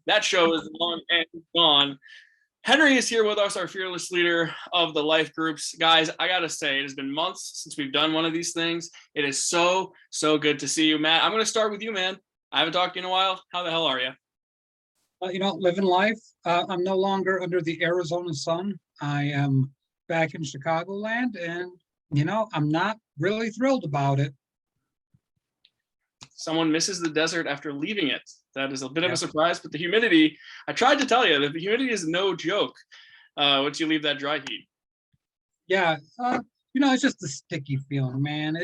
That show is long and gone. Henry is here with us, our fearless leader of the life groups. Guys, I got to say, it has been months since we've done one of these things. It is so good to see you, Matt. I'm going to start with you, man. I haven't talked to you in a while. How the hell are you? Living life. I'm no longer under the Arizona sun. I am back in Chicagoland, and I'm not really thrilled about it. Someone misses the desert after leaving it. That is a bit of a surprise, but the humidity, I tried to tell you that the humidity is no joke once you leave that dry heat. Yeah, it's just a sticky feeling, man.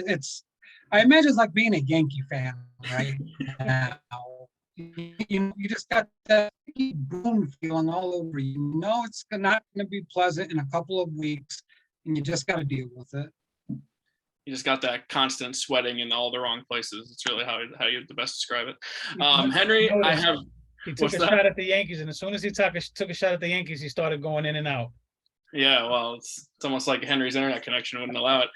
I imagine it's like being a Yankee fan right now. You just got that boom feeling all over you. You know it's not going to be pleasant in a couple of weeks, and you just got to deal with it. You just got that constant sweating in all the wrong places. It's really how you the best describe it. Henry, he took a shot at the Yankees, and as soon as he took a shot at the Yankees, he started going in and out. Yeah, well, it's almost like Henry's internet connection wouldn't allow it.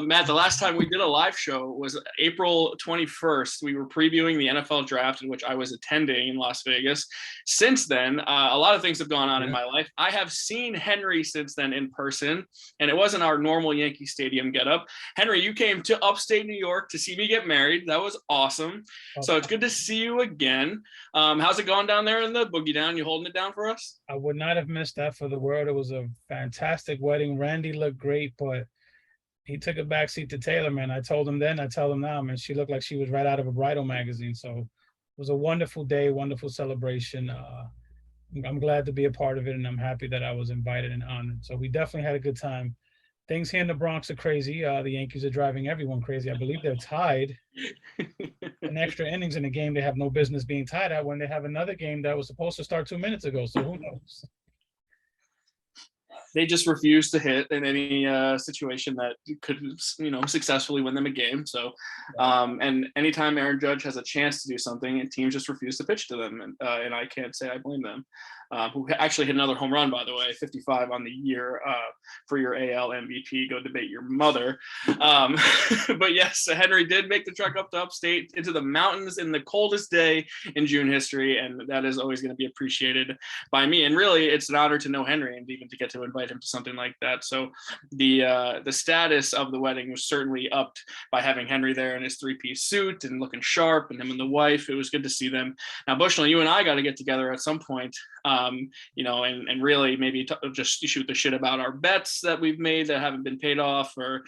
Matt, the last time we did a live show was April 21st. We were previewing the NFL draft, in which I was attending in Las Vegas. Since then, a lot of things have gone on in my life. I have seen Henry since then in person, and it wasn't our normal Yankee Stadium getup. Henry, you came to upstate New York to see me get married. That was awesome. So it's good to see you again. How's it going down there in the Boogie Down? You holding it down for us? I would not have missed that for the world. It was a fantastic wedding. Randy looked great, but he took a backseat to Taylor, man. I told him then, I tell him now, man, she looked like she was right out of a bridal magazine. So it was a wonderful day, wonderful celebration. I'm glad to be a part of it, and I'm happy that I was invited and honored. So we definitely had a good time. Things here in the Bronx are crazy. The Yankees are driving everyone crazy. I believe they're tied in extra innings in a game they have no business being tied at, when they have another game that was supposed to start 2 minutes ago. So who knows? They just refuse to hit in any situation that could, successfully win them a game. So, and anytime Aaron Judge has a chance to do something, and teams just refuse to pitch to them, and I can't say I blame them. Who actually hit another home run, by the way, 55 on the year for your AL MVP. Go debate your mother. But yes, Henry did make the trek up to upstate into the mountains in the coldest day in June history, and that is always going to be appreciated by me. And really, it's an honor to know Henry and even to get to invite him to something like that. So the status of the wedding was certainly upped by having Henry there in his three-piece suit and looking sharp, and him and the wife. It was good to see them. Now, Bushnell, you and I got to get together at some point. And really maybe just shoot the shit about our bets that we've made that haven't been paid off, or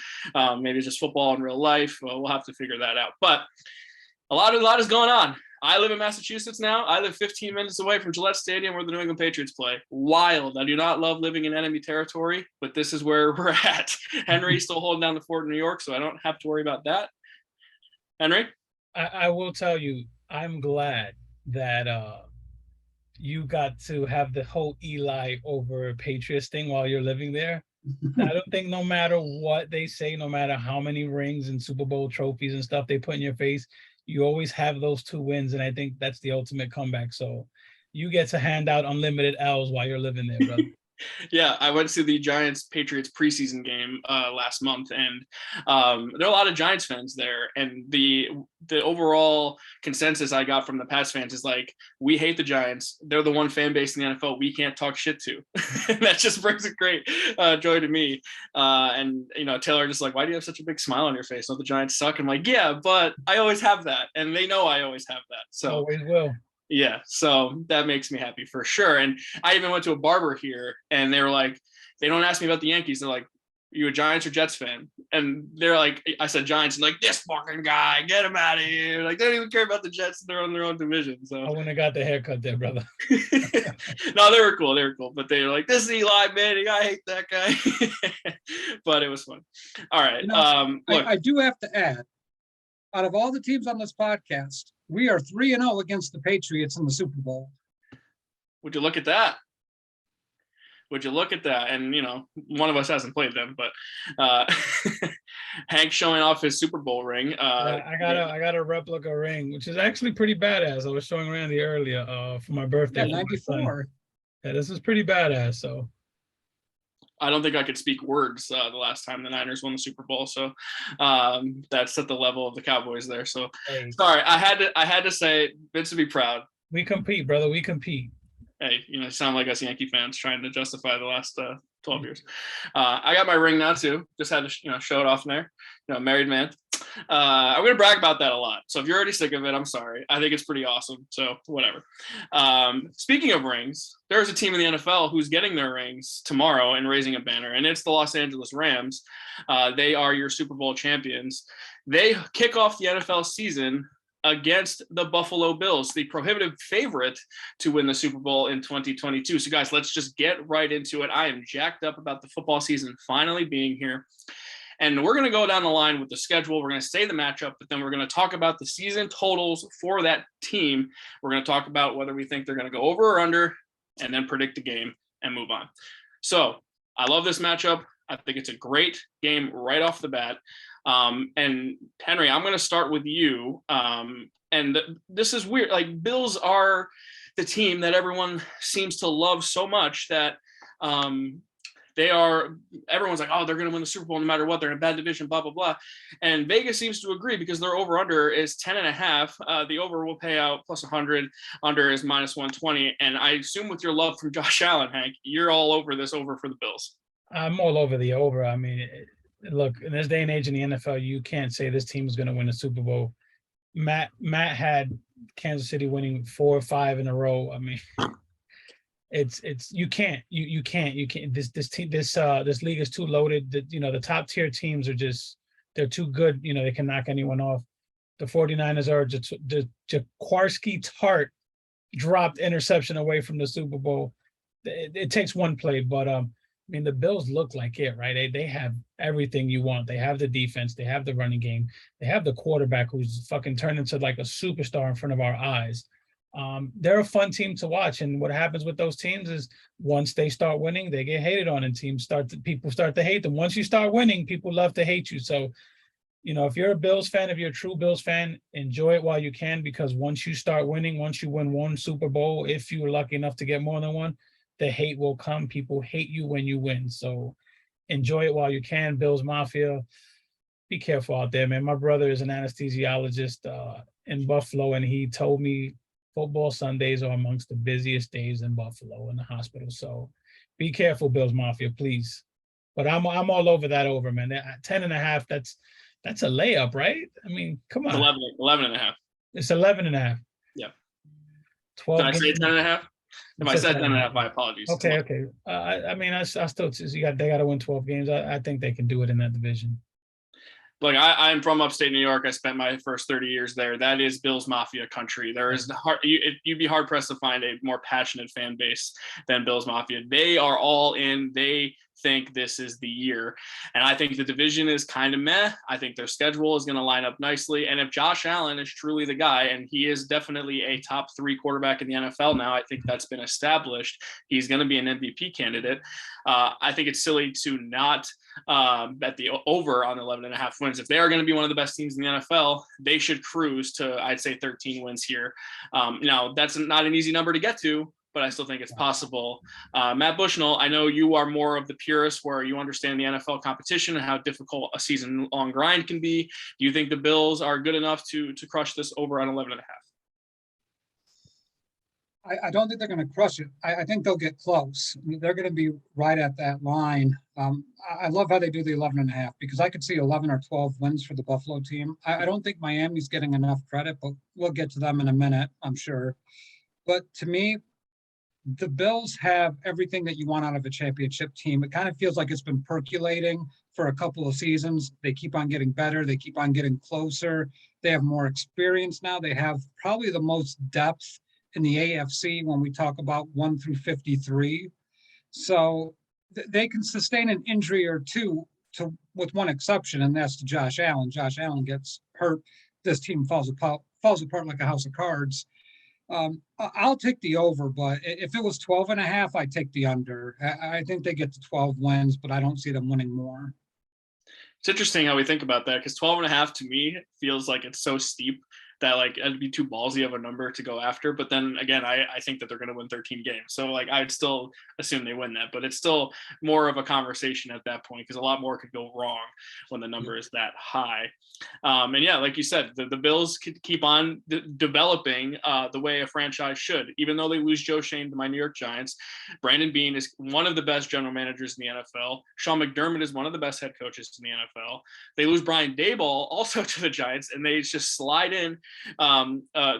maybe just football in real life. Well, we'll have to figure that out. But a lot is going on. I live in Massachusetts now. I live 15 minutes away from Gillette Stadium, where the New England Patriots play. Wild. I do not love living in enemy territory, but this is where we're at. Henry's still holding down the fort in New York, so I don't have to worry about that. Henry? I will tell you, I'm glad that you got to have the whole Eli over Patriots thing while you're living there. I don't think, no matter what they say, no matter how many rings and Super Bowl trophies and stuff they put in your face, you always have those 2 wins, and I think that's the ultimate comeback. So you get to hand out unlimited L's while you're living there, brother. Yeah, I went to the Giants-Patriots preseason game last month, and there are a lot of Giants fans there. And the overall consensus I got from the Pats fans is like, we hate the Giants. They're the one fan base in the NFL we can't talk shit to. That just brings a great joy to me. And Taylor just like, why do you have such a big smile on your face? Don't the Giants suck? I'm like, yeah, but I always have that, and they know I always have that. So always will. Yeah, so that makes me happy for sure. And I even went to a barber here, and they were like, they don't ask me about the Yankees. They're like, are you a Giants or Jets fan? And they're like, I said Giants, and like, this fucking guy, get him out of here. Like, they don't even care about the Jets. They're on their own division. So I wouldn't have got the haircut there, brother. No, they were cool. But they were like, this is Eli Manning. I hate that guy. But it was fun. All right. Look, I do have to add, out of all the teams on this podcast, we are 3-0 against the Patriots in the Super Bowl. Would you look at that? And one of us hasn't played them, but Hank showing off his Super Bowl ring. I got a replica ring, which is actually pretty badass. I was showing Randy earlier for my birthday. Yeah, 94. Yeah, this is pretty badass. So I don't think I could speak words the last time the Niners won the Super Bowl. So that's at the level of the Cowboys there. So Hey, sorry, I had to say Vince would be proud. we compete, brother. We compete. Hey, you sound like us Yankee fans trying to justify the last 12 years. I got my ring now too. Just had to show it off in there. Married man. I'm gonna brag about that a lot. So if you're already sick of it, I'm sorry. I think it's pretty awesome. So whatever. Speaking of rings, there's a team in the NFL who's getting their rings tomorrow and raising a banner, and it's the Los Angeles Rams. They are your Super Bowl champions. They kick off the NFL season against the Buffalo Bills, the prohibitive favorite to win the Super Bowl in 2022. So guys, let's just get right into it. I am jacked up about the football season finally being here. And we're going to go down the line with the schedule. We're going to say the matchup, but then we're going to talk about the season totals for that team. We're going to talk about whether we think they're going to go over or under, and then predict the game and move on. So I love this matchup. I think it's a great game right off the bat. And Henry, I'm going to start with you. And this is weird. Like, Bills are the team that everyone seems to love so much that everyone's like, oh, they're going to win the Super Bowl no matter what. They're in a bad division, blah, blah, blah. And Vegas seems to agree because their over under is 10.5. The over will pay out plus 100. Under is minus 120. And I assume with your love from Josh Allen, Hank, you're all over this over for the Bills. I'm all over the over. I mean, look, in this day and age in the NFL, you can't say this team is going to win the Super Bowl. Matt had Kansas City winning 4 or 5 in a row. I mean, it's you can't. This league is too loaded. The top tier teams are they're too good. They can knock anyone off. The 49ers are the Jaquiski Tartt dropped interception away from the Super Bowl. It takes one play, but I mean, the Bills look like it, right? They have everything you want. They have the defense. They have the running game. They have the quarterback who's fucking turned into like a superstar in front of our eyes. They're a fun team to watch. And what happens with those teams is once they start winning, they get hated on, and people start to hate them. Once you start winning, people love to hate you. So, if you're a Bills fan, if you're a true Bills fan, enjoy it while you can, because once you start winning, once you win one Super Bowl, if you were lucky enough to get more than one, the hate will come. People hate you when you win. So enjoy it while you can. Bills Mafia, be careful out there, man. My brother is an anesthesiologist in Buffalo, and he told me football Sundays are amongst the busiest days in Buffalo in the hospital. So be careful, Bills Mafia, please. But I'm all over that over, man. 10.5, that's a layup, right? I mean, come on. 11.5. It's 11.5. Yeah. 12. Did I say 10.5? If I said 10.5, my apologies. Okay. I mean, I still they got to win 12 games. I think they can do it in that division. Look, I'm from upstate New York. I spent my first 30 years there. That is Bills Mafia country. There is you'd be hard pressed to find a more passionate fan base than Bills Mafia. They are all in. They think this is the year. And I think the division is kind of meh. I think their schedule is going to line up nicely. And if Josh Allen is truly the guy, and he is definitely a top 3 quarterback in the NFL now, I think that's been established. He's going to be an MVP candidate. I think it's silly to not bet the over on 11.5 wins. If they are going to be one of the best teams in the NFL, they should cruise to, I'd say, 13 wins here. Now, that's not an easy number to get to, but I still think it's possible. Matt Bushnell, I know you are more of the purist where you understand the NFL competition and how difficult a season-long grind can be. Do you think the Bills are good enough to crush this over on 11.5? I don't think they're going to crush it. I think they'll get close. I mean, they're going to be right at that line. I love how they do the 11.5 because I could see 11 or 12 wins for the Buffalo team. I don't think Miami's getting enough credit, but we'll get to them in a minute, I'm sure. But to me, the Bills have everything that you want out of a championship team. It kind of feels like it's been percolating for a couple of seasons. They keep on getting better. They keep on getting closer. They have more experience now. They have probably the most depth in the AFC when we talk about 1 through 53. So they can sustain an injury or two with one exception, and that's to Josh Allen. Josh Allen gets hurt. This team falls apart like a house of cards. I'll take the over, but if it was 12.5, I'd take the under. I think they get to 12 wins, but I don't see them winning more. It's interesting how we think about that because 12.5 to me feels like it's so steep that like it'd be too ballsy of a number to go after. But then again, I think that they're going to win 13 games. So like I'd still assume they win that, but it's still more of a conversation at that point because a lot more could go wrong when the number is that high. And yeah, like you said, the Bills could keep on developing the way a franchise should. Even though they lose Joe Shane to my New York Giants, Brandon Beane is one of the best general managers in the NFL. Sean McDermott is one of the best head coaches in the NFL. They lose Brian Daboll also to the Giants, and they just slide in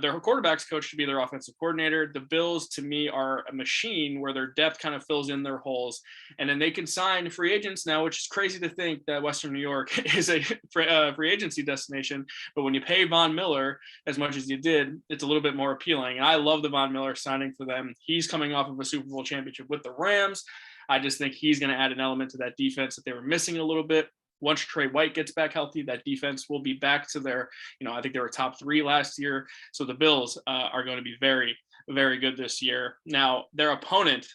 their quarterback's coach to be their offensive coordinator. The Bills, to me, are a machine where their depth kind of fills in their holes, and then they can sign free agents now, which is crazy to think that Western New York is a free agency destination. But when you pay Von Miller as much as you did, it's a little bit more appealing. And I love the Von Miller signing for them. He's coming off of a Super Bowl championship with the Rams. I just think he's going to add an element to that defense that they were missing a little bit. Once Trey White gets back healthy, that defense will be back to their, I think they were top 3 last year. So the Bills are going to be very, very good this year. Now, their opponent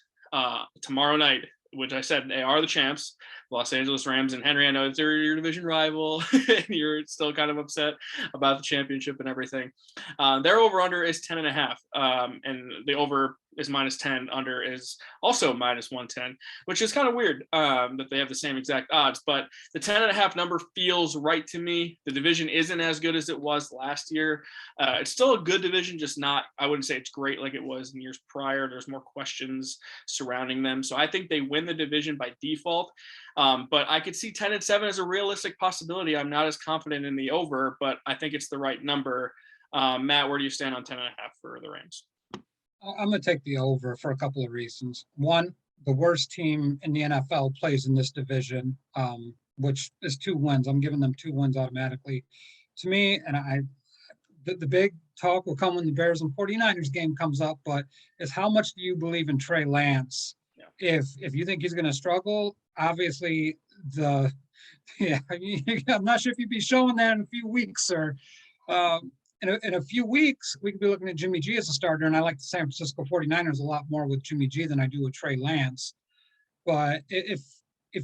tomorrow night, which I said they are the champs, Los Angeles Rams. And Henry, I know they're your division rival, and you're still kind of upset about the championship and everything. Their over-under is 10.5, and the over is -10, under is also -110, which is kind of weird that they have the same exact odds. But the 10.5 number feels right to me. The division isn't as good as it was last year. It's still a good division, just not, I wouldn't say it's great like it was in years prior. There's more questions surrounding them. So I think they win the division by default. But I could see 10-7 as a realistic possibility. I'm not as confident in the over, but I think it's the right number. Matt, where do you stand on 10.5 for the Rams? I'm going to take the over for a couple of reasons. One, the worst team in the NFL plays in this division, which is 2 wins. I'm giving them 2 wins automatically. To me, and the big talk will come when the Bears and 49ers game comes up, but is how much do you believe in Trey Lance? Yeah. If you think he's going to struggle, obviously I'm not sure if you'd be showing that in a few weeks or in a few weeks, we could be looking at Jimmy G as a starter, and I like the San Francisco 49ers a lot more with Jimmy G than I do with Trey Lance. But if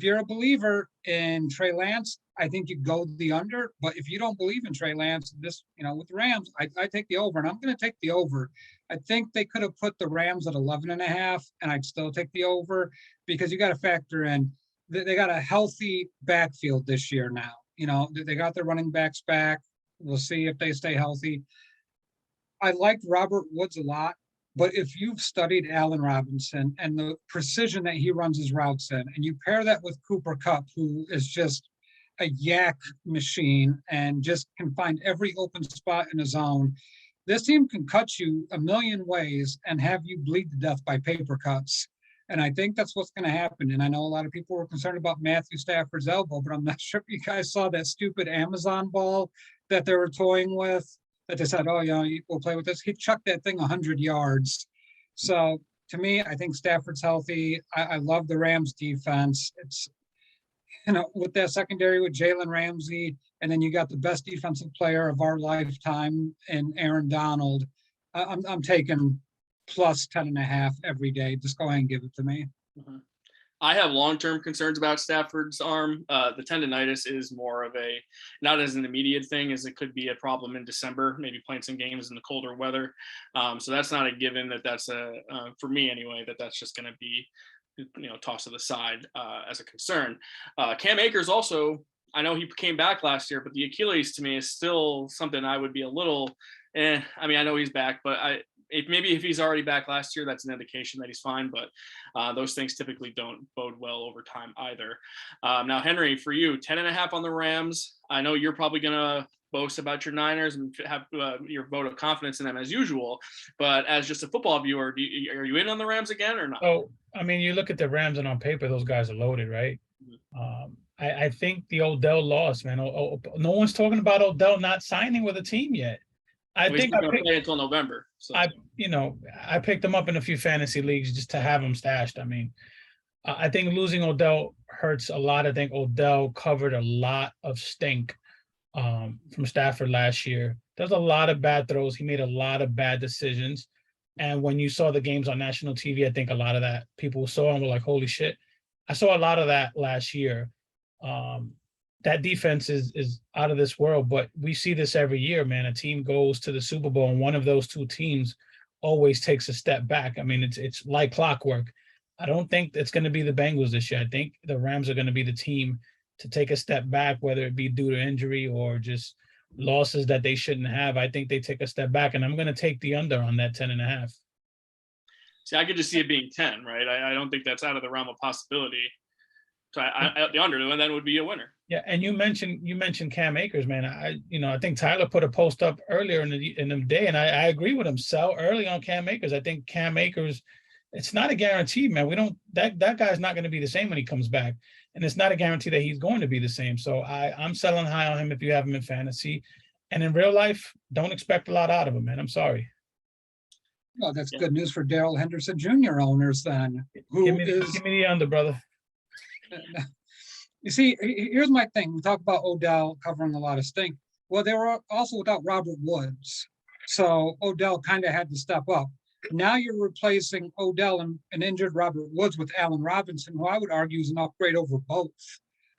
you're a believer in Trey Lance, I think you go the under. But if you don't believe in Trey Lance, with the Rams, I take the over, and I'm going to take the over. I think they could have put the Rams at 11.5, and I'd still take the over because you got to factor in they got a healthy backfield this year now. They got their running backs back. We'll see if they stay healthy. I liked Robert Woods a lot, but if you've studied Allen Robinson and the precision that he runs his routes in, and you pair that with Cooper Kupp, who is just a yak machine and just can find every open spot in a zone, this team can cut you a million ways and have you bleed to death by paper cuts. And I think that's what's going to happen. And I know a lot of people were concerned about Matthew Stafford's elbow, but I'm not sure if you guys saw that stupid Amazon ball that they were toying with, that they said, we'll play with this. He chucked that thing 100 yards. So to me, I think Stafford's healthy. I love the Rams defense. It's, with that secondary with Jalen Ramsey, and then you got the best defensive player of our lifetime in Aaron Donald. I'm taking plus 10.5 every day. Just go ahead and give it to me. Mm-hmm. I have long-term concerns about Stafford's arm. The tendonitis is more of not as an immediate thing as it could be a problem in December, maybe playing some games in the colder weather. So that's not a given that's for me anyway, that's just going to be, tossed to the side as a concern. Cam Akers also, I know he came back last year, but the Achilles to me is still something I would be a little, I know he's back, but if he's already back last year, that's an indication that he's fine, but those things typically don't bode well over time either. Now, Henry, for you, 10.5 on the Rams. I know you're probably going to boast about your Niners and have your vote of confidence in them as usual, but as just a football viewer, are you in on the Rams again or not? Oh, you look at the Rams and on paper, those guys are loaded, right? Mm-hmm. I think the Odell loss, man. No one's talking about Odell not signing with a team yet. He's not going to play until November. So. I picked him up in a few fantasy leagues just to have him stashed. I think losing Odell hurts a lot. I think Odell covered a lot of stink from Stafford last year. There's a lot of bad throws. He made a lot of bad decisions. And when you saw the games on national TV, I think a lot of that people saw and were like, holy shit. I saw a lot of that last year. that defense is out of this world. But we see this every year, man. A team goes to the Super Bowl, and one of those two teams always takes a step back. I mean, it's like clockwork. I don't think it's going to be the Bengals this year. I think the Rams are going to be the team to take a step back, whether it be due to injury or just losses that they shouldn't have. I think they take a step back, and I'm going to take the under on that 10.5. See, I could just see it being 10, right? I don't think that's out of the realm of possibility. So the under, and then would be a winner. Yeah, and you mentioned Cam Akers, man. I think Tyler put a post up earlier in the day, and I agree with him. Sell early on Cam Akers. I think Cam Akers, it's not a guarantee, man. We don't that guy's not going to be the same when he comes back, and it's not a guarantee that he's going to be the same. So I'm selling high on him if you have him in fantasy, and in real life, don't expect a lot out of him, man. I'm sorry. Well, that's good news for Darrell Henderson Jr. owners then. Give me the under, brother. You see, here's my thing. We talk about Odell covering a lot of stink. Well, they were also without Robert Woods. So Odell kind of had to step up. Now you're replacing Odell and an injured Robert Woods with Allen Robinson, who I would argue is an upgrade over both.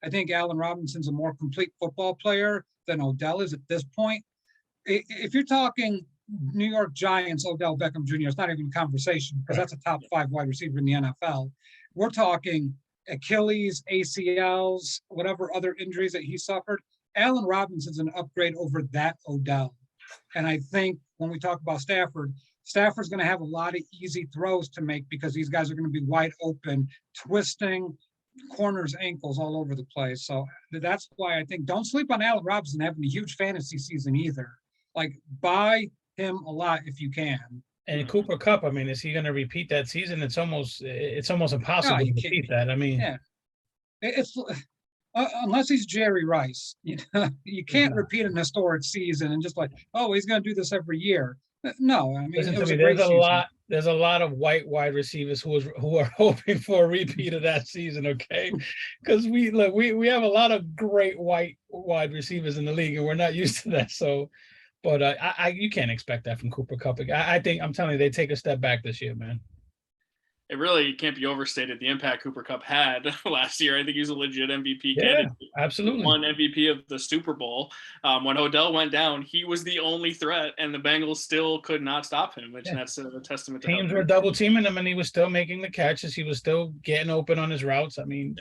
I think Allen Robinson's a more complete football player than Odell is at this point. If you're talking New York Giants, Odell Beckham Jr., it's not even a conversation because that's a top 5 wide receiver in the NFL. We're talking Achilles, ACLs, whatever other injuries that he suffered. Allen Robinson's an upgrade over that Odell. And I think when we talk about Stafford's going to have a lot of easy throws to make because these guys are going to be wide open, twisting corners, ankles all over the place. So that's why I think don't sleep on Allen Robinson having a huge fantasy season either. Like, buy him a lot if you can. And Cooper Kupp, I mean, is he going to repeat that season? It's almost impossible to repeat that. I mean, yeah, it's unless he's Jerry Rice, you can't repeat an historic season and just like, oh, he's going to do this every year. No, I mean, listen to me. There's a lot of white wide receivers who are hoping for a repeat of that season. Okay, because we have a lot of great white wide receivers in the league, and we're not used to that. So. But you can't expect that from Cooper Kupp. I think I'm telling you, they take a step back this year, man. It really can't be overstated the impact Cooper Kupp had last year. I think he's a legit MVP candidate. Absolutely. Won MVP of the Super Bowl. When Odell went down, he was the only threat, and the Bengals still could not stop him, which that's a testament to teams were double teaming him, and he was still making the catches. He was still getting open on his routes. I mean,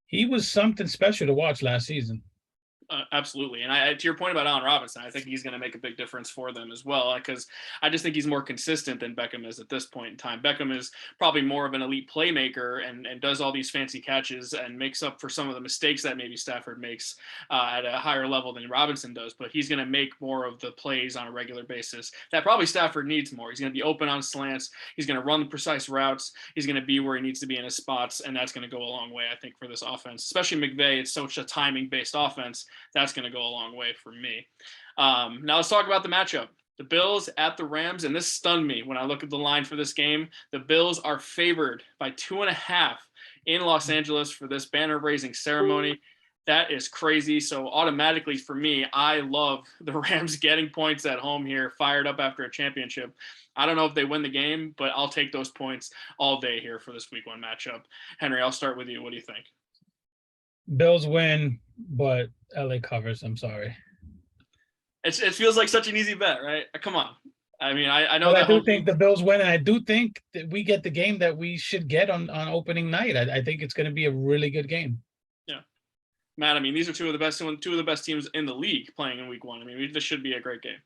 he was something special to watch last season. Absolutely. And to your point about Allen Robinson, I think he's going to make a big difference for them as well, because I just think he's more consistent than Beckham is at this point in time. Beckham is probably more of an elite playmaker and does all these fancy catches and makes up for some of the mistakes that maybe Stafford makes at a higher level than Robinson does, but he's going to make more of the plays on a regular basis that probably Stafford needs more. He's going to be open on slants. He's going to run the precise routes. He's going to be where he needs to be in his spots, and that's going to go a long way, I think, for this offense, especially McVay. It's such a timing-based offense. That's going to go a long way for me. Now let's talk about the matchup. The Bills at the Rams, and this stunned me when I look at the line for this game. The Bills are favored by 2.5 in Los Angeles for this banner-raising ceremony. That is crazy. So automatically for me, I love the Rams getting points at home here, fired up after a championship. I don't know if they win the game, but I'll take those points all day here for this Week 1 matchup. Henry, I'll start with you. What do you think? Bills win, but LA covers. I'm sorry. It feels like such an easy bet, right? Come on. I mean, I know that. I do think the Bills win, and I do think that we get the game that we should get on opening night. I think it's going to be a really good game. Yeah, Matt. I mean, these are two of the best teams in the league playing in Week 1. I mean, this should be a great game.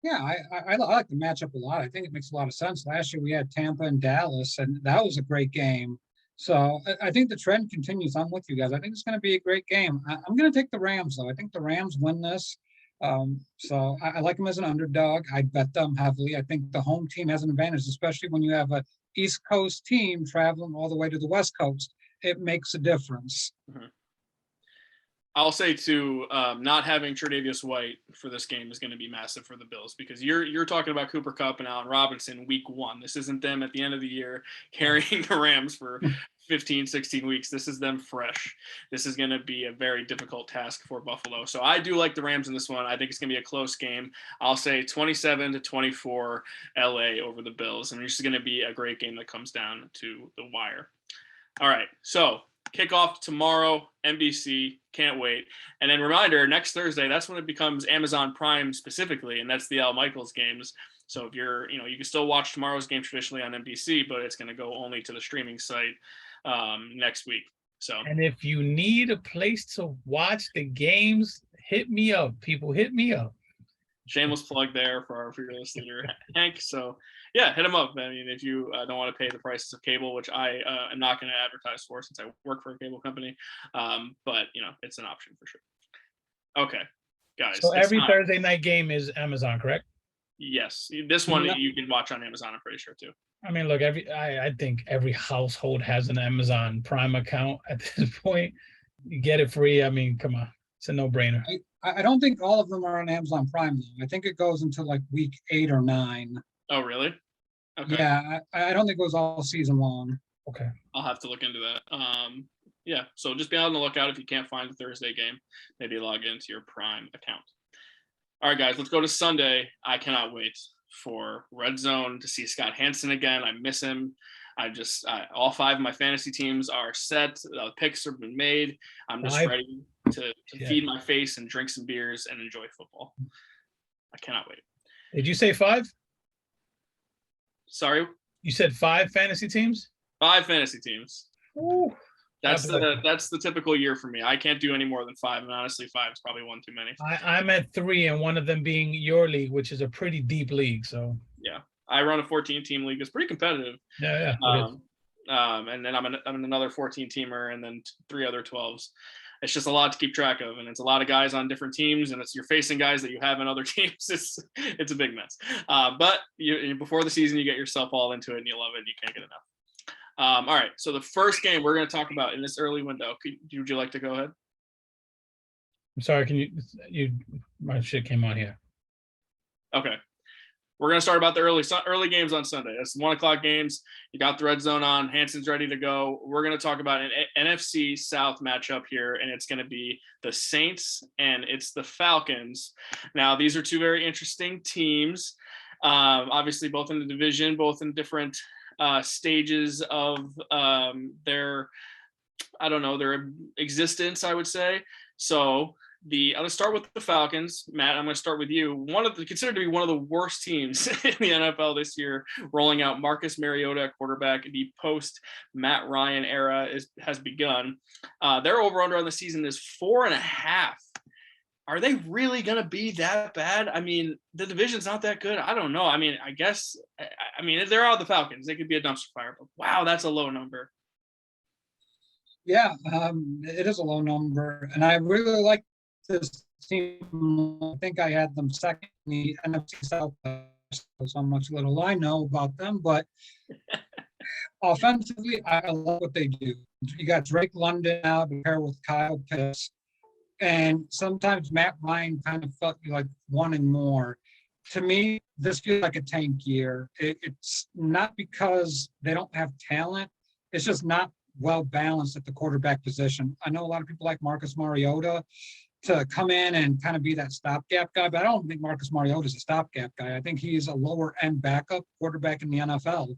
Yeah, I like the matchup a lot. I think it makes a lot of sense. Last year we had Tampa and Dallas, and that was a great game. So I think the trend continues. I'm with you guys. I think it's going to be a great game. I'm going to take the Rams, though. I think the Rams win this. So I like them as an underdog. I bet them heavily. I think the home team has an advantage, especially when you have a East Coast team traveling all the way to the West Coast. It makes a difference. Mm-hmm. I'll say too, not having Tre'Davious White for this game is going to be massive for the Bills, because you're talking about Cooper Kupp and Allen Robinson Week 1. This isn't them at the end of the year carrying the Rams for 15, 16 weeks. This is them fresh. This is going to be a very difficult task for Buffalo. So I do like the Rams in this one. I think it's going to be a close game. I'll say 27-24 LA over the Bills. And it's going to be a great game that comes down to the wire. All right. So kickoff tomorrow, NBC. Can't wait. And then reminder, next Thursday, that's when it becomes Amazon Prime specifically, and that's the Al Michaels games. So if you're, you can still watch tomorrow's game traditionally on NBC, but it's going to go only to the streaming site next week. So, And if you need a place to watch the games, hit me up, people. Hit me up. shameless plug there for our fearless leader, Hank. So, yeah, hit him up. I mean, if you don't want to pay the prices of cable, which I am not going to advertise for since I work for a cable company, but it's an option for sure. Okay, guys. So every Thursday night game is Amazon, correct? Yes, this one you can watch on Amazon. I'm pretty sure too. I mean, look, I think every household has an Amazon Prime account at this point. You get it free. I mean, come on, it's a no-brainer. I don't think all of them are on Amazon Prime though. I think it goes until like week 8 or 9. Oh, really? Okay. Yeah, I don't think it goes all season long. Okay. I'll have to look into that. Yeah, so just be on the lookout if you can't find the Thursday game. Maybe log into your Prime account. All right, guys, let's go to Sunday. I cannot wait for Red Zone to see Scott Hanson again. I miss him. All 5 of my fantasy teams are set. The picks have been made. I'm just ready to feed my face and drink some beers and enjoy football. I cannot wait. Did you say 5? Sorry? You said 5 fantasy teams? 5 fantasy teams. Ooh. That's the typical year for me. I can't do any more than 5, and honestly, 5 is probably one too many. I'm at 3, and one of them being your league, which is a pretty deep league. So yeah, I run a 14-team league. It's pretty competitive. Yeah. And then I'm in another 14-teamer, and then 3 other 12s. It's just a lot to keep track of, and it's a lot of guys on different teams, and you're facing guys that you have in other teams. It's a big mess. But before the season, you get yourself all into it, and you love it. And you can't get enough. All right, so the first game we're going to talk about in this early window. Would you like to go ahead? I'm sorry. Can you? My shit came on here. Okay. We're going to start about the early games on Sunday. It's 1:00 games. You got the red zone on. Hanson's ready to go. We're going to talk about an NFC South matchup here, and it's going to be the Saints and it's the Falcons. Now, these are 2 very interesting teams. Obviously, both in the division, both in different stages of their existence, I would say. So I'm going to start with the Falcons. Matt, I'm going to start with you. Considered to be one of the worst teams in the NFL this year, rolling out Marcus Mariota at quarterback. The post Matt Ryan era has begun. Their over/under on the season is 4.5. Are they really going to be that bad? I mean, the division's not that good. I don't know. I mean, I guess, if they're all the Falcons, they could be a dumpster fire. But wow, that's a low number. Yeah, it is a low number. And I really like this team. I think I had them second in the NFC South. So much little I know about them. But offensively, I love what they do. You got Drake London now to pair with Kyle Pitts. And sometimes Matt Ryan kind of felt like wanting more. To me, this feels like a tank year. It's not because they don't have talent. It's just not well balanced at the quarterback position. I know a lot of people like Marcus Mariota to come in and kind of be that stopgap guy, but I don't think Marcus Mariota is a stopgap guy. I think he's a lower end backup quarterback in the NFL.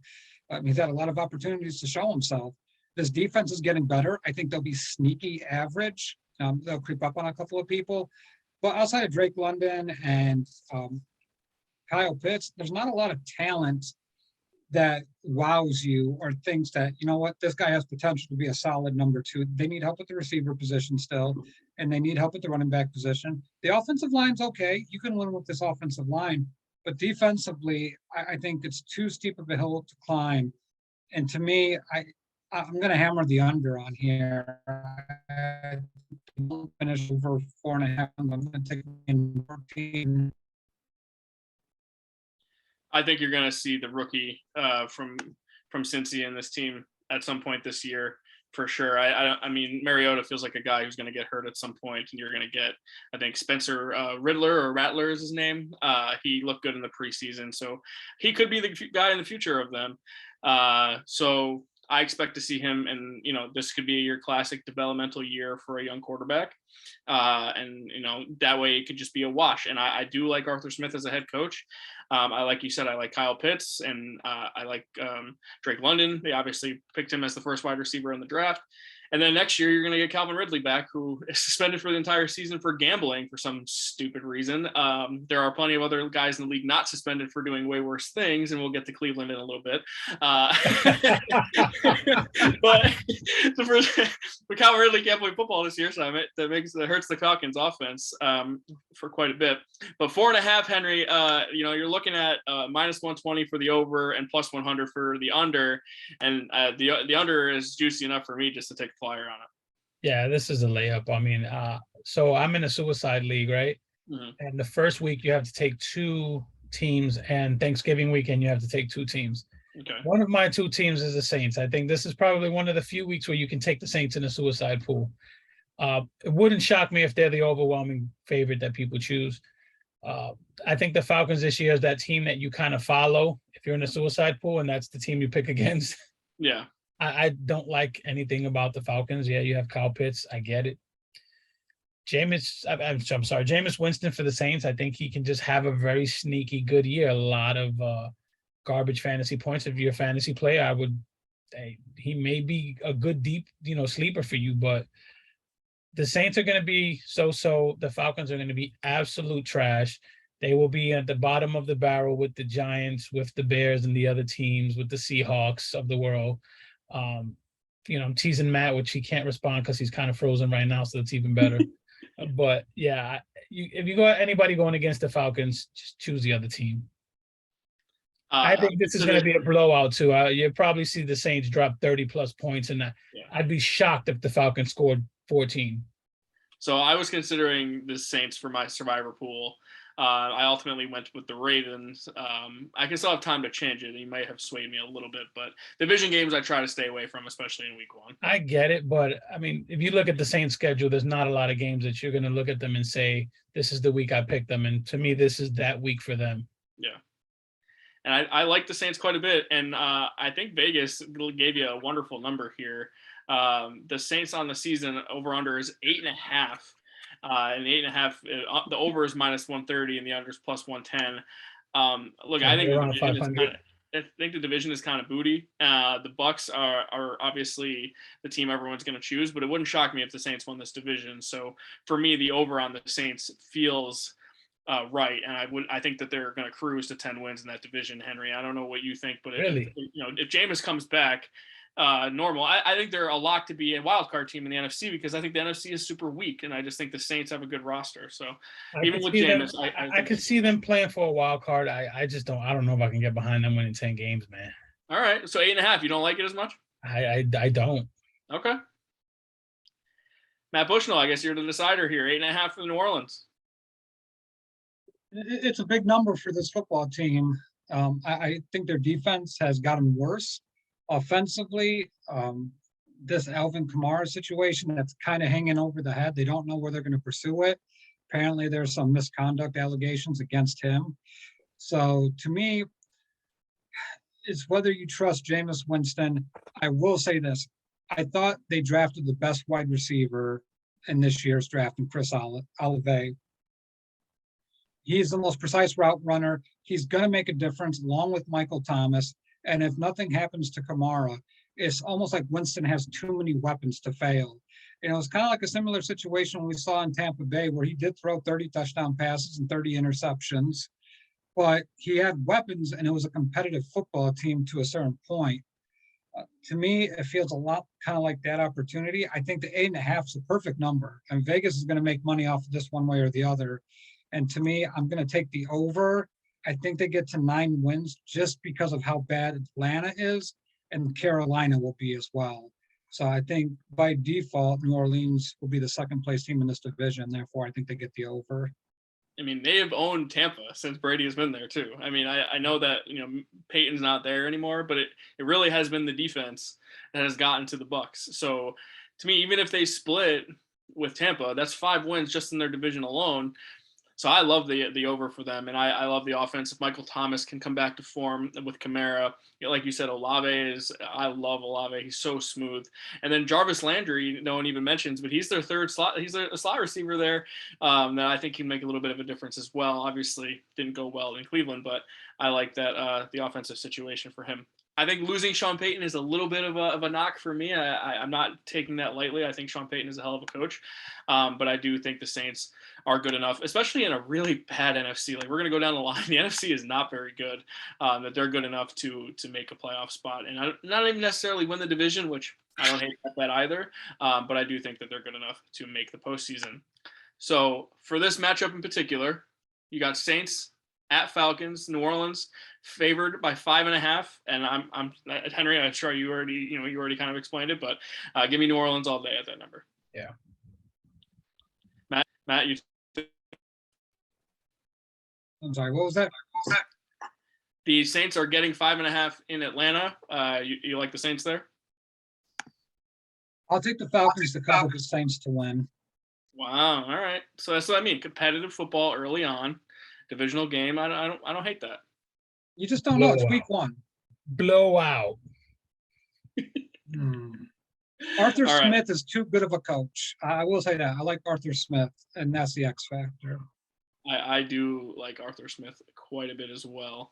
He's had a lot of opportunities to show himself. This defense is getting better. I think they'll be sneaky average. They'll creep up on a couple of people. But outside of Drake London and Kyle Pitts, there's not a lot of talent that wows you or thinks that, this guy has potential to be a solid number 2. They need help with the receiver position still, and they need help with the running back position. The offensive line's okay. You can win with this offensive line. But defensively, I think it's too steep of a hill to climb. And to me, I'm going to hammer the under on here. Finish over 4.5. I'm going to take in 14. I think you're going to see the rookie from Cincy in this team at some point this year for sure. I mean, Mariota feels like a guy who's going to get hurt at some point, and you're going to get, I think, Spencer Rattler is his name. He looked good in the preseason, so he could be the guy in the future of them. So I expect to see him, and this could be your classic developmental year for a young quarterback, and that way it could just be a wash. And I do like Arthur Smith as a head coach. Like you said, I like Kyle Pitts, and I like Drake London. They obviously picked him as the first wide receiver in the draft, And then next year, you're going to get Calvin Ridley back, who is suspended for the entire season for gambling for some stupid reason. There are plenty of other guys in the league not suspended for doing way worse things, and we'll get to Cleveland in a little bit. But Calvin Ridley can't play football this year, so that hurts the Falcons' offense for quite a bit. But 4.5, Henry, you're looking at -120 for the over and +100 for the under, and the under is juicy enough for me just to take a flyer on it. Yeah, this is a layup. I mean, so I'm in a suicide league, right? Mm-hmm. And the first week you have to take 2 teams, and Thanksgiving weekend you have to take 2 teams. Okay. One of my 2 teams is the Saints. I think this is probably one of the few weeks where you can take the Saints in a suicide pool. It wouldn't shock me if they're the overwhelming favorite that people choose. I think the Falcons this year is that team that you kind of follow if you're in a suicide pool, and that's the team you pick against. Yeah. I don't like anything about the Falcons. Yeah, you have Kyle Pitts. I get it. Jameis Winston for the Saints. I think he can just have a very sneaky good year. A lot of garbage fantasy points. If you're a fantasy player, he may be a good deep, sleeper for you, but the Saints are going to be so-so. The Falcons are going to be absolute trash. They will be at the bottom of the barrel with the Giants, with the Bears and the other teams, with the Seahawks of the world. I'm teasing Matt, which he can't respond because he's kind of frozen right now, so that's even better. But yeah, if you got anybody going against the Falcons, just choose the other team. I think this is going to be a blowout too. You'll probably see the Saints drop 30+ points, and I'd be shocked if the Falcons scored 14. So I was considering the Saints for my survivor pool. I ultimately went with the Ravens. I can still have time to change it. You might have swayed me a little bit, but division games I try to stay away from, especially in week 1. I get it, but I mean, if you look at the Saints schedule, there's not a lot of games that you're going to look at them and say, this is the week I picked them. And to me, this is that week for them. Yeah. And I like the Saints quite a bit. And I think Vegas gave you a wonderful number here. The Saints on the season over-under is 8.5. And the 8.5, the over is -130 and the under is +110. Look, So I think around 500. I think the division is kind of booty. The Bucks are obviously the team everyone's going to choose, but it wouldn't shock me if the Saints won this division. So for me, the over on the Saints feels right, and I think that they're going to cruise to 10 wins in that division. Henry, I don't know what you think, but really, if Jameis comes back. Normal. I think they're a lock to be a wild card team in the NFC because I think the NFC is super weak, and I just think the Saints have a good roster. So even with Jameis, I could see them playing for a wild card. I just don't. I don't know if I can get behind them winning 10 games, man. All right, so 8.5. You don't like it as much? I don't. Okay. Matt Bushnell, I guess you're the decider here. 8.5 for New Orleans. It's a big number for this football team. I think their defense has gotten worse. Offensively, this Alvin Kamara situation that's kind of hanging over the head. They don't know where they're going to pursue it. Apparently, there's some misconduct allegations against him. So to me, it's whether you trust Jameis Winston. I will say this. I thought they drafted the best wide receiver in this year's draft in Chris Olave. He's the most precise route runner. He's going to make a difference along with Michael Thomas. And if nothing happens to Kamara, it's almost like Winston has too many weapons to fail. It's kind of like a similar situation we saw in Tampa Bay where he did throw 30 touchdown passes and 30 interceptions, but he had weapons and it was a competitive football team to a certain point. To me, it feels a lot kind of like that opportunity. I think the 8.5 is a perfect number, and Vegas is going to make money off of this one way or the other. And to me, I'm going to take the over. I think they get to 9 wins just because of how bad Atlanta is, and Carolina will be as well. So I think by default, New Orleans will be the second place team in this division. Therefore, I think they get the over. I mean, they have owned Tampa since Brady has been there too. I mean, I know that, Peyton's not there anymore, but it really has been the defense that has gotten to the Bucks. So to me, even if they split with Tampa, that's 5 wins just in their division alone. So I love the over for them, and I love the offense. If Michael Thomas can come back to form with Kamara, like you said, I love Olave. He's so smooth. And then Jarvis Landry, no one even mentions, but he's their third slot. He's a slot receiver there that I think can make a little bit of a difference as well. Obviously, didn't go well in Cleveland, but I like that the offensive situation for him. I think losing Sean Payton is a little bit of a knock for me. I'm not taking that lightly. I think Sean Payton is a hell of a coach, but I do think the Saints are good enough, especially in a really bad NFC. Like we're going to go down the line. The NFC is not very good. That they're good enough to make a playoff spot, and not even necessarily win the division, which I don't hate that either. But I do think that they're good enough to make the postseason. So for this matchup in particular, you got Saints at Falcons, New Orleans favored by 5.5. And I'm Henry. I'm sure you already kind of explained it, but give me New Orleans all day at that number. Yeah. Matt, you. I'm sorry, what was that? The Saints are getting 5.5 in Atlanta. You like the Saints there? I'll take the Falcons to cover the Saints to win. Wow. All right. So that's what I mean. Competitive football early on, divisional game. I don't hate that. You just don't know. It's week 1. Blowout. Arthur All right. Smith is too good of a coach. I will say that. I like Arthur Smith, and that's the X factor. I do like Arthur Smith quite a bit as well.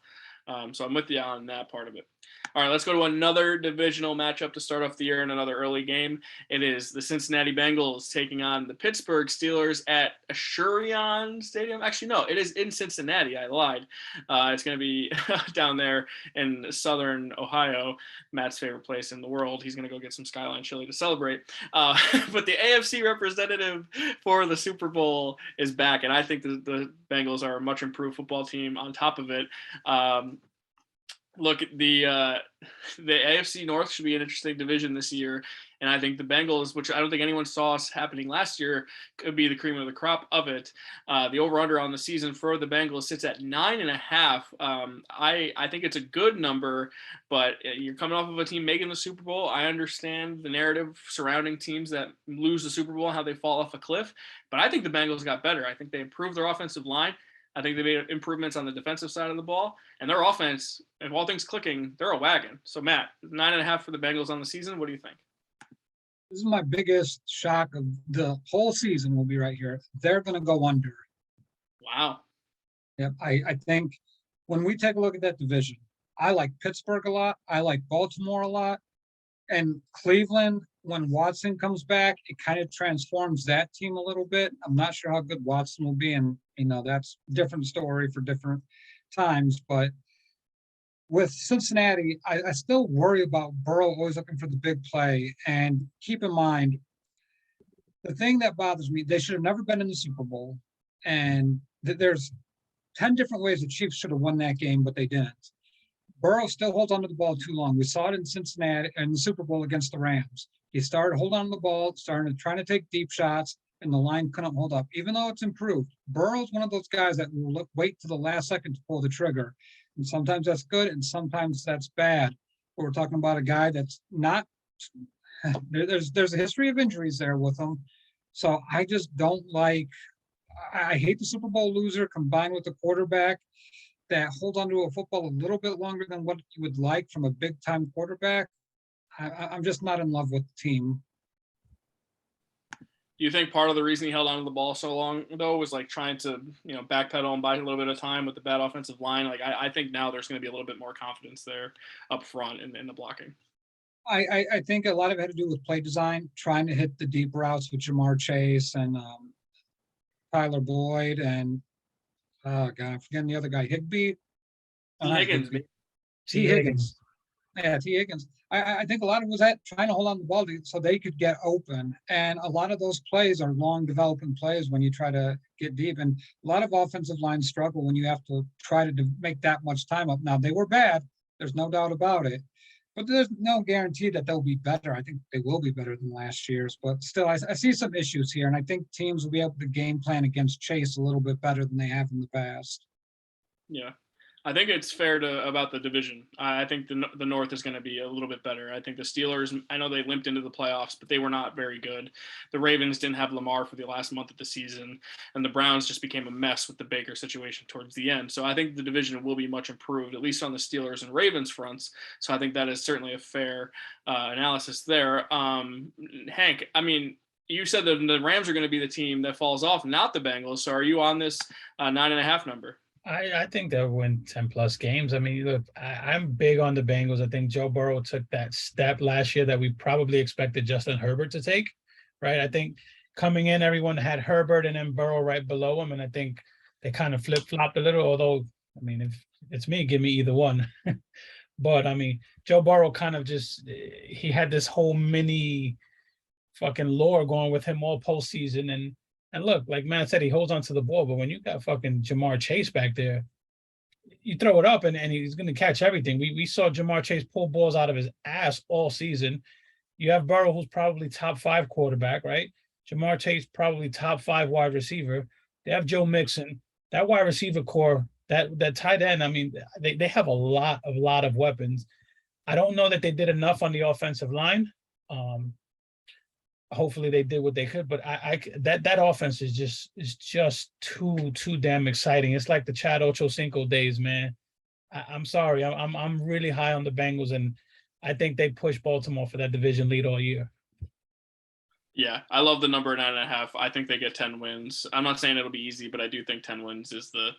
So I'm with you on that part of it. All right, let's go to another divisional matchup to start off the year in another early game. It is the Cincinnati Bengals taking on the Pittsburgh Steelers at Ashurian Stadium. Actually, no, it is in Cincinnati. I lied. It's going to be down there in southern Ohio, Matt's favorite place in the world. He's going to go get some Skyline chili to celebrate. But the AFC representative for the Super Bowl is back, and I think the Bengals are a much improved football team on top of it. Look, the AFC North should be an interesting division this year, and I think the Bengals, which I don't think anyone saw happening last year, could be the cream of the crop of it. The over/under on the season for the Bengals sits at 9.5. I think it's a good number, but you're coming off of a team making the Super Bowl. I understand the narrative surrounding teams that lose the Super Bowl, how they fall off a cliff, but I think the Bengals got better. I think they improved their offensive line. I think they made improvements on the defensive side of the ball, and their offense, if all things clicking, they're a wagon. So Matt, 9.5 for the Bengals on the season. What do you think? This is my biggest shock of the whole season will be right here. They're going to go under. Wow. Yep. I think when we take a look at that division, I like Pittsburgh a lot. I like Baltimore a lot. And Cleveland, when Watson comes back, it kind of transforms that team a little bit. I'm not sure how good Watson will be, and that's a different story for different times. But with Cincinnati, I still worry about Burrow always looking for the big play. And keep in mind, the thing that bothers me, they should have never been in the Super Bowl. And there's 10 different ways the Chiefs should have won that game, but they didn't. Burrow still holds onto the ball too long. We saw it in Cincinnati and the Super Bowl against the Rams. He started holding on to the ball, started trying to take deep shots, and the line couldn't hold up. Even though it's improved, Burrow's one of those guys that will wait to the last second to pull the trigger. And sometimes that's good, and sometimes that's bad. But we're talking about a guy that's not – there's a history of injuries there with him. So I just don't like – I hate the Super Bowl loser combined with the quarterback that holds onto a football a little bit longer than what you would like from a big-time quarterback. I'm just not in love with the team. Do you think part of the reason he held onto the ball so long, though, was like trying to, backpedal and buy a little bit of time with the bad offensive line? Like, I think now there's going to be a little bit more confidence there up front in the blocking. I think a lot of it had to do with play design, trying to hit the deep routes with Jamar Chase and Tyler Boyd and I'm forgetting the other guy, Higbee. Higgins. T. Higgins. Yeah, T. Higgins. I think a lot of it was that trying to hold on to the ball so they could get open. And a lot of those plays are long developing plays when you try to get deep. And a lot of offensive lines struggle when you have to try to make that much time up. Now, they were bad. There's no doubt about it. But there's no guarantee that they'll be better. I think they will be better than last year's. But still, I see some issues here. And I think teams will be able to game plan against Chase a little bit better than they have in the past. Yeah. I think it's fair about the division. I think the North is going to be a little bit better. I think the Steelers, I know they limped into the playoffs, but they were not very good. The Ravens didn't have Lamar for the last month of the season, and the Browns just became a mess with the Baker situation towards the end. So I think the division will be much improved, at least on the Steelers and Ravens fronts. So I think that is certainly a fair analysis there. Hank, I mean, you said that the Rams are going to be the team that falls off, not the Bengals. So are you on this 9.5 number? I think they'll win 10 plus games. I mean, look, I'm big on the Bengals. I think Joe Burrow took that step last year that we probably expected Justin Herbert to take, right? I think coming in, everyone had Herbert and then Burrow right below him. And I think they kind of flip flopped a little, although, I mean, if it's me, give me either one. But I mean, Joe Burrow kind of just, he had this whole mini fucking lore going with him all postseason. And look, like Matt said, he holds on to the ball, but when you got fucking Jamar Chase back there, you throw it up and he's going to catch everything. We saw Jamar Chase pull balls out of his ass all season. You have Burrow, who's probably top 5 quarterback, right? Jamar Chase, probably top 5 wide receiver. They have Joe Mixon. That wide receiver core, that tight end, I mean, they have a lot of weapons. I don't know that they did enough on the offensive line. Hopefully they did what they could, but that offense is just too damn exciting. It's like the Chad Ochocinco days, man. I'm sorry, I'm really high on the Bengals, and I think they push Baltimore for that division lead all year. Yeah, I love the number 9.5. I think they get 10 wins. I'm not saying it'll be easy, but I do think 10 wins is the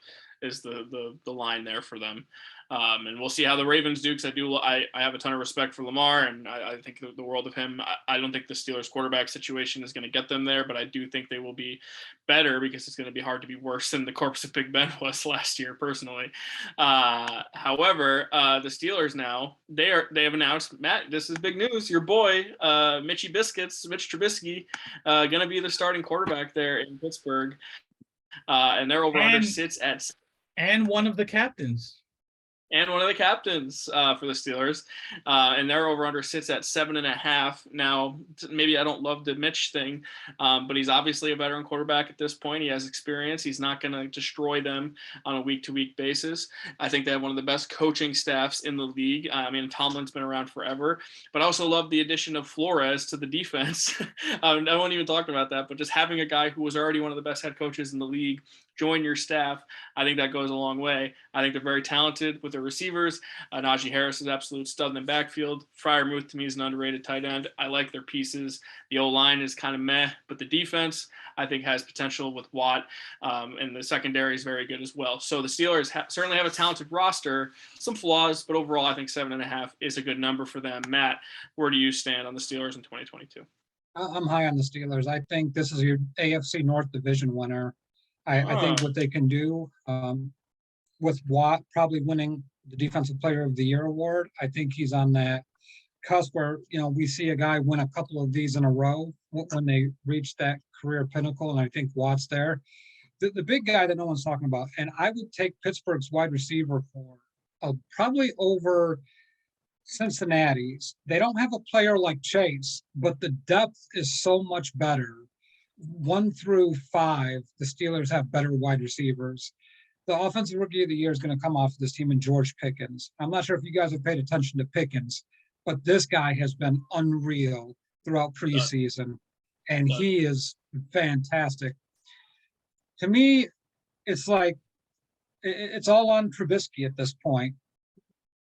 line there for them. And we'll see how the Ravens do, because I have a ton of respect for Lamar, and I think the world of him. I don't think the Steelers quarterback situation is going to get them there, but I do think they will be better, because it's going to be hard to be worse than the corpse of Big Ben was last year, personally. However, the Steelers now, they have announced, Matt, this is big news, your boy, Mitch Trubisky, going to be the starting quarterback there in Pittsburgh. And their over-under sits at... And one of the captains. And one of the captains for the Steelers. And their over-under sits at 7.5. Now, maybe I don't love the Mitch thing, but he's obviously a veteran quarterback at this point. He has experience. He's not going to destroy them on a week-to-week basis. I think they have one of the best coaching staffs in the league. I mean, Tomlin's been around forever. But I also love the addition of Flores to the defense. No one even talked about that, but just having a guy who was already one of the best head coaches in the league join your staff, I think that goes a long way. I think they're very talented with their receivers. Najee Harris is absolute stud in the backfield. Freiermuth, to me, is an underrated tight end. I like their pieces. The O-line is kind of meh, but the defense, I think, has potential with Watt, and the secondary is very good as well. So the Steelers certainly have a talented roster, some flaws, but overall, I think 7.5 is a good number for them. Matt, where do you stand on the Steelers in 2022? I'm high on the Steelers. I think this is your AFC North division winner. I think what they can do with Watt probably winning the Defensive Player of the Year award, I think he's on that cusp where, we see a guy win a couple of these in a row when they reach that career pinnacle, and I think Watt's there. The big guy that no one's talking about, and I would take Pittsburgh's wide receiver core probably over Cincinnati's. They don't have a player like Chase, but the depth is so much better. 1 through 5, the Steelers have better wide receivers. The offensive rookie of the year is going to come off this team in George Pickens. I'm not sure if you guys have paid attention to Pickens, but this guy has been unreal throughout preseason, and he is fantastic. To me, it's like it's all on Trubisky at this point,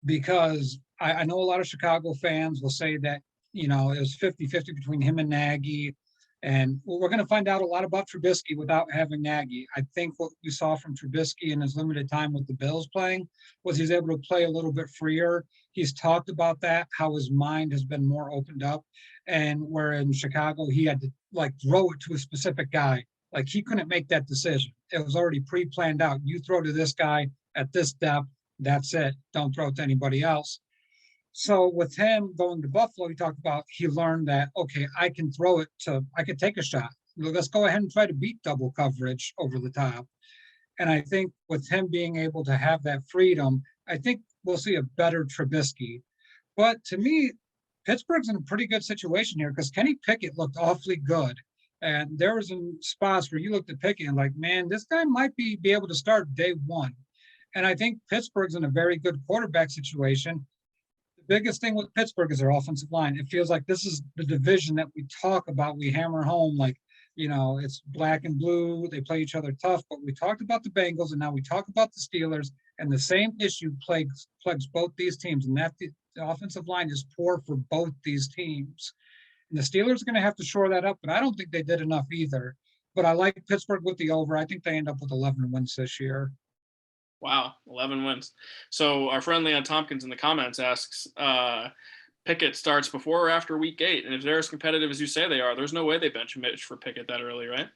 because I know a lot of Chicago fans will say that, it was 50-50 between him and Nagy. And we're going to find out a lot about Trubisky without having Nagy. I think what we saw from Trubisky in his limited time with the Bills playing was he's able to play a little bit freer. He's talked about that, how his mind has been more opened up. And where in Chicago, he had to throw it to a specific guy. Like, he couldn't make that decision. It was already pre-planned out. You throw to this guy at this depth, that's it. Don't throw it to anybody else. So with him going to Buffalo, he talked about he learned that, okay, I can take a shot. Let's go ahead and try to beat double coverage over the top. And I think with him being able to have that freedom, I think we'll see a better Trubisky. But to me, Pittsburgh's in a pretty good situation here, because Kenny Pickett looked awfully good. And there was some spots where you looked at Pickett and man, this guy might be able to start day one. And I think Pittsburgh's in a very good quarterback situation. Biggest thing with Pittsburgh is their offensive line. It feels like this is the division that we talk about. We hammer home it's black and blue. They play each other tough. But we talked about the Bengals, and now we talk about the Steelers. And the same issue plagues both these teams, and that the offensive line is poor for both these teams. And the Steelers are going to have to shore that up, but I don't think they did enough either. But I like Pittsburgh with the over. I think they end up with 11 wins this year. Wow, 11 wins. So our friend Leon Tompkins in the comments asks, Pickett starts before or after week 8, and if they're as competitive as you say they are, there's no way they bench Mitch for Pickett that early, right?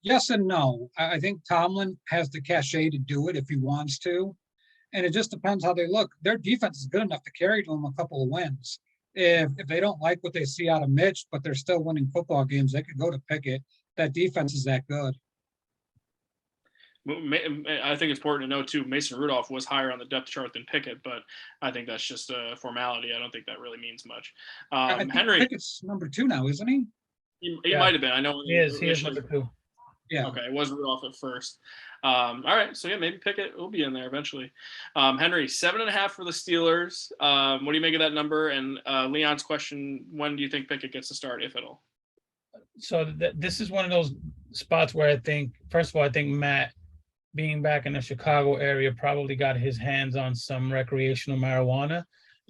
Yes and no. I think Tomlin has the cachet to do it if he wants to. And it just depends how they look. Their defense is good enough to carry them a couple of wins. If they don't like what they see out of Mitch, but they're still winning football games, they could go to Pickett. That defense is that good. I think it's important to know too, Mason Rudolph was higher on the depth chart than Pickett, but I think that's just a formality. I don't think that really means much. I think Henry, Pickett's number 2 now, isn't he? he Yeah. might have been. I know He is number 2. Yeah. Okay, it was Rudolph at first. All right, so yeah, maybe Pickett will be in there eventually. Henry, 7.5 for the Steelers. What do you make of that number? And Leon's question: when do you think Pickett gets to start, if at all? So this is one of those spots where I think, first of all, I think Matt, being back in the Chicago area, probably got his hands on some recreational marijuana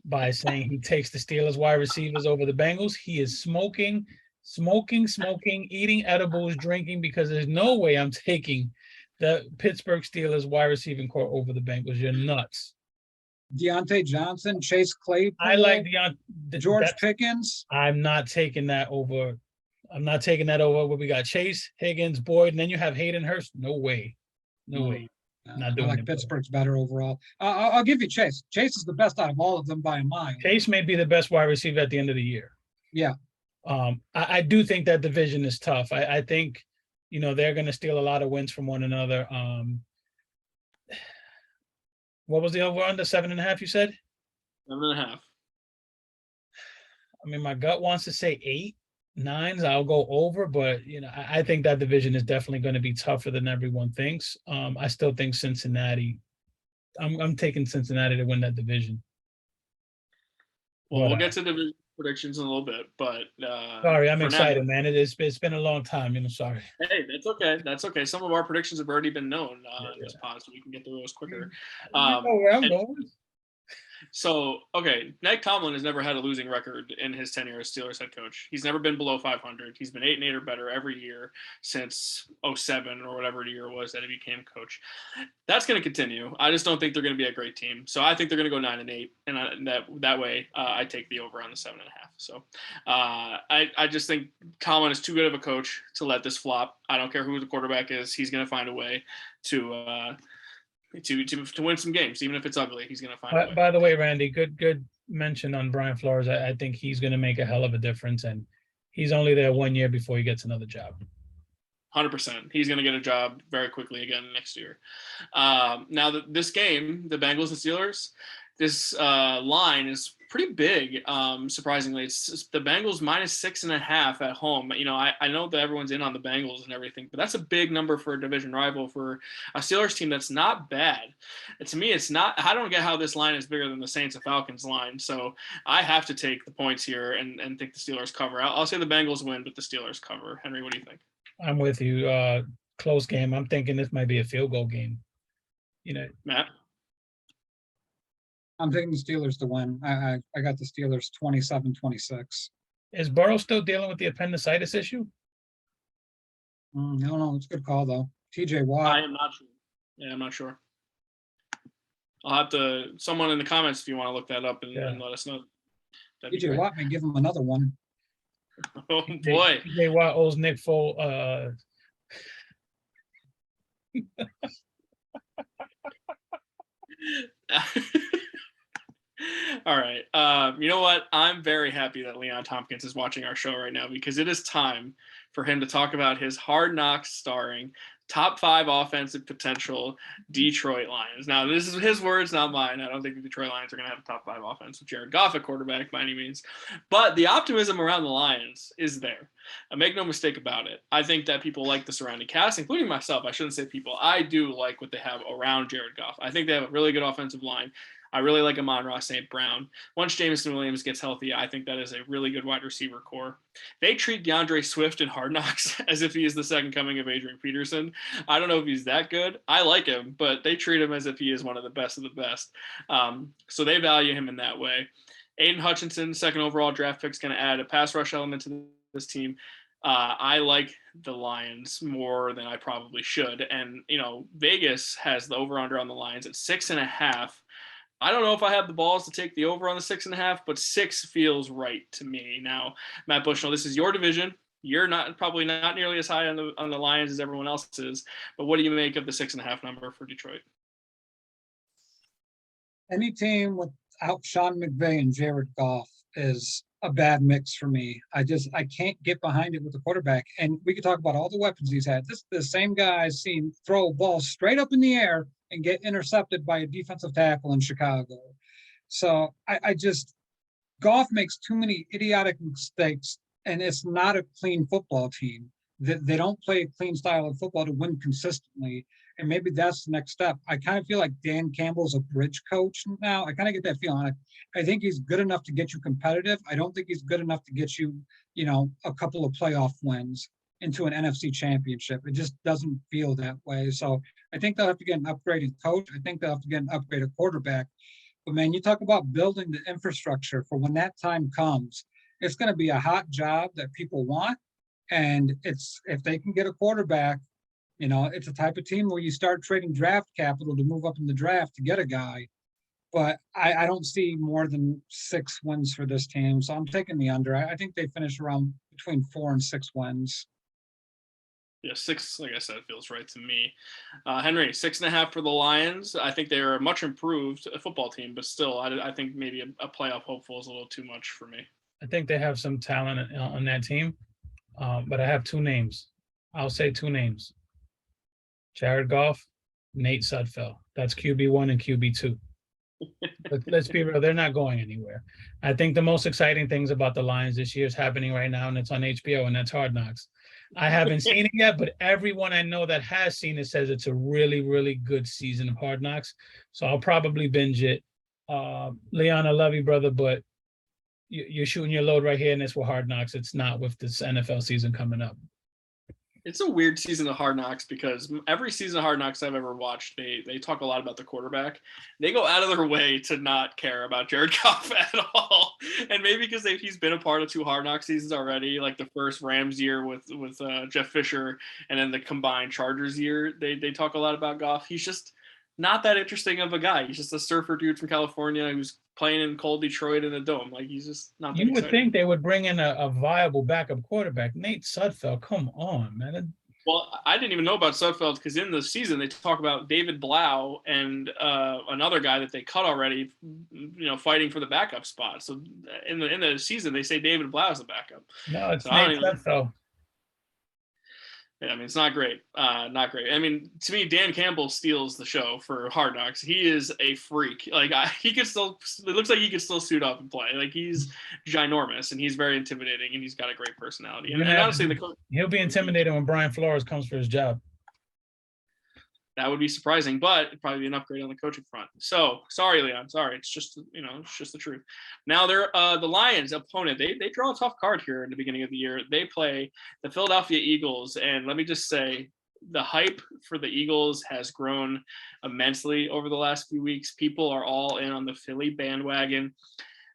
by saying he takes the Steelers wide receivers over the Bengals. He is smoking, eating edibles, drinking, because there's no way I'm taking the Pittsburgh Steelers wide receiving core over the Bengals. You're nuts. Deontay Johnson, Chase Claypool. I like George Pickens. I'm not taking that over. I'm not taking that over. Where we got Chase, Higgins, Boyd, and then you have Hayden Hurst. No way. No way. Not doing I like it, Pittsburgh's better overall. I'll give you Chase. Chase is the best out of all of them by a mile. Chase may be the best wide receiver at the end of the year. Yeah. I do think that division is tough. I think, they're going to steal a lot of wins from one another. What was the over under 7.5? You said 7.5. I mean, my gut wants to say 8, 9s. I'll go over, but I think that division is definitely going to be tougher than everyone thinks. I still think Cincinnati. I'm taking Cincinnati to win that division. Well, we'll get to the predictions in a little bit, but sorry, I'm excited, man. It's been a long time. Sorry. Hey, that's okay. That's okay. Some of our predictions have already been known in this pod, so we can get through those quicker. Where I'm going. So, okay, Mike Tomlin has never had a losing record in his tenure as Steelers head coach. He's never been below 500. He's been 8-8 or better every year since 2007 or whatever year it was that he became coach. That's going to continue. I just don't think they're going to be a great team. So I think they're going to go 9-8, and that way I take the over on the 7.5. So I just think Tomlin is too good of a coach to let this flop. I don't care who the quarterback is. He's going to find a way to win some games, even if it's ugly. He's going to find a way. By the way, Randy, good mention on Brian Flores. I think he's going to make a hell of a difference, and he's only there 1 year before he gets another job. 100%. He's going to get a job very quickly again next year. Now, this game, the Bengals and Steelers, this line is pretty big, surprisingly. It's the Bengals -6.5 at home. I know that everyone's in on the Bengals and everything, but that's a big number for a division rival for a Steelers team that's not bad. And to me, it's not – I don't get how this line is bigger than the Saints and Falcons line. So I have to take the points here and think the Steelers cover. I'll say the Bengals win, but the Steelers cover. Henry, what do you think? I'm with you. Close game. I'm thinking this might be a field goal game. Matt? I'm taking the Steelers to win. I got the Steelers 27-26. Is Burrow still dealing with the appendicitis issue? I don't know. It's a good call, though. TJ Watt. I am not sure. Yeah, I'm not sure. I'll have to – someone in the comments if you want to look that up and let us know. TJ Watt may give him another one. Oh, boy. TJ Watt owes Nick Foles. All right. You know what? I'm very happy that Leon Tompkins is watching our show right now because it is time for him to talk about his Hard Knocks starring top 5 offensive potential Detroit Lions. Now, this is his words, not mine. I don't think the Detroit Lions are going to have a top 5 offense with Jared Goff at quarterback by any means. But the optimism around the Lions is there. Make no mistake about it. I think that people like the surrounding cast, including myself. I shouldn't say people. I do like what they have around Jared Goff. I think they have a really good offensive line. I really like Amon-Ra St. Brown. Once Jameson Williams gets healthy, I think that is a really good wide receiver core. They treat DeAndre Swift in Hard Knocks as if he is the second coming of Adrian Peterson. I don't know if he's that good. I like him, but they treat him as if he is one of the best of the best. So they value him in that way. Aiden Hutchinson, second overall draft pick, is going to add a pass rush element to this team. I like the Lions more than I probably should. And, Vegas has the over under on the Lions at 6.5. I don't know if I have the balls to take the over on the 6.5, but 6 feels right to me. Now, Matt Bushnell, this is your division. You're probably not nearly as high on the Lions as everyone else is. But what do you make of the 6.5 number for Detroit? Any team without Sean McVay and Jared Goff is a bad mix for me. I can't get behind it with the quarterback. And we could talk about all the weapons he's had. The same guy I've seen throw a ball straight up in the air and get intercepted by a defensive tackle in Chicago. So I just Goff makes too many idiotic mistakes, and it's not a clean football team. They don't play a clean style of football to win consistently. And maybe that's the next step. I kind of feel like Dan Campbell's a bridge coach now. I kind of get that feeling. I think he's good enough to get you competitive. I don't think he's good enough to get you, a couple of playoff wins into an NFC championship. It just doesn't feel that way. So I think they'll have to get an upgraded coach. I think they'll have to get an upgraded quarterback. But man, you talk about building the infrastructure for when that time comes. It's going to be a hot job that people want. And if they can get a quarterback, it's a type of team where you start trading draft capital to move up in the draft to get a guy. But I don't see more than 6 wins for this team. So I'm taking the under. I think they finish around between 4 and 6 wins. Yeah, 6, like I said, feels right to me. Henry, 6.5 for the Lions. I think they're a much improved football team, but still, I think maybe a playoff hopeful is a little too much for me. I think they have some talent on that team, but I have 2 names. I'll say 2 names. Jared Goff, Nate Sudfeld. That's QB1 and QB2. But let's be real, they're not going anywhere. I think the most exciting things about the Lions this year is happening right now, and it's on HBO, and that's Hard Knocks. I haven't seen it yet, but everyone I know that has seen it says it's a really, really good season of Hard Knocks. So I'll probably binge it. Leon, I love you, brother, but you're shooting your load right here, and it's with Hard Knocks. It's not with this NFL season coming up. It's a weird season of Hard Knocks because every season of Hard Knocks I've ever watched, they talk a lot about the quarterback. They go out of their way to not care about Jared Goff at all. And maybe because he's been a part of 2 Hard Knocks seasons already, like the first Rams year with Jeff Fisher, and then the combined Chargers year, they talk a lot about Goff. He's just not that interesting of a guy. He's just a surfer dude from California who's playing in cold Detroit in a dome. Like, he's just not that You would exciting. think they would bring in a viable backup quarterback. Nate Sudfeld, come on, man. Well, I didn't even know about Sudfeld because in the season they talk about David Blau and another guy that they cut already, fighting for the backup spot. So in the season they say David Blau is the backup. No, it's So Nate Sudfeld. Yeah, I mean, it's not great. Not great. I mean, to me, Dan Campbell steals the show for Hard Knocks. He is a freak. Like, he could still. It looks like he could still suit up and play. Like, he's ginormous and he's very intimidating and he's got a great personality. And honestly, he'll be intimidated when Brian Flores comes for his job. That would be surprising, but it'd probably be an upgrade on the coaching front. So sorry, Leon. Sorry, it's just the truth. Now they're the Lions' opponent. They draw a tough card here in the beginning of the year. They play the Philadelphia Eagles, and let me just say, the hype for the Eagles has grown immensely over the last few weeks. People are all in on the Philly bandwagon.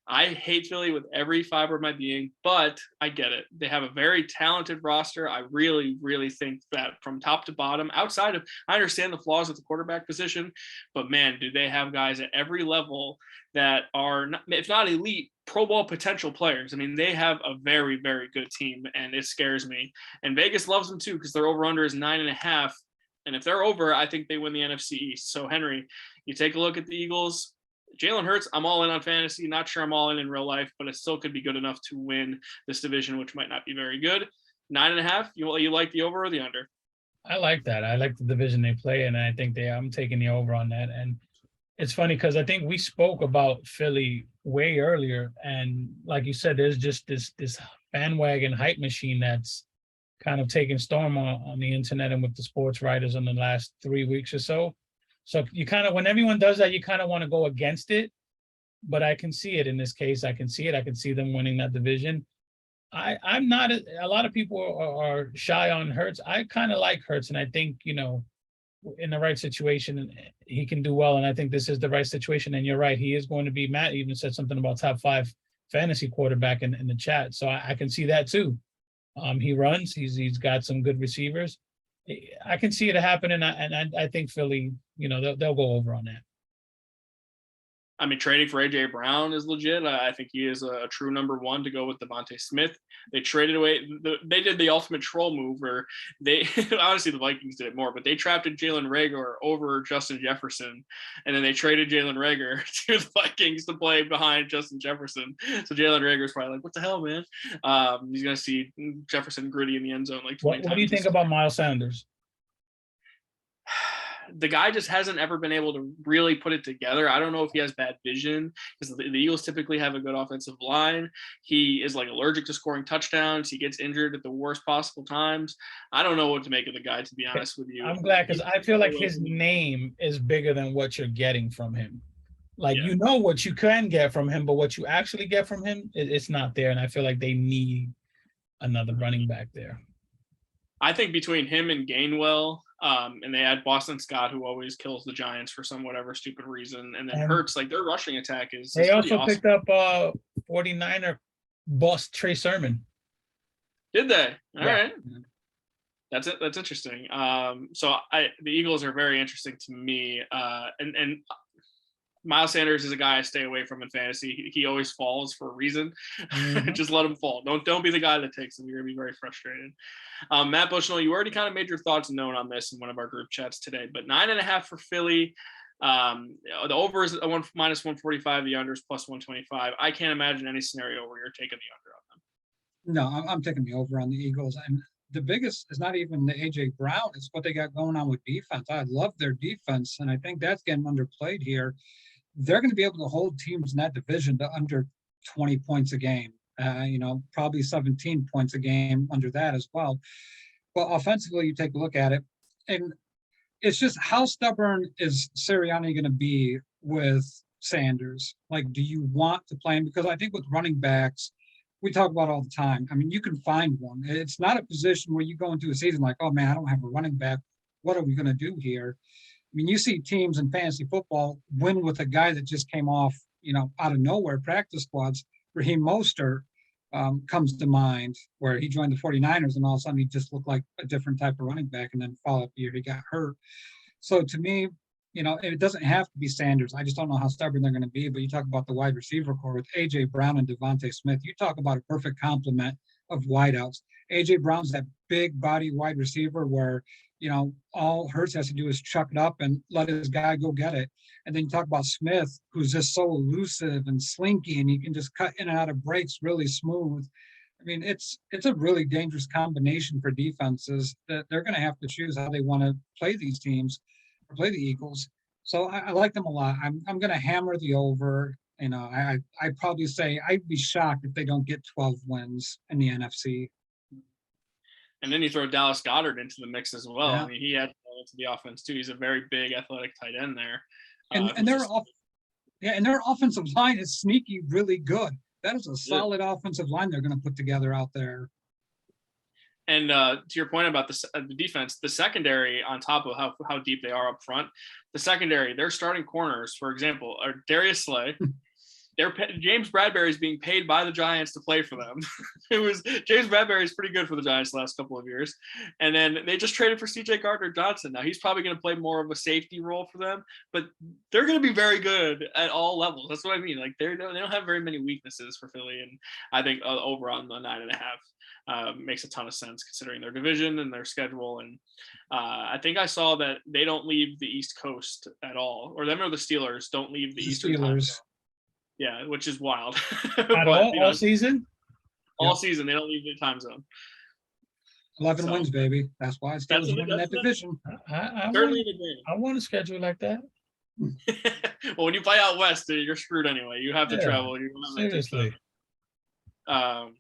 I hate Philly with every fiber of my being, but I get it. They have a very talented roster. I really, really think that from top to bottom, outside of, I understand the flaws at the quarterback position, but man, do they have guys at every level that are, not, if not elite, Pro Bowl potential players. I mean, they have a very, very good team, and it scares me. And Vegas loves them too because their over-under is 9.5. And if they're over, I think they win the NFC East. So, Henry, you take a look at the Eagles. Jalen Hurts, I'm all in on fantasy. Not sure I'm all in real life, but it still could be good enough to win this division, which might not be very good. 9.5. You like the over or the under? I like that. I like the division they play, and I think I'm taking the over on that. And it's funny because I think we spoke about Philly way earlier, and like you said, there's just this bandwagon hype machine that's kind of taking storm on the internet and with the sports writers in the last 3 weeks or so. So you kind of, when everyone does that, you kind of want to go against it, but I can see it in this case. I can see it. I can see them winning that division. I'm not, a lot of people are shy on Hurts. I kind of like Hurts, and I think, in the right situation, he can do well. And I think this is the right situation. And you're right. He is going to be, Matt even said something about top 5 fantasy quarterback in the chat. So I can see that too. He runs. He's got some good receivers. I can see it happening, and I think Philly, they'll go over on that. I mean, trading for AJ Brown is legit. I think he is a true number one to go with Devontae Smith. They traded away. They did the ultimate troll move where they honestly the Vikings did it more, but they drafted Jalen Reagor over Justin Jefferson, and then they traded Jalen Reagor to the Vikings to play behind Justin Jefferson. So Jalen Reagor's probably like, "What the hell, man?" He's gonna see Jefferson gritty in the end zone like 20 times. What do you think about Miles Sanders? The guy just hasn't ever been able to really put it together. I don't know if he has bad vision because the Eagles typically have a good offensive line. He is like allergic to scoring touchdowns. He gets injured at the worst possible times. I don't know what to make of the guy, to be honest with you. I'm glad because I feel like his name is bigger than what you're getting from him. Like, you know what you can get from him, but what you actually get from him, it's not there. And I feel like they need another running back there. I think between him and Gainwell, and they had Boston Scott, who always kills the Giants for some whatever stupid reason, and then Hurts, like their rushing attack is. They also awesome. Picked up 49er boss Trey Sermon. Did they? All right. That's it. That's interesting. So the Eagles are very interesting to me, and Miles Sanders is a guy I stay away from in fantasy. He always falls for a reason. Mm-hmm. Just let him fall. Don't be the guy that takes him. You're gonna be very frustrated. Matt Bushnell, you already kind of made your thoughts known on this in one of our group chats today, but 9.5 for Philly. The over is a minus 145. The under is plus 125. I can't imagine any scenario where you're taking the under on them. No, I'm taking the over on the Eagles. And the biggest is not even the AJ Brown. It's what they got going on with defense. I love their defense, and I think that's getting underplayed here. They're going to be able to hold teams in that division to under 20 points a game, probably 17 points a game under that as well. But offensively, you take a look at it, and it's just how stubborn is Sirianni going to be with Sanders? Like, do you want to play him? Because I think with running backs, we talk about all the time. I mean, you can find one. It's not a position where you go into a season like, oh, man, I don't have a running back. What are we going to do here? I mean, you see teams in fantasy football win with a guy that just came off, out of nowhere, practice squads. Raheem Mostert comes to mind, where he joined the 49ers and all of a sudden he just looked like a different type of running back, and then follow-up year he got hurt. So to me, it doesn't have to be Sanders. I just don't know how stubborn they're going to be, but you talk about the wide receiver core with A.J. Brown and Devontae Smith. You talk about a perfect complement of wideouts. A.J. Brown's that big body wide receiver where all Hurts has to do is chuck it up and let his guy go get it. And then you talk about Smith, who's just so elusive and slinky, and he can just cut in and out of breaks really smooth. I mean, it's a really dangerous combination for defenses that they're going to have to choose how they want to play these teams or play the Eagles. So I like them a lot. I'm going to hammer the over. I'd probably say I'd be shocked if they don't get 12 wins in the NFC. And then you throw Dallas Goedert into the mix as well. Yeah. I mean, he had into the offense too. He's a very big, athletic tight end there. And their offensive line is sneaky, really good. That is a solid offensive line they're going to put together out there. And to your point about the defense, the secondary, on top of how deep they are up front, the secondary, their starting corners, for example, are Darius Slay. James Bradbury is being paid by the Giants to play for them. James Bradbury is pretty good for the Giants the last couple of years. And then they just traded for CJ Gardner-Johnson. Now he's probably going to play more of a safety role for them, but they're going to be very good at all levels. That's what I mean. Like they don't have very many weaknesses for Philly. And I think over on the 9.5 makes a ton of sense considering their division and their schedule. And I think I saw that they don't leave the East Coast at all, or them or the Steelers don't leave the Eastern time zone. Yeah, which is wild. All season? All season. They don't leave the time zone. 11 wins, baby. That's why it's winning that division. I want a schedule like that. Well, when you play out west, you're screwed anyway. You have to travel. Seriously. All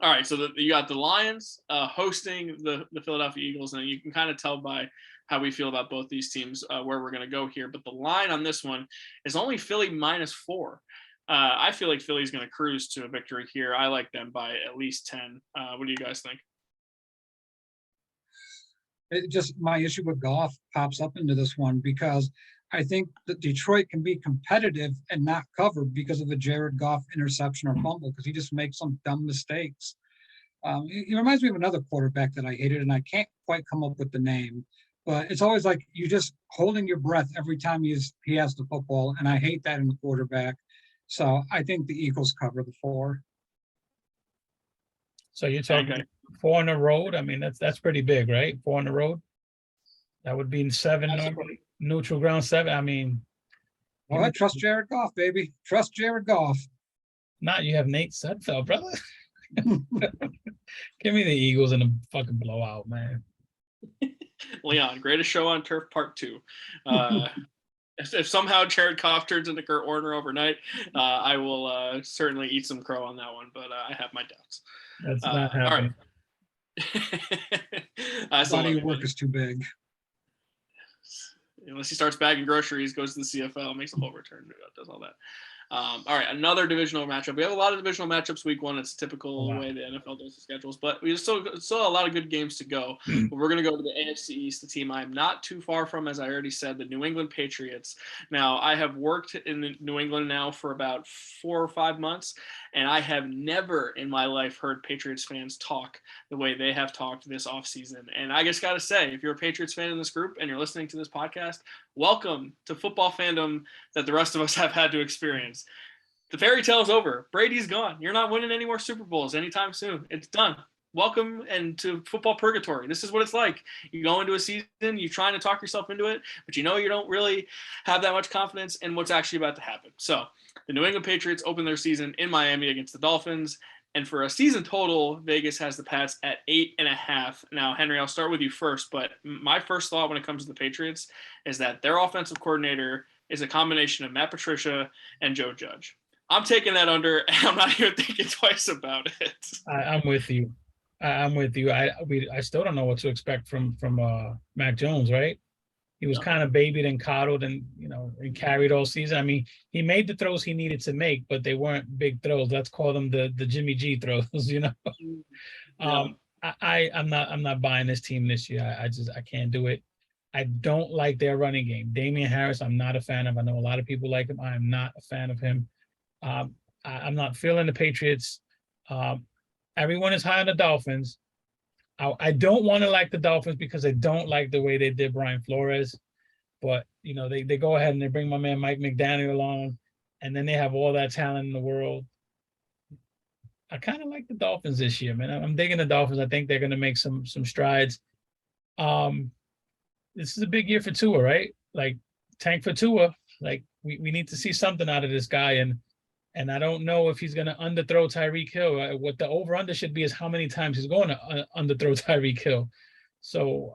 right, so you got the Lions hosting the Philadelphia Eagles, and you can kind of tell by how we feel about both these teams where we're going to go here. But the line on this one is only Philly -4. I feel like Philly's going to cruise to a victory here. I like them by at least 10. What do you guys think? My issue with Goff pops up into this one because I think that Detroit can be competitive and not cover because of a Jared Goff interception or fumble because he just makes some dumb mistakes. He reminds me of another quarterback that I hated, and I can't quite come up with the name. But it's always like you just holding your breath every time he has the football, and I hate that in the quarterback. So I think the Eagles cover the 4. So you're talking Okay. 4 on the road. I mean, that's pretty big, right? 4 on the road. That would be 7 That's a- normally. Neutral ground 7. I mean, Well, I trust Jared Goff, baby. Trust Jared Goff. not you have Nate Sudfeld, brother. Give me the Eagles in a fucking blowout, man. Leon, greatest show on turf, part 2. If somehow Jared Goff turns into Kurt Warner overnight, I will certainly eat some crow on that one. But I have my doubts. That's not All right. happening. I still love Body you, of work buddy. is too big. Unless he starts bagging groceries, goes to the CFL, makes a whole return, does all that. All right, another divisional matchup. We have a lot of divisional matchups week 1. It's a typical Wow. way the NFL does the schedules, but we still a lot of good games to go. But we're going to go to the AFC East, the team I'm not too far from, as I already said, the New England Patriots. Now, I have worked in New England now for about 4 or 5 months, and I have never in my life heard Patriots fans talk the way they have talked this offseason. And I just got to say, if you're a Patriots fan in this group and you're listening to this podcast, welcome to football fandom that the rest of us have had to experience. The fairy tale is over. Brady's gone. You're not winning any more Super Bowls anytime soon. It's done. Welcome and to football purgatory. This is what it's like. You go into a season, you're trying to talk yourself into it, but you know you don't really have that much confidence in what's actually about to happen. So the New England Patriots open their season in Miami against the Dolphins. And for a season total, Vegas has the Pats at 8.5. Now, Henry, I'll start with you first, but my first thought when it comes to the Patriots is that their offensive coordinator is a combination of Matt Patricia and Joe Judge. I'm taking that under, and I'm not even thinking twice about it. I'm with you. I'm with you. I still don't know what to expect from Mac Jones, right? He was kind of babied and coddled and and carried all season. I mean, he made the throws he needed to make, but they weren't big throws. Let's call them the Jimmy G throws, Yeah. I'm not buying this team this year. I can't do it. I don't like their running game. Damian Harris, I'm not a fan of. I know a lot of people like him. I am not a fan of him. I'm not feeling the Patriots. Everyone is high on the Dolphins. I don't want to like the Dolphins because I don't like the way they did Brian Flores. But, they go ahead and they bring my man Mike McDaniel along, and then they have all that talent in the world. I kind of like the Dolphins this year, man. I'm digging the Dolphins. I think they're going to make some strides. This is a big year for Tua, right? Like, tank for Tua. Like, we need to see something out of this guy, and I don't know if he's going to underthrow Tyreek Hill. What the over-under should be is how many times he's going to underthrow Tyreek Hill. So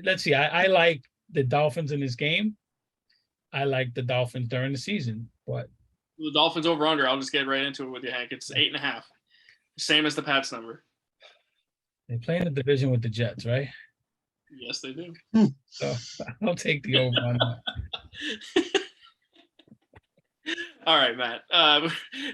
let's see. I like the Dolphins in this game. I like the Dolphins during the season. But The Dolphins over-under, I'll just get right into it with you, Hank. It's 8.5. Same as the Pats number. they play in the division with the Jets, right? Yes, they do. So I'll take the over on that. All right, Matt.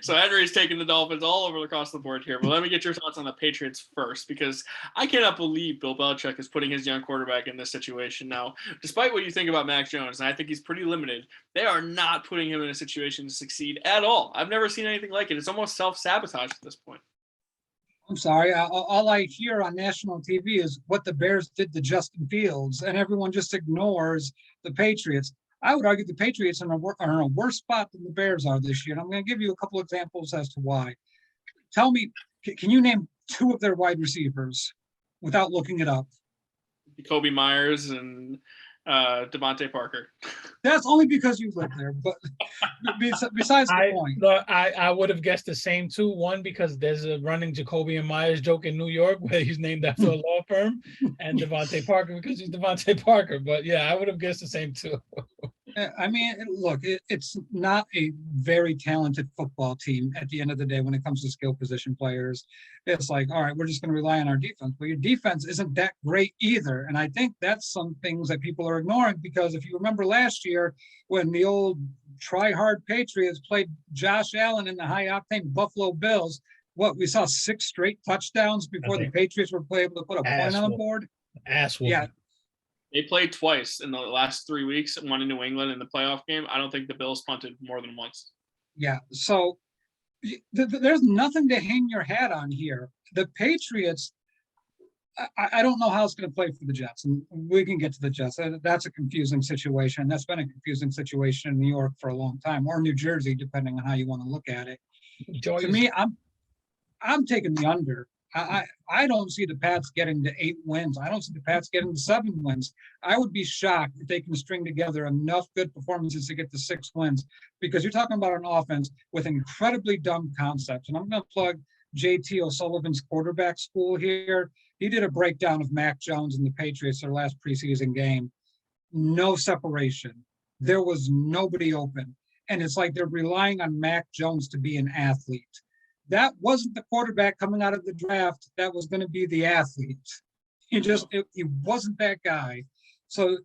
So Henry's taking the Dolphins all over across the board here. But let me get your thoughts on the Patriots first, because I cannot believe Bill Belichick is putting his young quarterback in this situation. Now, despite what you think about Mac Jones, and I think he's pretty limited, they are not putting him in a situation to succeed at all. I've never seen anything like it. It's almost self-sabotage at this point. I'm sorry. All I hear on national TV is what the Bears did to Justin Fields, and everyone just ignores the Patriots. I would argue the Patriots are in a worse spot than the Bears are this year. And I'm going to give you a couple examples as to why. Tell me, can you name 2 of their wide receivers without looking it up? Kobe Myers and Devontae Parker. That's only because you live there. But besides the point. I would have guessed the same 2. One, because there's a running Jacoby and Myers joke in New York where he's named after a law firm, and Devontae Parker because he's Devontae Parker. But yeah, I would have guessed the same 2. I mean, look, it's not a very talented football team at the end of the day when it comes to skill position players. It's like, all right, we're just going to rely on our defense. But your defense isn't that great either. And I think that's some things that people are ignoring, because if you remember last year when the old try-hard Patriots played Josh Allen in the high-octane Buffalo Bills, we saw 6 straight touchdowns before the Patriots were able to put a point on the board. Yeah. They played twice in the last 3 weeks, one in New England in the playoff game. I don't think the Bills punted more than once. Yeah. So There's nothing to hang your hat on here. The Patriots, I don't know how it's going to play for the Jets, and we can get to the Jets. That's a confusing situation. That's been a confusing situation in New York for a long time, or New Jersey, depending on how you want to look at it. To me, I'm taking the under. I don't see the Pats getting to 8 wins. I don't see the Pats getting to 7 wins. I would be shocked if they can string together enough good performances to get to 6 wins, because you're talking about an offense with incredibly dumb concepts. And I'm going to plug JT O'Sullivan's quarterback school here. He did a breakdown of Mac Jones and the Patriots, their last preseason game. No separation. There was nobody open. And it's like they're relying on Mac Jones to be an athlete. That wasn't the quarterback coming out of the draft. That was going to be the athlete. He wasn't that guy. So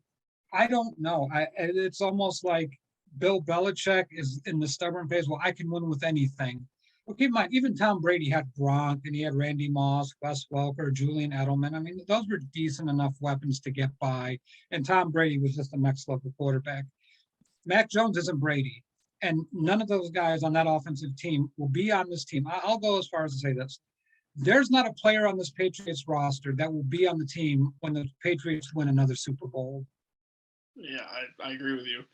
I don't know. It's almost like Bill Belichick is in the stubborn phase. Well, I can win with anything. Well, keep in mind, even Tom Brady had Gronk, and he had Randy Moss, Wes Welker, Julian Edelman. I mean, those were decent enough weapons to get by. And Tom Brady was just a next level quarterback. Mac Jones isn't Brady. And none of those guys on that offensive team will be on this team. I'll go as far as to say this. There's not a player on this Patriots roster that will be on the team when the Patriots win another Super Bowl. Yeah, I agree with you.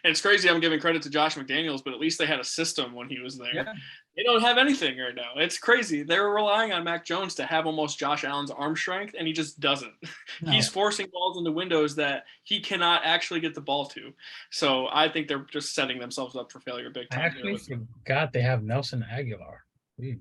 And it's crazy I'm giving credit to Josh McDaniels, but at least they had a system when he was there. Yeah. They don't have anything right now. It's crazy. They're relying on Mac Jones to have almost Josh Allen's arm strength, and he just doesn't. No. He's forcing balls into windows that he cannot actually get the ball to. So I think they're just setting themselves up for failure big I time. actually forgot they have Nelson Aguilar. Jeez.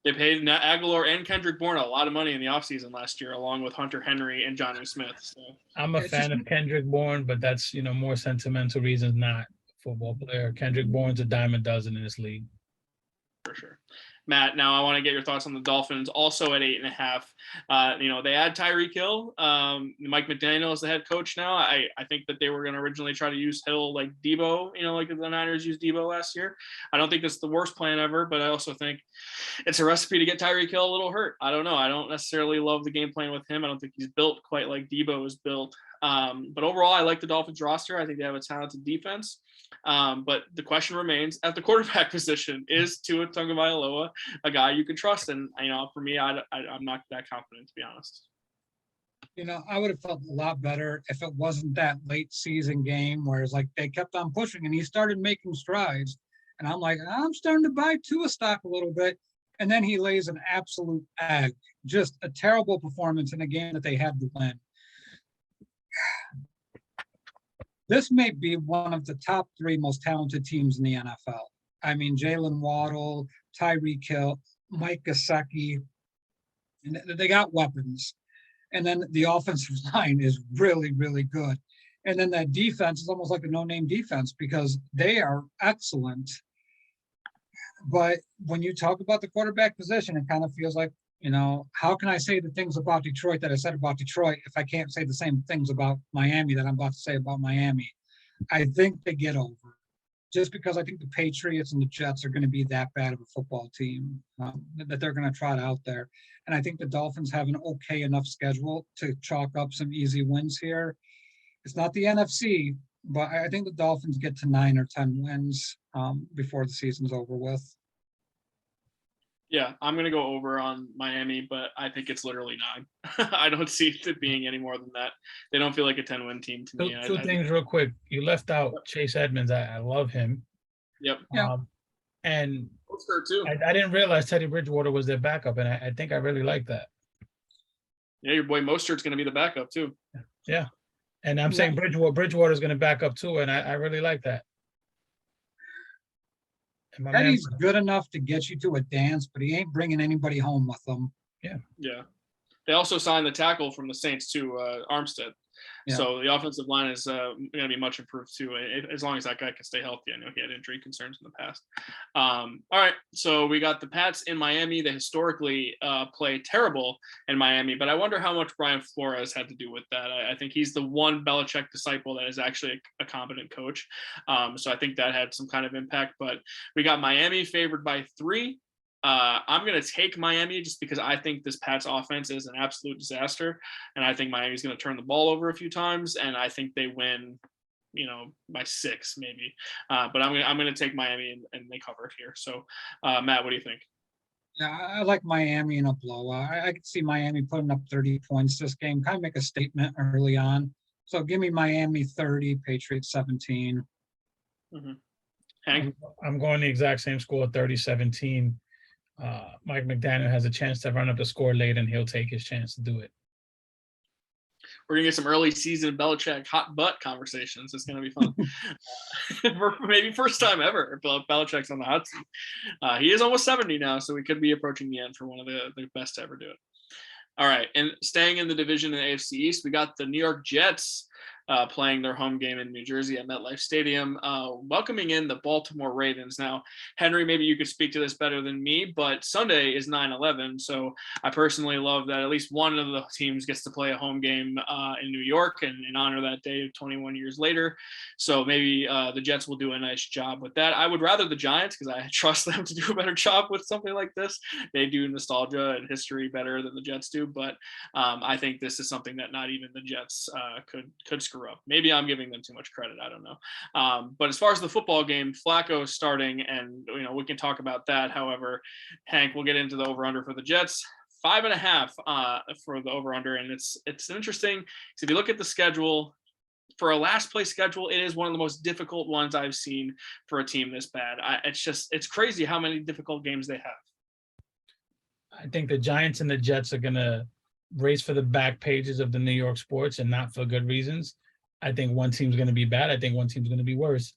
They paid Aguilar and Kendrick Bourne a lot of money in the offseason last year, along with Hunter Henry and Johnny Smith. So I'm a fan of Kendrick Bourne, but that's, more sentimental reasons, not a football player. Kendrick Bourne's a dime a dozen in this league. For sure. Matt, now I want to get your thoughts on the Dolphins, also at 8.5. They add Tyreek Hill. Mike McDaniel is the head coach now. I think that they were going to originally try to use Hill like Debo, like the Niners used Debo last year. I don't think it's the worst plan ever, but I also think it's a recipe to get Tyreek Hill a little hurt. I don't know. I don't necessarily love the game plan with him. I don't think he's built quite like Debo is built. But overall, I like the Dolphins roster. I think they have a talented defense. But the question remains at the quarterback position, is Tua Tagovailoa a guy you can trust? And, for me, I'm not that confident, to be honest. I would have felt a lot better if it wasn't that late season game where it's like they kept on pushing and he started making strides. And I'm like, I'm starting to buy Tua stock a little bit. And then he lays an absolute egg. Just a terrible performance in a game that they had to win. This may be one of the top 3 most talented teams in the NFL. I mean, Jalen Waddle, Tyreek Hill, Mike Gesicki, and they got weapons. And then the offensive line is really, really good. And then that defense is almost like a no-name defense because they are excellent. But when you talk about the quarterback position, it kind of feels like, how can I say the things about Detroit that I said about Detroit if I can't say the same things about Miami that I'm about to say about Miami? I think they get over just because I think the Patriots and the Jets are going to be that bad of a football team that they're going to trot out there. And I think the Dolphins have an okay enough schedule to chalk up some easy wins here. It's not the NFC, but I think the Dolphins get to 9 or 10 wins before the season's over with. Yeah, I'm going to go over on Miami, but I think it's literally 9. I don't see it being any more than that. They don't feel like a 10-win team to me. Two things real quick. You left out Chase Edmonds. I love him. Yep. And too. I didn't realize Teddy Bridgewater was their backup, and I think I really like that. Yeah, your boy Mostert's going to be the backup too. Yeah. And I'm saying Bridgewater's going to back up too, and I really like that. Teddy's good enough to get you to a dance, but he ain't bringing anybody home with him. Yeah. They also signed the tackle from the Saints too, Armstead. Yeah. So the offensive line is going to be much improved too, as long as that guy can stay healthy. I know he had injury concerns in the past. All right, so we got the Pats in Miami. They historically play terrible in Miami, but I wonder how much Brian Flores had to do with that. I think he's the one Belichick disciple that is actually a competent coach. So I think that had some kind of impact. But we got Miami favored by 3. I'm going to take Miami just because I think this Pats offense is an absolute disaster. And I think Miami's going to turn the ball over a few times. And I think they win by 6 maybe. But I'm gonna take Miami and they cover here. So Matt, what do you think? Yeah, I like Miami in a blowout. I could see Miami putting up 30 points this game, kind of make a statement early on. So give me Miami 30, Patriots 17. Hank? I'm going the exact same score, 30-17. Mike McDaniel has a chance to run up the score late, and he'll take his chance to do it. We're gonna get some early season Belichick hot butt conversations. It's gonna be fun. Maybe first time ever. Belichick's on the hot seat. He is almost 70 now, so we could be approaching the end for one of the best to ever do it. All right, and staying in the division in the AFC East, we got the New York Jets playing their home game in New Jersey at MetLife Stadium, welcoming in the Baltimore Ravens. Now, Henry, maybe you could speak to this better than me, but Sunday is 9/11, so I personally love that at least one of the teams gets to play a home game in New York and honor that day 21 years later. So maybe the Jets will do a nice job with that. I would rather the Giants, because I trust them to do a better job with something like this. They do nostalgia and history better than the Jets do, but I think this is something that not even the Jets could screw up. Maybe I'm giving them too much credit. I don't know. But as far as the football game, Flacco is starting, and we can talk about that. However, Hank, we'll get into the over/under for the Jets. 5.5 for the over/under, and it's interesting because if you look at the schedule, for a last place schedule, it is one of the most difficult ones I've seen for a team this bad. It's crazy how many difficult games they have. I think the Giants and the Jets are gonna race for the back pages of the New York sports, and not for good reasons. I think one team's going to be bad. I think one team's going to be worse.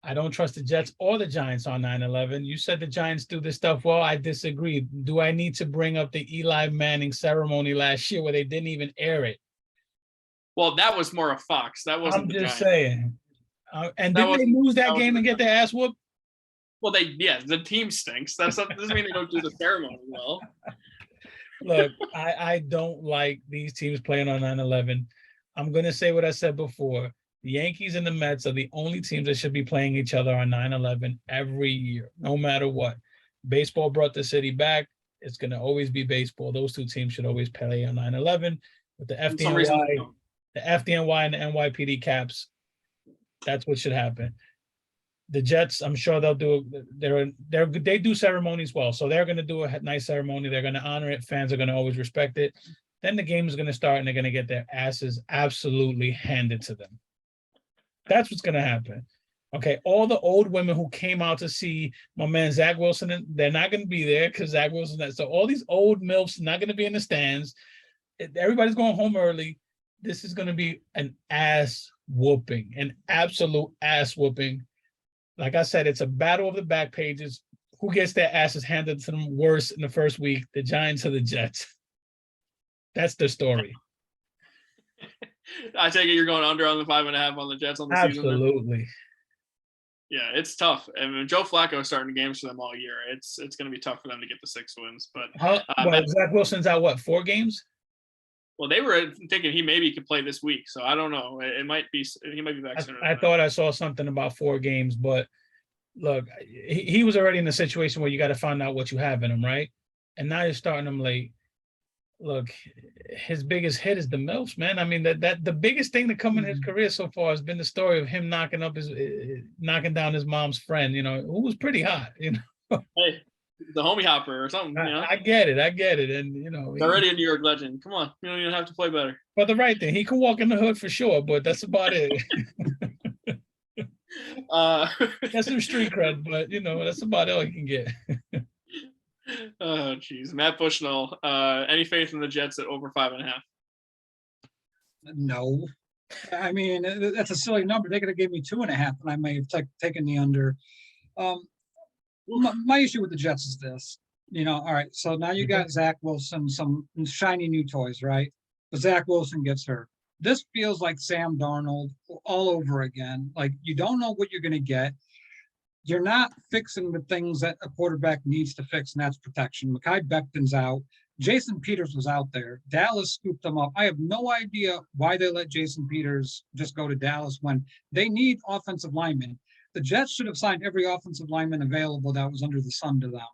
I don't trust the Jets or the Giants on 9/11. You said the Giants do this stuff well. I disagree. Do I need to bring up the Eli Manning ceremony last year where they didn't even air it? Well, that was more a Fox. That wasn't the Giants. I'm just saying. And didn't they lose that game and get their ass whooped? Well, the team stinks. That doesn't mean they don't do the ceremony well. Look, I don't like these teams playing on 9/11. I'm going to say what I said before. The Yankees and the Mets are the only teams that should be playing each other on 9/11 every year, no matter what. Baseball brought the city back. It's going to always be baseball. Those two teams should always play on 9/11 with the FDNY and the NYPD caps. That's what should happen. The Jets, I'm sure they'll do. They do ceremonies well, so they're going to do a nice ceremony. They're going to honor it. Fans are going to always respect it. Then the game is going to start, and they're going to get their asses absolutely handed to them. That's what's going to happen. Okay, all the old women who came out to see my man Zach Wilson, they're not going to be there because Zach Wilson. So all these old MILFs are not going to be in the stands. Everybody's going home early. This is going to be an ass whooping, an absolute ass whooping. Like I said, it's a battle of the back pages. Who gets their asses handed to them worse in the first week, the Giants or the Jets? That's the story. I take it you're going under on the 5.5 on the Jets on the season. Absolutely. Yeah, it's tough. I mean, Joe Flacco is starting games for them all year. It's going to be tough for them to get the 6 wins. But Zach Wilson's out 4 games? Well, they were thinking he maybe could play this week, so I don't know. It might be he might be back sooner. I thought I saw something about 4 games, but look, he was already in a situation where you got to find out what you have in him, right? And now you're starting him late. Look, his biggest hit is the MILFs, man. I mean, that the biggest thing to come in his career so far has been the story of him knocking down his mom's friend, who was pretty hot, Hey, the homie hopper or something. I get it, and he's already a New York legend. Come on, you don't even have to play better. But the right thing, he can walk in the hood for sure, but that's about it. That's some street cred, but that's about all he can get. Oh, geez. Matt Bushnell, any faith in the Jets at over 5.5? No. I mean, that's a silly number. They could have given me 2.5, and I may have taken the under. My issue with the Jets is this. All right, so now you got Zach Wilson, some shiny new toys, right? But Zach Wilson gets hurt. This feels like Sam Darnold all over again. Like, you don't know what you're going to get. You're not fixing the things that a quarterback needs to fix, and that's protection. Mekhi Becton's out. Jason Peters was out there. Dallas scooped him up. I have no idea why they let Jason Peters just go to Dallas when they need offensive linemen. The Jets should have signed every offensive lineman available that was under the sun to them.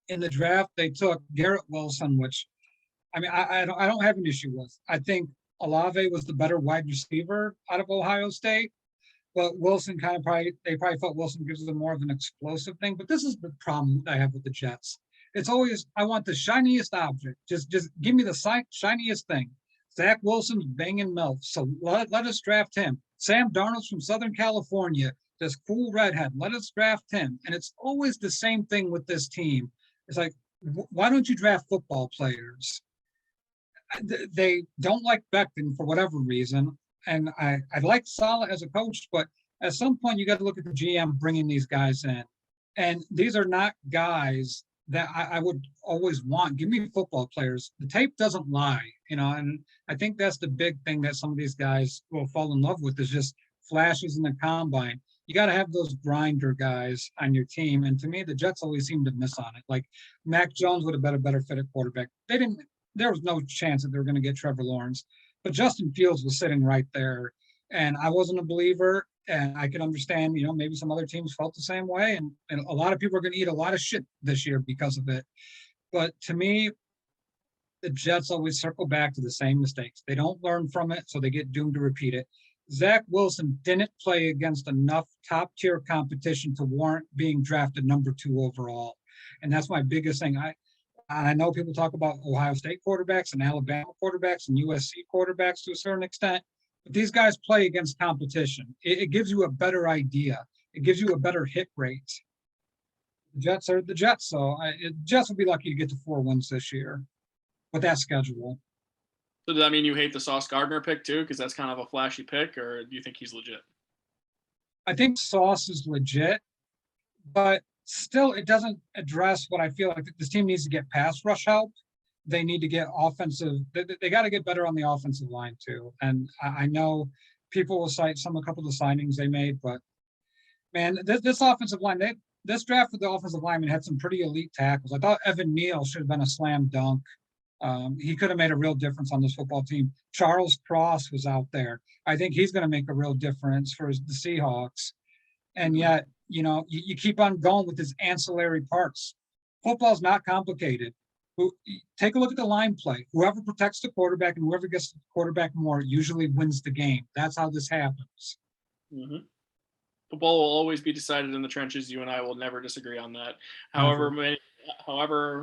In the draft, they took Garrett Wilson, which, I mean, I don't have an issue with. I think Olave was the better wide receiver out of Ohio State. but Wilson they probably felt Wilson gives them more of an explosive thing. But this is the problem I have with the Jets. It's always, I want the shiniest object. Just give me the shiniest thing. Zach Wilson's banging milf, so let us draft him. Sam Darnold's from Southern California, this cool redhead. Let us draft him. And it's always the same thing with this team. It's like, why don't you draft football players? They don't like Becton for whatever reason. And I like Saleh as a coach, but at some point you got to look at the GM bringing these guys in. And these are not guys that I would always want. Give me football players. The tape doesn't lie, and I think that's the big thing that some of these guys will fall in love with is just flashes in the combine. You got to have those grinder guys on your team. And to me, the Jets always seem to miss on it. Like Mac Jones would have been a better fit at quarterback. There was no chance that they were going to get Trevor Lawrence, but Justin Fields was sitting right there. And I wasn't a believer. And I could understand, maybe some other teams felt the same way. And a lot of people are going to eat a lot of shit this year because of it. But to me, the Jets always circle back to the same mistakes. They don't learn from it, so they get doomed to repeat it. Zach Wilson didn't play against enough top-tier competition to warrant being drafted number 2 overall. And that's my biggest thing. I know people talk about Ohio State quarterbacks and Alabama quarterbacks and USC quarterbacks to a certain extent. These guys play against competition. It gives you a better idea. It gives you a better hit rate. The Jets are the Jets, so Jets will be lucky to get to 4 wins this year with that schedule. So does that mean you hate the Sauce Gardner pick too? Because that's kind of a flashy pick, or do you think he's legit? I think Sauce is legit, but still it doesn't address what I feel like this team needs to get pass rush help. They need to get offensive. They got to get better on the offensive line too. And I know people will cite a couple of the signings they made, but man, this offensive line, this draft for the offensive lineman had some pretty elite tackles. I thought Evan Neal should have been a slam dunk. He could have made a real difference on this football team. Charles Cross was out there. I think he's going to make a real difference for the Seahawks. And yet, you keep on going with his ancillary parts. Football's not complicated. Take a look at the line play. Whoever protects the quarterback and whoever gets the quarterback more usually wins the game. That's how this happens. Mm-hmm. Football will always be decided in the trenches. You and I will never disagree on that. However,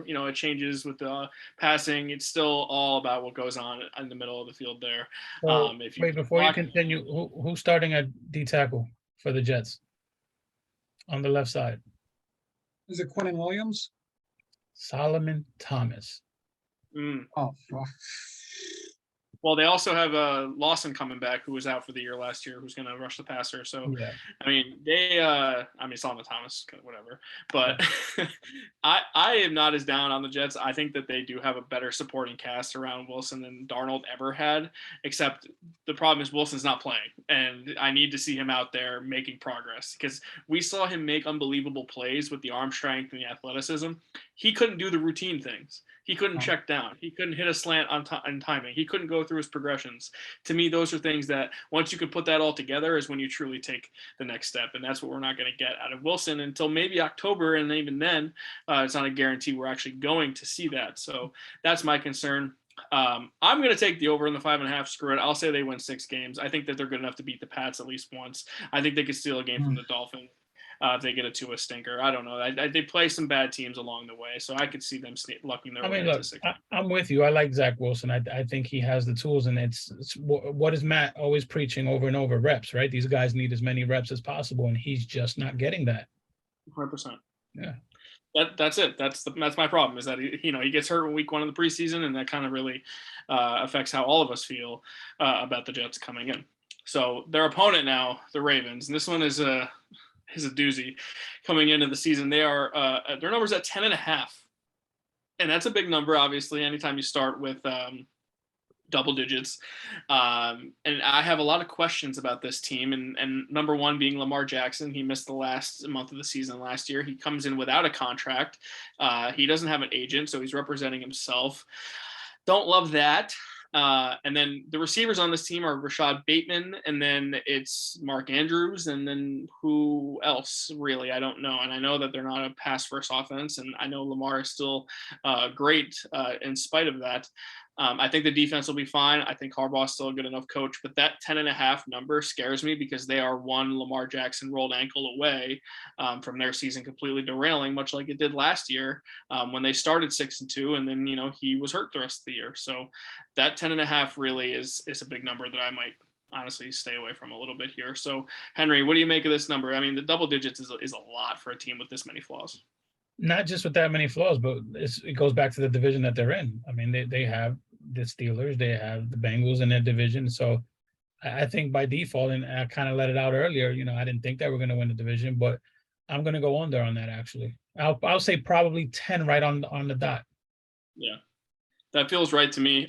it changes with the passing. It's still all about what goes on in the middle of the field there. So, before you continue, who's starting at D tackle for the Jets on the left side? Is it Quinnen Williams? Solomon Thomas. Oh, fuck. Well, they also have Lawson coming back, who was out for the year last year, who's going to rush the passer. So, yeah. Solomon Thomas, whatever. But I am not as down on the Jets. I think that they do have a better supporting cast around Wilson than Darnold ever had, except the problem is Wilson's not playing. And I need to see him out there making progress because we saw him make unbelievable plays with the arm strength and the athleticism. He couldn't do the routine things. He couldn't check down. He couldn't hit a slant on timing. He couldn't go through his progressions. To me, those are things that once you can put that all together is when you truly take the next step. And that's what we're not going to get out of Wilson until maybe October. And even then, it's not a guarantee we're actually going to see that. So that's my concern. I'm going to take the over in the 5.5. Screw it. I'll say they win 6 games. I think that they're good enough to beat the Pats at least once. I think they could steal a game from the Dolphins. If they get a Tua stinker. I don't know. They play some bad teams along the way, so I could see them lucking their way into 6. I'm with you. I like Zach Wilson. I think he has the tools, and it's what is Matt always preaching over and over? Reps, right? These guys need as many reps as possible, and he's just not getting that. 100%. Yeah. That's it. That's my problem is that he gets hurt in week 1 of the preseason, and that kind of really affects how all of us feel about the Jets coming in. So their opponent now, the Ravens, and this one is a doozy coming into the season. They are their numbers at 10.5, and that's a big number. Obviously, anytime you start with double digits, and I have a lot of questions about this team. And number one being Lamar Jackson. He missed the last month of the season last year. He comes in without a contract. He doesn't have an agent, so he's representing himself. Don't love that. And then the receivers on this team are Rashad Bateman, and then it's Mark Andrews, and then who else, really? I don't know. And I know that they're not a pass-first offense, and I know Lamar is still great in spite of that. I think the defense will be fine. I think Harbaugh's still a good enough coach, but that 10.5 number scares me because they are one Lamar Jackson rolled ankle away from their season completely derailing, much like it did last year when they started 6-2, and then he was hurt the rest of the year. So that 10.5 really is a big number that I might honestly stay away from a little bit here. So Henry, what do you make of this number? I mean, the double digits is a lot for a team with this many flaws. Not just with that many flaws, but it goes back to the division that they're in. I mean, they have the Steelers, they have the Bengals in their division. So I think by default, and I kind of let it out earlier, I didn't think they were going to win the division, but I'm going to go under on that, actually. I'll say probably 10 right on the dot. Yeah. That feels right to me.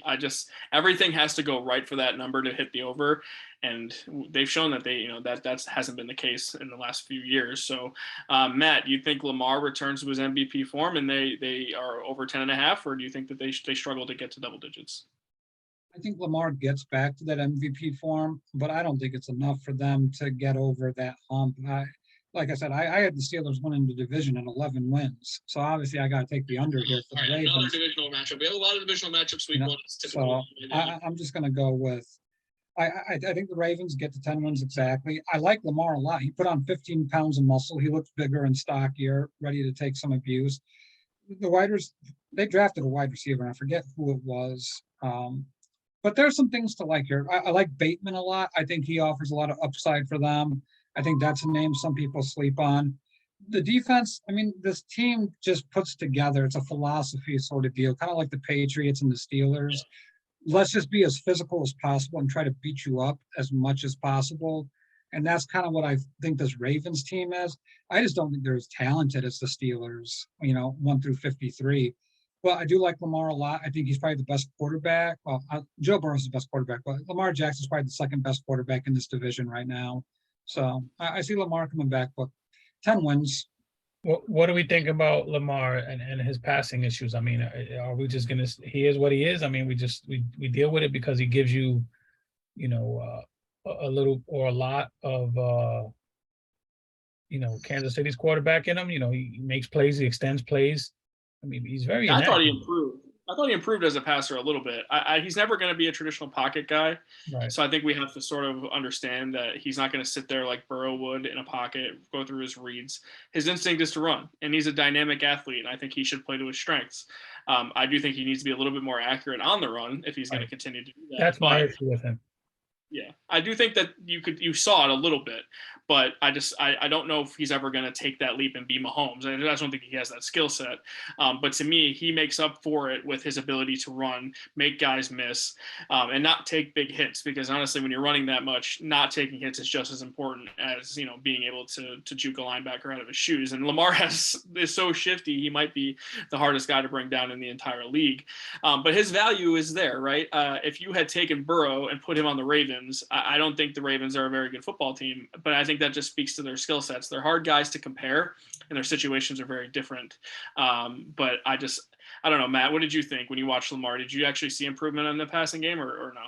Everything has to go right for that number to hit the over, and they've shown that that hasn't been the case in the last few years. So, Matt, you think Lamar returns to his MVP form and they are over 10.5, or do you think that they struggle to get to double digits? I think Lamar gets back to that MVP form, but I don't think it's enough for them to get over that hump. Like I said, I had the Steelers winning the division in 11 wins. So obviously I got to take the under here for the Ravens. Another divisional matchup. We have a lot of divisional matchups week one. So I'm just going to go with, I think the Ravens get to 10 wins exactly. I like Lamar a lot. He put on 15 pounds of muscle. He looks bigger and stockier, ready to take some abuse. The Widers, they drafted a wide receiver, and I forget who it was. But there's some things to like here. I like Bateman a lot. I think he offers a lot of upside for them. I think that's a name some people sleep on. The defense, I mean, this team just puts together, it's a philosophy sort of deal, kind of like the Patriots and the Steelers. Let's just be as physical as possible and try to beat you up as much as possible. And that's kind of what I think this Ravens team is. I just don't think they're as talented as the Steelers, 1 through 53. Well, I do like Lamar a lot. I think he's probably the best quarterback. Well, Joe Burrow is the best quarterback, but Lamar Jackson is probably the second best quarterback in this division right now. So I see Lamar coming back, but 10 wins. What do we think about Lamar and his passing issues? I mean, are we just going to, he is what he is? I mean, we deal with it because he gives you, a little or a lot of, Kansas City's quarterback in him. He makes plays, he extends plays. I mean, he's very. I thought he improved. I thought he improved as a passer a little bit. He's never going to be a traditional pocket guy. Right. So I think we have to sort of understand that he's not going to sit there like Burrow would in a pocket, go through his reads. His instinct is to run, and he's a dynamic athlete, and I think he should play to his strengths. I do think he needs to be a little bit more accurate on the run if he's going to continue to do that. That's my issue with him. Yeah, I do think that you saw it a little bit, but I don't know if he's ever going to take that leap and be Mahomes. I just don't think he has that skill set. But to me, he makes up for it with his ability to run, make guys miss, and not take big hits. Because honestly, when you're running that much, not taking hits is just as important as being able to juke a linebacker out of his shoes. And Lamar is so shifty; he might be the hardest guy to bring down in the entire league. But his value is there, right? If you had taken Burrow and put him on the Ravens, I don't think the Ravens are a very good football team, but I think that just speaks to their skill sets. They're hard guys to compare, and their situations are very different. But I don't know, Matt, what did you think when you watched Lamar? Did you actually see improvement in the passing game or no?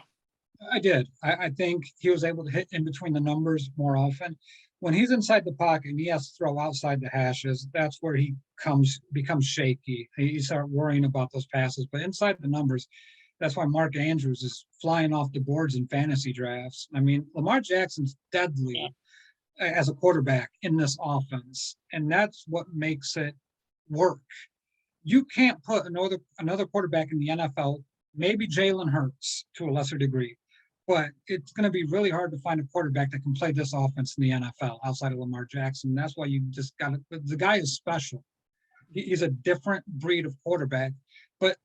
I did. I think he was able to hit in between the numbers more often. When he's inside the pocket and he has to throw outside the hashes, that's where he becomes shaky. You start worrying about those passes, but inside the numbers, that's why Mark Andrews is flying off the boards in fantasy drafts. I mean, Lamar Jackson's deadly as a quarterback in this offense, and that's what makes it work. You can't put another quarterback in the NFL, maybe Jalen Hurts to a lesser degree, but it's going to be really hard to find a quarterback that can play this offense in the NFL outside of Lamar Jackson. That's why you just got to – the guy is special. He's a different breed of quarterback, but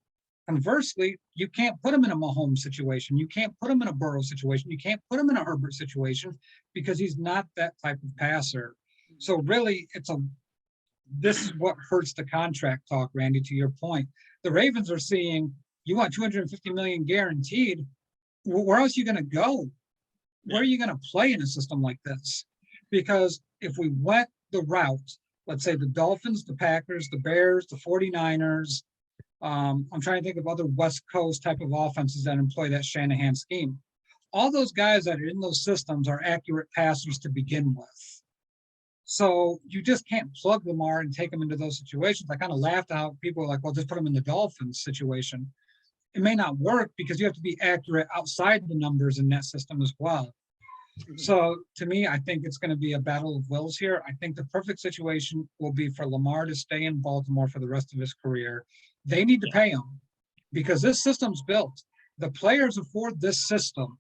conversely, you can't put him in a Mahomes situation. You can't put him in a Burrow situation. You can't put him in a Herbert situation because he's not that type of passer. So really, this is what hurts the contract talk, Randy, to your point. The Ravens are seeing, you want $250 million guaranteed. Where else are you going to go? Where are you going to play in a system like this? Because if we went the route, let's say the Dolphins, the Packers, the Bears, the 49ers, I'm trying to think of other West Coast type of offenses that employ that Shanahan scheme. All those guys that are in those systems are accurate passers to begin with. So you just can't plug Lamar and take them into those situations. I kind of laughed at how people are like, well, just put them in the Dolphins situation. it may not work because you have to be accurate outside the numbers in that system as well. So to me, I think it's going to be a battle of wills here. I think the perfect situation will be for Lamar to stay in Baltimore for the rest of his career. They need to pay him because this system's built. The players afford this system.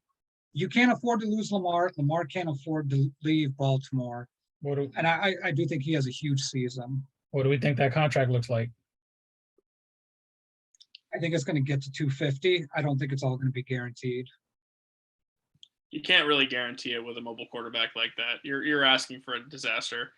You can't afford to lose Lamar. Lamar can't afford to leave Baltimore. And I do think he has a huge season. What do we think that contract looks like? I think it's going to get to 250. I don't think it's all going to be guaranteed. You can't really guarantee it with a mobile quarterback like that. You're asking for a disaster.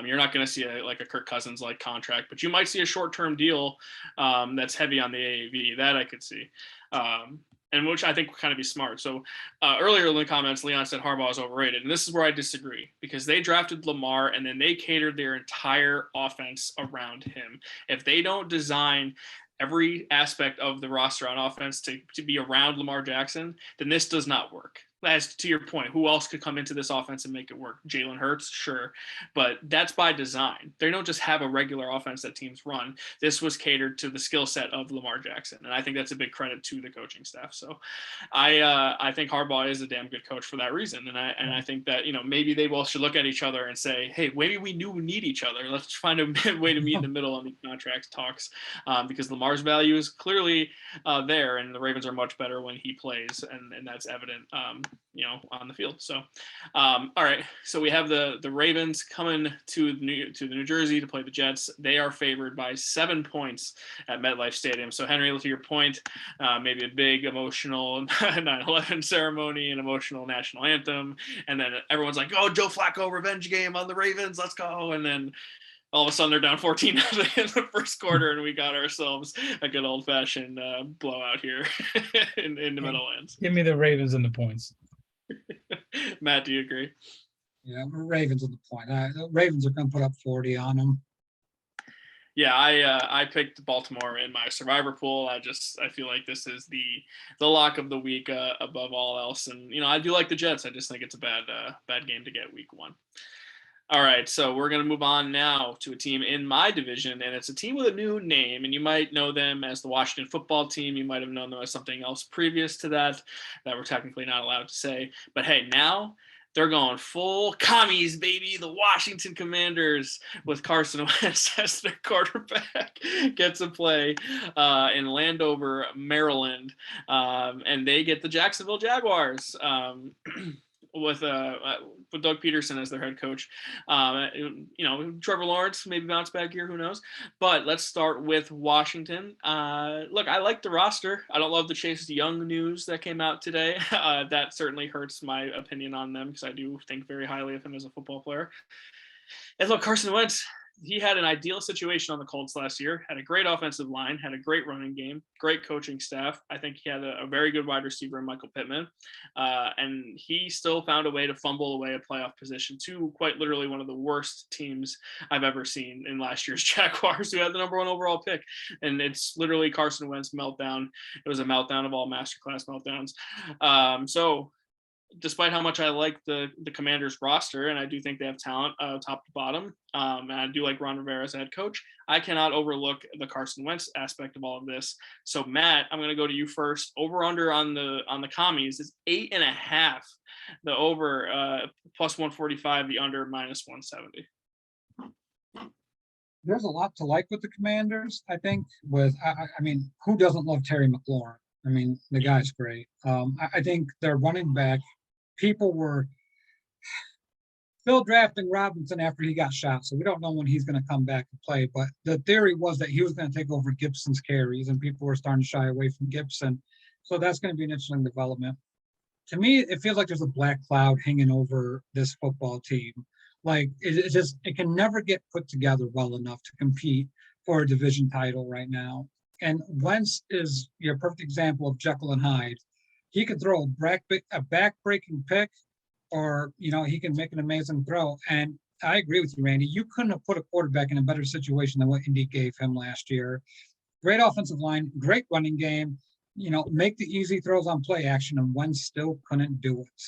You're not going to see a Kirk Cousins like contract, but you might see a short-term deal that's heavy on the AAV. That I could see, and which I think would kind of be smart. So earlier in the comments, Leon said Harbaugh is overrated, and this is where I disagree because they drafted Lamar and then they catered their entire offense around him. If they don't design every aspect of the roster on offense to be around Lamar Jackson, then this does not work. As to your point, who else could come into this offense and make it work? Jalen Hurts, sure, but that's by design. They don't just have a regular offense that teams run. This was catered to the skill set of Lamar Jackson, and I think that's a big credit to the coaching staff. So, I think Harbaugh is a damn good coach for that reason, and I think that maybe they both should look at each other and say, hey, maybe we need each other. Let's find a way to meet in the middle on the contract talks, because Lamar's value is clearly there, and the Ravens are much better when he plays, and that's evident. On the field. So, all right. So we have the Ravens coming to New Jersey to play the Jets. They are favored by 7 points at MetLife Stadium. So Henry, to your point, maybe a big emotional 9/11 ceremony, an emotional national anthem, and then everyone's like, "Oh, Joe Flacco revenge game on the Ravens, let's go!" And then all of a sudden they're down 14 in the first quarter, and we got ourselves a good old-fashioned blowout here in the Meadowlands. Give me the Ravens and the points. Matt, do you agree? Yeah, Ravens at the point. The Ravens are going to put up 40 on them. Yeah, I picked Baltimore in my survivor pool. I feel like this is the lock of the week above all else, and I do like the Jets. I just think it's a bad game to get week 1. All right, so we're going to move on now to a team in my division, and it's a team with a new name, and you might know them as the Washington Football Team. You might have known them as something else previous to that we're technically not allowed to say. But hey, now they're going full commies, baby. The Washington Commanders with Carson Wentz as their quarterback gets to play in Landover, Maryland, and they get the Jacksonville Jaguars. With Doug Peterson as their head coach. Trevor Lawrence maybe bounce back here, who knows? But let's start with Washington. Look, I like the roster. I don't love the Chase Young news that came out today. That certainly hurts my opinion on them because I do think very highly of him as a football player. And look, Carson Wentz, he had an ideal situation on the Colts last year, had a great offensive line, had a great running game, great coaching staff. I think he had a very good wide receiver in Michael Pittman. And he still found a way to fumble away a playoff position to quite literally one of the worst teams I've ever seen in last year's Jaguars, who had the number 1 overall pick. And it's literally Carson Wentz meltdown. It was a meltdown of all masterclass meltdowns. So despite how much I like the Commanders roster, and I do think they have talent top to bottom, and I do like Ron Rivera as head coach, I cannot overlook the Carson Wentz aspect of all of this. So Matt, I'm going to go to you first. Over under on the commies is 8.5. The over plus 145, the under minus 170. There's a lot to like with the Commanders, I think. I mean, who doesn't love Terry McLaurin? I mean, the guy's great. I think their running back, people were still drafting Robinson after he got shot, so we don't know when he's going to come back and play. But the theory was that he was going to take over Gibson's carries, and people were starting to shy away from Gibson. So that's going to be an interesting development. To me, it feels like there's a black cloud hanging over this football team. Like it can never get put together well enough to compete for a division title right now. And Wentz is your perfect example of Jekyll and Hyde. He could throw a back-breaking pick, or he can make an amazing throw. And I agree with you, Randy. You couldn't have put a quarterback in a better situation than what Indy gave him last year. Great offensive line, great running game. Make the easy throws on play action, and Wentz still couldn't do it.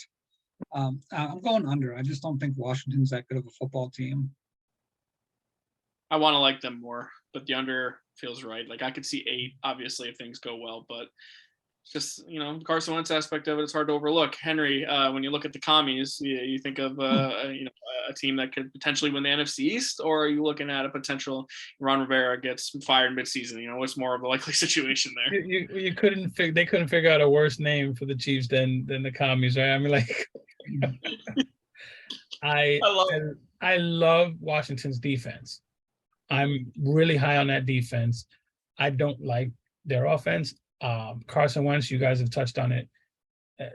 I'm going under. I just don't think Washington's that good of a football team. I want to like them more. but the under feels right. Like I could see 8, obviously, if things go well, but just the Carson Wentz aspect of it, it's hard to overlook. Henry, when you look at the commies, you think of a team that could potentially win the NFC East, or are you looking at a potential Ron Rivera gets fired midseason? What's more of a likely situation there? You couldn't they couldn't figure out a worse name for the Chiefs than the commies, right? I mean, like, I love Washington's defense. I'm really high on that defense. I don't like their offense. Carson Wentz, you guys have touched on it.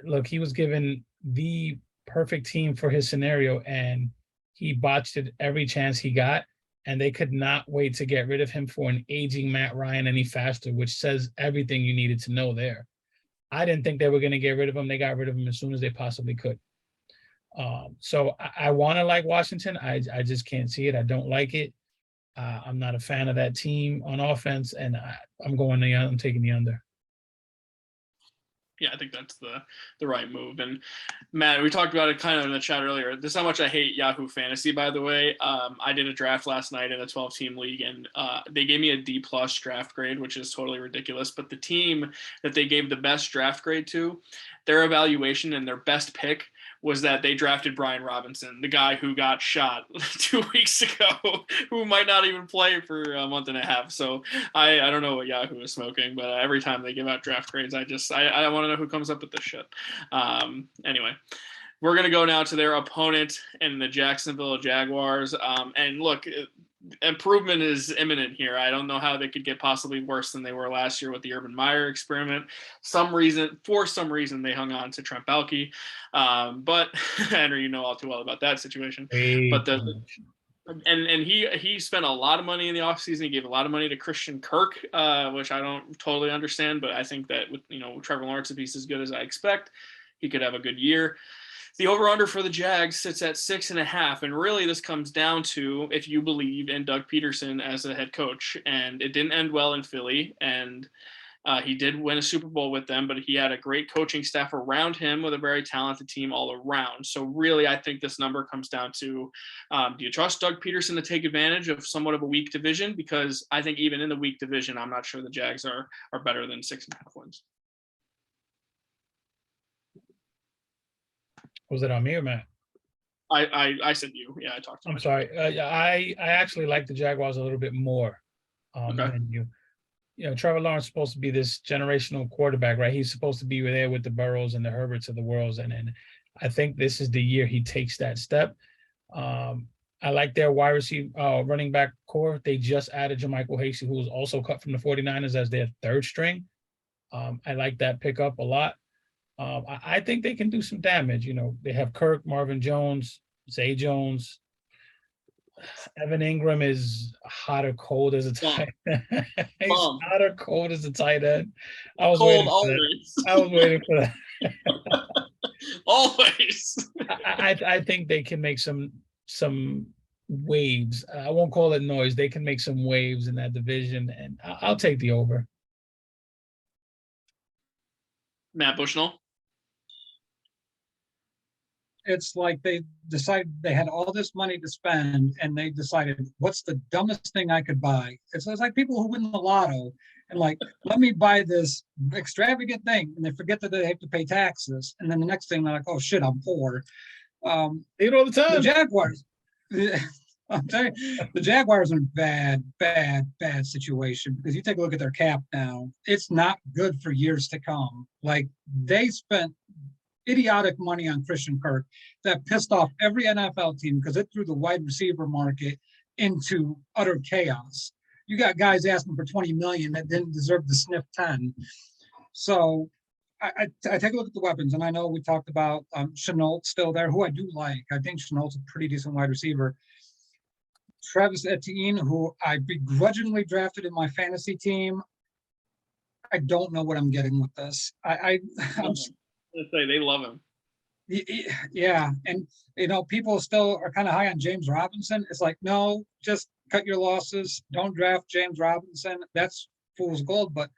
Look, he was given the perfect team for his scenario, and he botched it every chance he got. And they could not wait to get rid of him for an aging Matt Ryan any faster, which says everything you needed to know there. I didn't think they were going to get rid of him. They got rid of him as soon as they possibly could. So I want to like Washington. I just can't see it. I don't like it. I'm not a fan of that team on offense, and I'm taking the under. Yeah, I think that's the right move. And Matt, we talked about it kind of in the chat earlier. This is how much I hate Yahoo Fantasy, by the way. I did a draft last night in a 12-team league, and they gave me a D+ draft grade, which is totally ridiculous. But the team that they gave the best draft grade to, their evaluation and their best pick was that they drafted Brian Robinson, the guy who got shot 2 weeks ago, who might not even play for a month and a half. So I don't know what Yahoo is smoking, but every time they give out draft grades, I want to know who comes up with this shit. Anyway, we're going to go now to their opponent in the Jacksonville Jaguars. And look, improvement is imminent here. I don't know how they could get possibly worse than they were last year with the Urban Meyer experiment. For some reason, they hung on to Trent Baalke. But Henry, you know all too well about that situation. But he spent a lot of money in the offseason. He gave a lot of money to Christian Kirk, which I don't totally understand. But I think that with Trevor Lawrence, if he's as good as I expect, he could have a good year. The over-under for the Jags sits at 6.5, and really this comes down to if you believe in Doug Peterson as a head coach. And it didn't end well in Philly, and he did win a Super Bowl with them, but he had a great coaching staff around him with a very talented team all around. So really, I think this number comes down to, do you trust Doug Peterson to take advantage of somewhat of a weak division? Because I think even in the weak division, I'm not sure the Jags are better than 6.5 wins. Was it on me or Matt? I said you. Yeah, I talked to I'm sorry. I actually like the Jaguars a little bit more than you. Trevor Lawrence is supposed to be this generational quarterback, right? He's supposed to be there with the Burrows and the Herberts of the world. And I think this is the year he takes that step. I like their wide receiver running back core. They just added JaMychal Hasty, who was also cut from the 49ers as their third string. I like that pickup a lot. I think they can do some damage. They have Kirk, Marvin Jones, Zay Jones. Evan Ingram is hot or cold as a tight end. He's hot or cold as a tight end. I was waiting for that. Always. I think they can make some waves. I won't call it noise. They can make some waves in that division, and I'll take the over. Matt Bushnell. It's like they decided they had all this money to spend, and they decided, what's the dumbest thing I could buy? It's like people who win the lotto and like, let me buy this extravagant thing, and they forget that they have to pay taxes. And then the next thing they're like, oh shit, I'm poor. They do all the time. The Jaguars. I'm telling you, the Jaguars are in a bad situation, because you take a look at their cap now, it's not good for years to come. Like, they spent idiotic money on Christian Kirk that pissed off every NFL team, because it threw the wide receiver market into utter chaos. You got guys asking for $20 million that didn't deserve to sniff 10. So I take a look at the weapons, and I know we talked about Shenault still there, who I do like. I think Chenault's a pretty decent wide receiver. Travis Etienne, who I begrudgingly drafted in my fantasy team. I don't know what I'm getting with this. I'm say they love him. Yeah, and people still are kind of high on James Robinson. It's like, no, just cut your losses. Don't draft James Robinson. That's fool's gold. But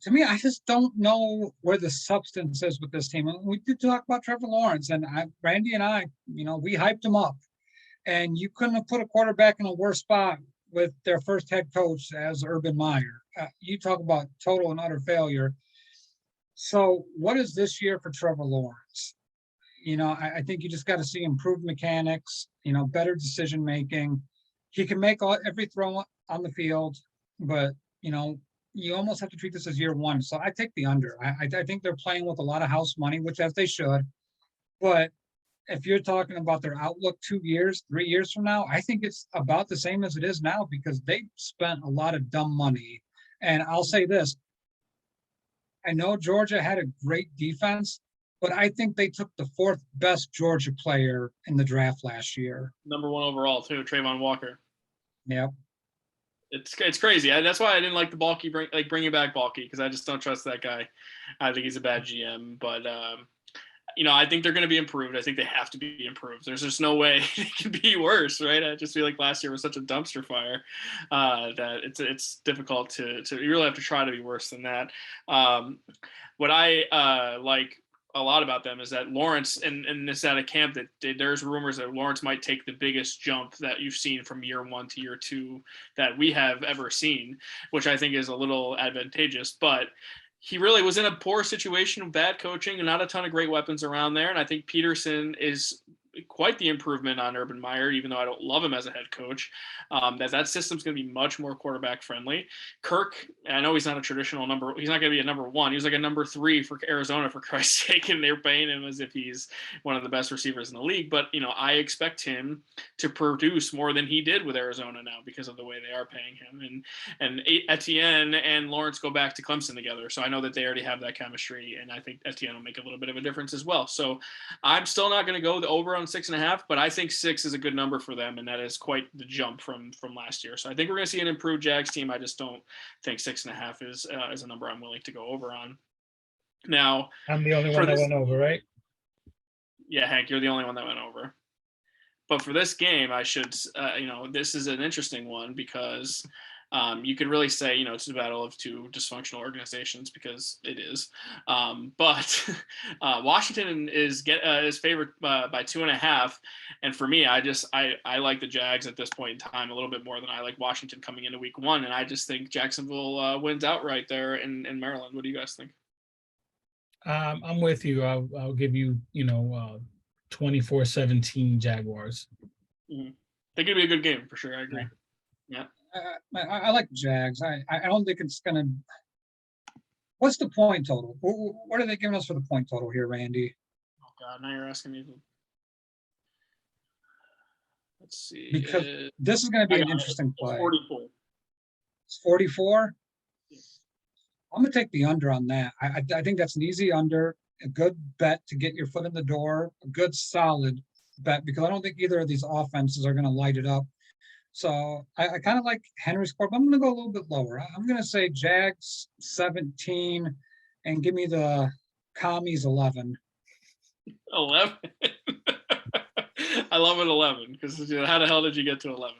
to me, I just don't know where the substance is with this team. And we did talk about Trevor Lawrence, and Randy and I, we hyped him up. And you couldn't have put a quarterback in a worse spot with their first head coach as Urban Meyer. You talk about total and utter failure. So, what is this year for Trevor Lawrence? I think you just got to see improved mechanics, better decision making. He can make every throw on the field, but you almost have to treat this as year one. So I take the under. I think they're playing with a lot of house money, which as they should. But if you're talking about their outlook 2 years, 3 years from now, I think it's about the same as it is now because they spent a lot of dumb money. And I'll say this. I know Georgia had a great defense, but I think they took the fourth best Georgia player in the draft last year. Number 1 overall too, Trayvon Walker. Yep. It's crazy. That's why I didn't like the bringing back Balky, because I just don't trust that guy. I think he's a bad GM. But I think they're going to be improved. I think they have to be improved. There's just no way it can be worse, right? I just feel like last year was such a dumpster fire that it's difficult to you really have to try to be worse than that. What I like a lot about them is that Lawrence, and this out of camp, that there's rumors that Lawrence might take the biggest jump that you've seen from year 1 to year 2 that we have ever seen, which I think is a little advantageous. But he really was in a poor situation, bad coaching, and not a ton of great weapons around there. And I think Peterson is quite the improvement on Urban Meyer, even though I don't love him as a head coach. That system's going to be much more quarterback friendly. Kirk, I know he's not a traditional number. He's not going to be a number 1. He was like a number 3 for Arizona, for Christ's sake, and they're paying him as if he's one of the best receivers in the league. But I expect him to produce more than he did with Arizona now because of the way they are paying him. And Etienne and Lawrence go back to Clemson together, so I know that they already have that chemistry, and I think Etienne will make a little bit of a difference as well. So I'm still not going to go the over on 6.5, but I think 6 is a good number for them, and that is quite the jump from last year. So I think we're going to see an improved Jags team. I just don't think 6.5 is a number I'm willing to go over on. Now, I'm the only one that went over, right? Yeah, Hank, you're the only one that went over. But for this game, I should, this is an interesting one because you could really say, it's a battle of 2 dysfunctional organizations, because it is. But Washington is favored by 2.5. And for me, I like the Jags at this point in time a little bit more than I like Washington coming into week 1. And I just think Jacksonville wins outright there in Maryland. What do you guys think? I'm with you. I'll give you, 24-17 Jaguars. Mm-hmm. I think it'd be a good game for sure. I agree. Yeah. I like the Jags. I don't think it's going to. What's the point total? What are they giving us for the point total here, Randy? Oh, God. Now you're asking me. Let's see. Because this is going to be an interesting play. 44. It's 44? I'm going to take the under on that. I think that's an easy under, a good bet to get your foot in the door, a good solid bet, because I don't think either of these offenses are going to light it up. So I kind of like Henry's score, but I'm going to go a little bit lower. I'm going to say Jags 17 and give me the Commies 11. 11? I love it, 11, because how the hell did you get to 11?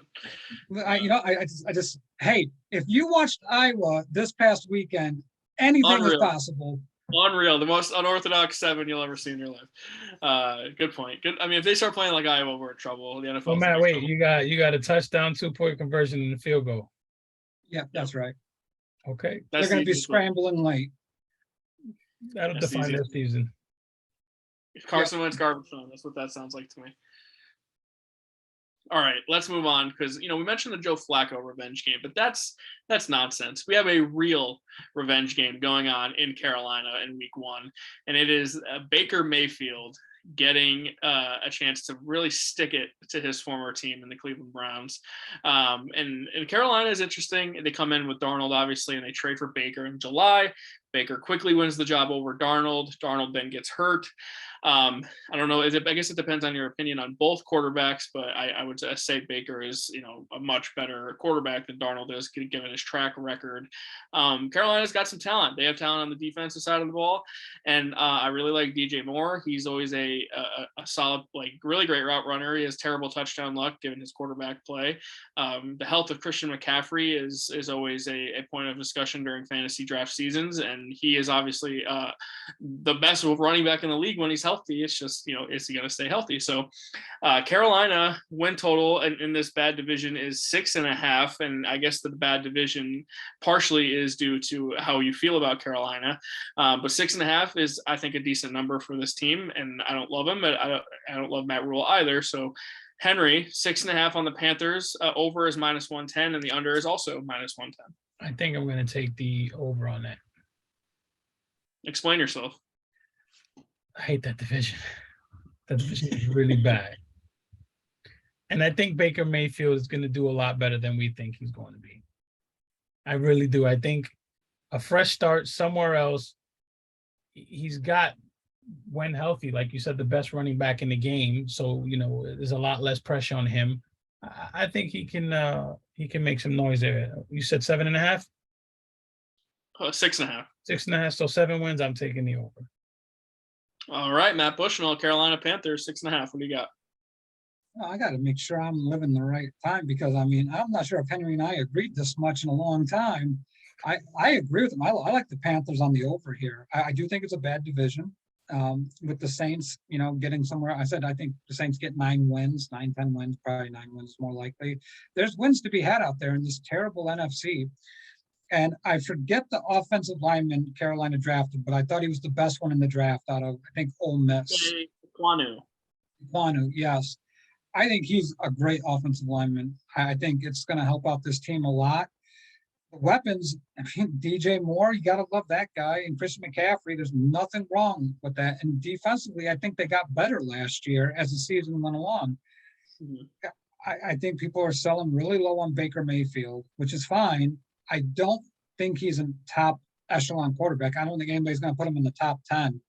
Hey, if you watched Iowa this past weekend, anything is possible. Unreal. The most unorthodox 7 you'll ever see in your life. Good point. Good. I mean, if they start playing like Iowa, we're in trouble. The NFL. Oh, Matt, wait. You got a touchdown, 2-point conversion, and a field goal. Yeah, that's right. Okay. They're going to be scrambling late. That'll define their season. If Carson Wentz garbage time, that's what that sounds like to me. All right, let's move on, because we mentioned the Joe Flacco revenge game, but that's nonsense. We have a real revenge game going on in Carolina in week 1, and it is Baker Mayfield getting a chance to really stick it to his former team in the Cleveland Browns. And Carolina is interesting. They come in with Darnold, obviously, and they trade for Baker in July. Baker quickly wins the job over Darnold. Darnold then gets hurt. I don't know. I guess it depends on your opinion on both quarterbacks, but I would say Baker is, a much better quarterback than Darnold is, given his track record. Carolina's got some talent. They have talent on the defensive side of the ball, and I really like DJ Moore. He's always a solid, really great route runner. He has terrible touchdown luck given his quarterback play. The health of Christian McCaffrey is always a point of discussion during fantasy draft seasons, and and he is obviously the best running back in the league when he's healthy. It's just, is he going to stay healthy? So Carolina win total in this bad division is 6.5. And I guess the bad division partially is due to how you feel about Carolina. But 6.5 is, I think, a decent number for this team. And I don't love him, but I don't love Matt Rule either. So Henry, 6.5 on the Panthers. Over is -110, and the under is also -110. I think I'm going to take the over on that. Explain yourself. I hate that division. That division is really bad. And I think Baker Mayfield is going to do a lot better than we think he's going to be. I really do. I think a fresh start somewhere else. He's got, when healthy, like you said, the best running back in the game. So, there's a lot less pressure on him. I think he can make some noise there. You said 7.5? 6.5. 6.5. So 7 wins. I'm taking the over. All right, Matt Bushnell, Carolina Panthers, 6.5. What do you got? Well, I got to make sure I'm living the right time, because I'm not sure if Henry and I agreed this much in a long time. I agree with him. I like the Panthers on the over here. I do think it's a bad division. With the Saints, getting somewhere. I said I think the Saints get 9 wins, 9, 10 wins, probably 9 wins more likely. There's wins to be had out there in this terrible NFC. And I forget the offensive lineman Carolina drafted, but I thought he was the best one in the draft out of, I think, Ole Miss. Kwanu, yes. I think he's a great offensive lineman. I think it's going to help out this team a lot. The weapons, DJ Moore, you got to love that guy. And Christian McCaffrey, there's nothing wrong with that. And defensively, I think they got better last year as the season went along. Mm-hmm. I think people are selling really low on Baker Mayfield, which is fine. I don't think he's a top echelon quarterback. I don't think anybody's going to put him in the top 10.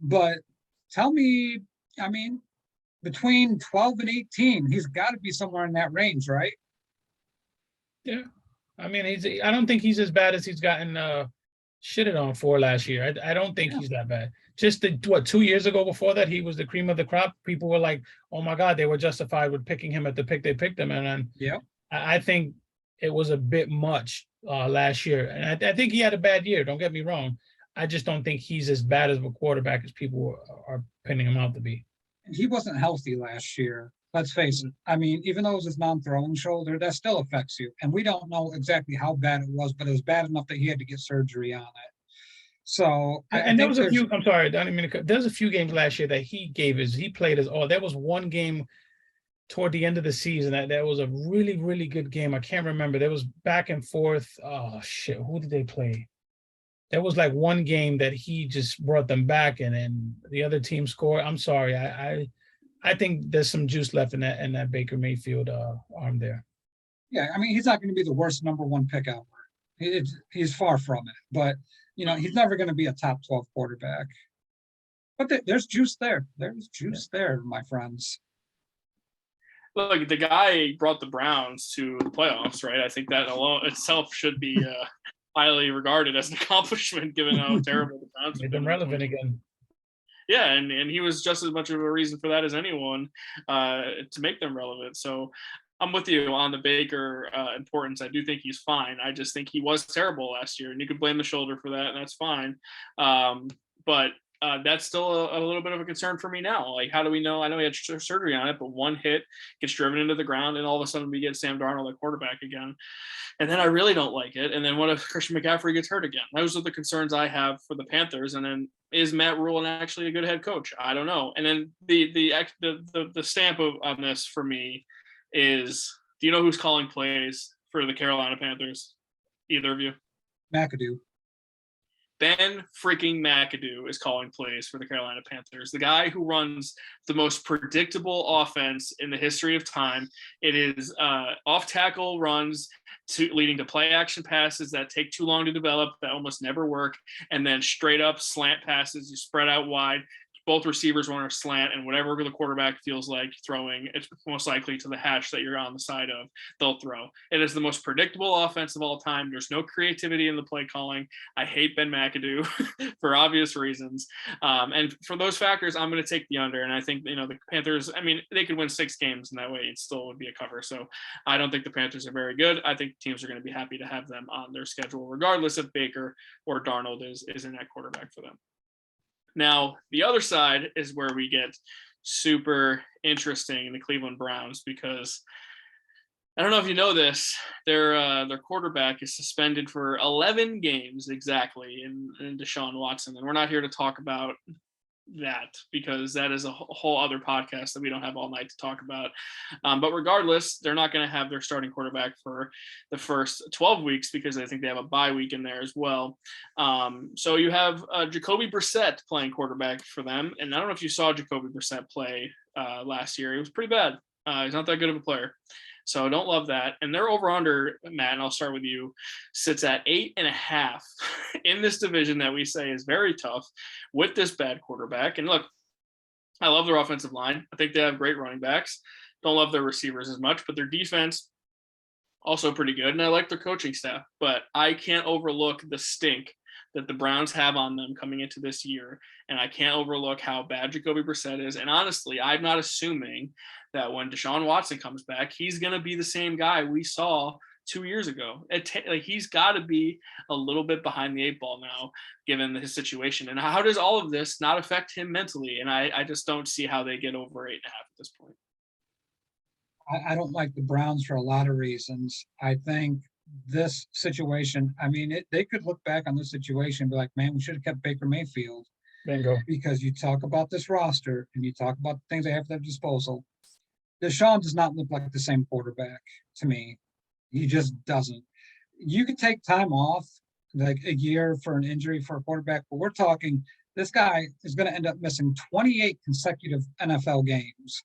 But tell me, between 12 and 18, he's got to be somewhere in that range, right? Yeah. I don't think he's as bad as he's gotten shitted on for last year. I don't think he's that bad. Just 2 years ago before that, he was the cream of the crop. People were like, oh my God, they were justified with picking him at the pick they picked him. And then I think it was a bit much last year. And I think he had a bad year. Don't get me wrong. I just don't think he's as bad as a quarterback as people are pinning him out to be. He wasn't healthy last year. Let's face it. Even though it was his non-throwing shoulder, that still affects you. And we don't know exactly how bad it was, but it was bad enough that he had to get surgery on it. So, there was a few. I'm sorry, there's a few games last year that he played his all. There was one game toward the end of the season that was a really, really good game. I can't remember. There was back and forth. Oh shit, who did they play? There was like one game that he just brought them back, and then the other team scored. I'm sorry, I think there's some juice left in that Baker Mayfield arm there. Yeah, he's not going to be the worst number 1 pick ever. He's far from it, but he's never going to be a top 12 quarterback. But there's juice there. There's juice there, my friends. Look, the guy brought the Browns to the playoffs, right? I think that alone itself should be highly regarded as an accomplishment, given how terrible the Browns have been. Relevant again. Yeah, and he was just as much of a reason for that as anyone to make them relevant. So I'm with you on the Baker importance. I do think he's fine. I just think he was terrible last year, and you could blame the shoulder for that, and that's fine. But that's still a little bit of a concern for me now. Like, how do we know? I know he had surgery on it, but one hit gets driven into the ground, and all of a sudden we get Sam Darnold at quarterback again. And then I really don't like it. And then what if Christian McCaffrey gets hurt again? Those are the concerns I have for the Panthers. And then is Matt Rule actually a good head coach? I don't know. And then the stamp on this for me is, do you know who's calling plays for the Carolina Panthers? Either of you? McAdoo. Ben freaking McAdoo is calling plays for the Carolina Panthers, the guy who runs the most predictable offense in the history of time. It is off-tackle runs leading to play-action passes that take too long to develop, that almost never work, and then straight-up slant passes you spread out wide. both receivers run a slant, and whatever the quarterback feels like throwing, it's most likely to the hash that you're on the side of, they'll throw. It is the most predictable offense of all time. There's no creativity in the play calling. I hate Ben McAdoo for obvious reasons. And for those factors, I'm going to take the under. And I think, the Panthers, I mean, they could win 6 games in that way. It still would be a cover. So I don't think the Panthers are very good. I think teams are going to be happy to have them on their schedule, regardless if Baker or Darnold is in at quarterback for them. Now, the other side is where we get super interesting in the Cleveland Browns, because I don't know if you know this, their quarterback is suspended for 11 games exactly in Deshaun Watson. And we're not here to talk about that, because that is a whole other podcast that we don't have all night to talk about. But regardless, they're not going to have their starting quarterback for the first 12 weeks, because I think they have a bye week in there as well. So you have Jacoby Brissett playing quarterback for them. And I don't know if you saw Jacoby Brissett play last year. It was pretty bad. He's not that good of a player. So I don't love that. And their over-under, Matt, and I'll start with you, sits at 8.5 in this division that we say is very tough with this bad quarterback. And look, I love their offensive line. I think they have great running backs. Don't love their receivers as much, but their defense also pretty good. And I like their coaching staff. But I can't overlook the stink that the Browns have on them coming into this year. And I can't overlook how bad Jacoby Brissett is. And honestly, I'm not assuming that when Deshaun Watson comes back, he's going to be the same guy we saw 2 years ago. He's got to be a little bit behind the 8 ball now, given his situation. And how does all of this not affect him mentally? And I just don't see how they get over 8.5 at this point. I don't like the Browns for a lot of reasons. I think this situation, I mean, they could look back on this situation and be like, man, we should have kept Baker Mayfield. Bingo. Because you talk about this roster and you talk about the things they have at their disposal. Deshaun does not look like the same quarterback to me. He just doesn't. You could take time off, like a year for an injury for a quarterback, but we're talking this guy is going to end up missing 28 consecutive NFL games.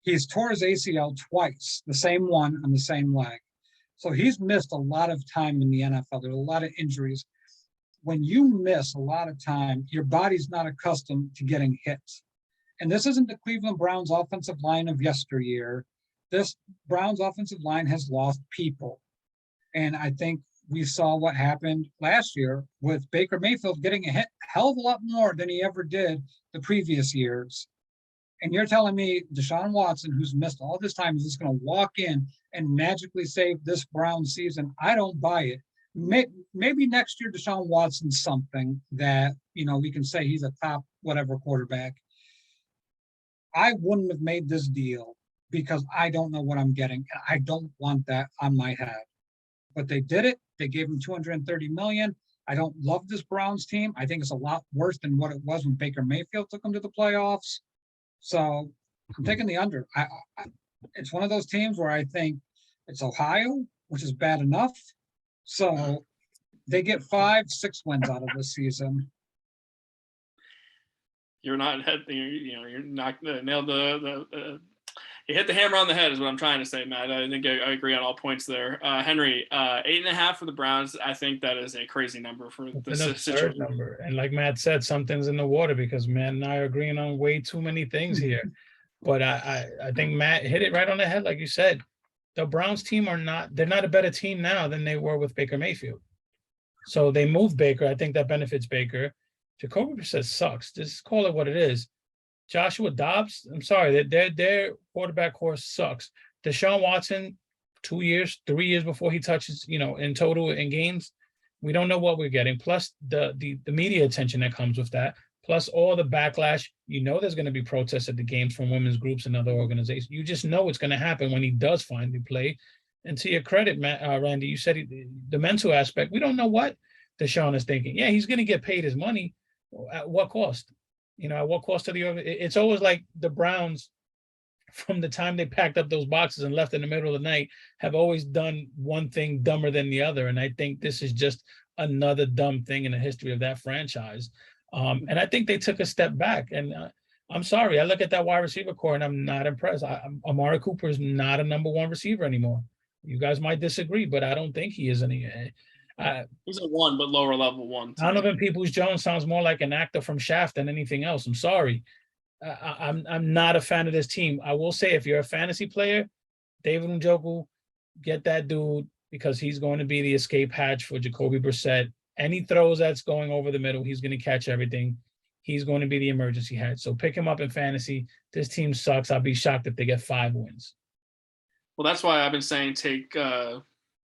He's tore his ACL twice, the same one on the same leg. So he's missed a lot of time in the NFL. There's a lot of injuries. When you miss a lot of time, your body's not accustomed to getting hit. And this isn't the Cleveland Browns offensive line of yesteryear. This Browns offensive line has lost people. And I think we saw what happened last year with Baker Mayfield getting a hit hell of a lot more than he ever did the previous years. And you're telling me Deshaun Watson, who's missed all this time, is just going to walk in and magically save this Browns season? I don't buy it. Maybe next year Deshaun Watson's something that, we can say he's a top whatever quarterback. I wouldn't have made this deal because I don't know what I'm getting. And I don't want that on my head. But they did it. They gave him $230 million. I don't love this Browns team. I think it's a lot worse than what it was when Baker Mayfield took them to the playoffs. So I'm taking the under. It's one of those teams where I think it's Ohio, which is bad enough. So they get 5-6 wins out of this season. You're not, you're not nailed you hit the hammer on the head is what I'm trying to say, Matt. I think I agree on all points there. Henry, 8.5 for the Browns. I think that is a crazy number for this situation. Number. And like Matt said, something's in the water because Matt and I are agreeing on way too many things here. But I think Matt hit it right on the head. Like you said, the Browns team they're not a better team now than they were with Baker Mayfield. So they moved Baker. I think that benefits Baker. Jacoby Brissett sucks. Just call it what it is. Joshua Dobbs, I'm sorry, their quarterback course sucks. Deshaun Watson, 2 years, 3 years before he touches, in total in games, we don't know what we're getting. Plus the media attention that comes with that. Plus all the backlash. There's going to be protests at the games from women's groups and other organizations. You just know it's going to happen when he does finally play. And to your credit, Randy, you said the mental aspect. We don't know what Deshaun is thinking. Yeah, he's going to get paid his money. At what cost? At what cost to the organization? It's always like the Browns, from the time they packed up those boxes and left in the middle of the night, have always done one thing dumber than the other. And I think this is just another dumb thing in the history of that franchise. And I think they took a step back. And I'm sorry, I look at that wide receiver core and I'm not impressed. Amari Cooper is not a number one receiver anymore. You guys might disagree, but I don't think he is any. I, He's a 1, but lower level 1. to me. Donovan Peoples-Jones sounds more like an actor from Shaft than anything else. I'm sorry. I'm not a fan of this team. I will say, if you're a fantasy player, David Njoku, get that dude, because he's going to be the escape hatch for Jacoby Brissett. Any throws that's going over the middle, he's going to catch everything. He's going to be the emergency hatch. So pick him up in fantasy. This team sucks. I'll be shocked if they get 5 wins. Well, that's why I've been saying take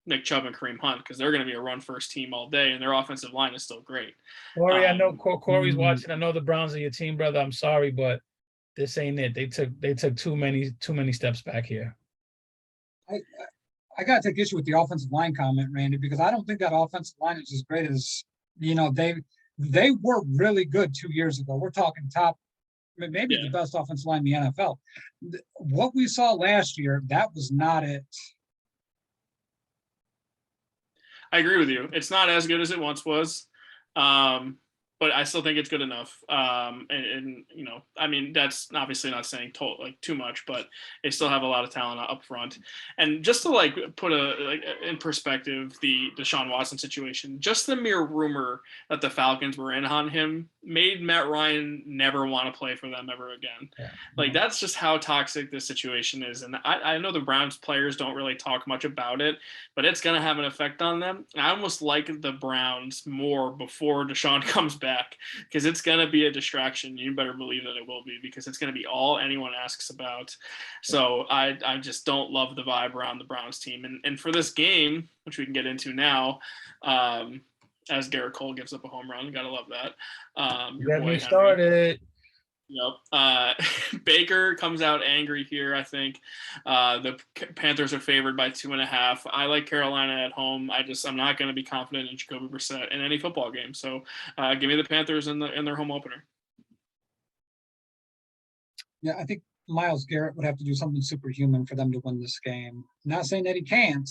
Nick Chubb and Kareem Hunt, because they're going to be a run-first team all day, and their offensive line is still great. Corey, I know Corey's watching. I know the Browns are your team, brother. I'm sorry, but this ain't it. They took too many steps back here. I got to take issue with the offensive line comment, Randy, because I don't think that offensive line is as great as, they were really good 2 years ago. We're talking top, maybe the best offensive line in the NFL. What we saw last year, that was not it. I agree with you. It's not as good as it once was. But I still think it's good enough. And I mean, that's obviously not saying too much, but they still have a lot of talent up front. And just to put in perspective, the Deshaun Watson situation, just the mere rumor that the Falcons were in on him made Matt Ryan never want to play for them ever again. Yeah. That's just how toxic this situation is. And I know the Browns players don't really talk much about it, but it's going to have an effect on them. I almost like the Browns more before Deshaun comes back, because it's going to be a distraction. You better believe that it will be, because it's going to be all anyone asks about. So I just don't love the vibe around the Browns team. And for this game, which we can get into now, as Garrett Cole gives up a home run, gotta love that. Get me started. Yep. Baker comes out angry here, I think. The Panthers are favored by 2.5. I like Carolina at home. I'm not going to be confident in Jacoby Brissett in any football game. So give me the Panthers in their home opener. Yeah, I think Myles Garrett would have to do something superhuman for them to win this game. Not saying that he can't,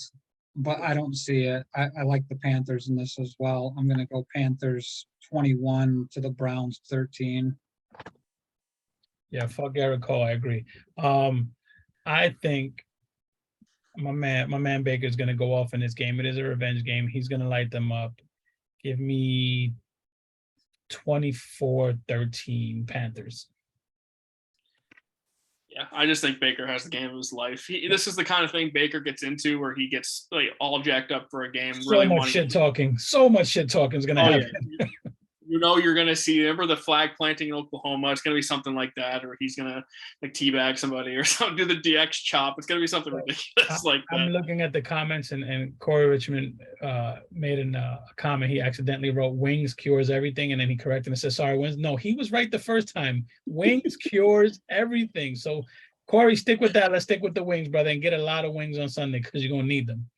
but I don't see it. I like the Panthers in this as well. I'm going to go Panthers 21 to the Browns 13. Yeah, fuck Garrett Cole. I agree. I think my man Baker is going to go off in this game. It is a revenge game. He's going to light them up. Give me 24-13 Panthers. Yeah, I just think Baker has the game of his life. This is the kind of thing Baker gets into where he gets all jacked up for a game. So much shit talking is going to happen. Yeah. You're going to see, remember the flag planting in Oklahoma? It's going to be something like that, or he's going to teabag somebody or something, do the DX chop. It's going to be something ridiculous like that. I'm looking at the comments, and Corey Richmond made a comment. He accidentally wrote "wings cures everything," and then he corrected and said, "Sorry, wings." No, he was right the first time. Wings cures everything. So, Corey, stick with that. Let's stick with the wings, brother, and get a lot of wings on Sunday, because you're going to need them.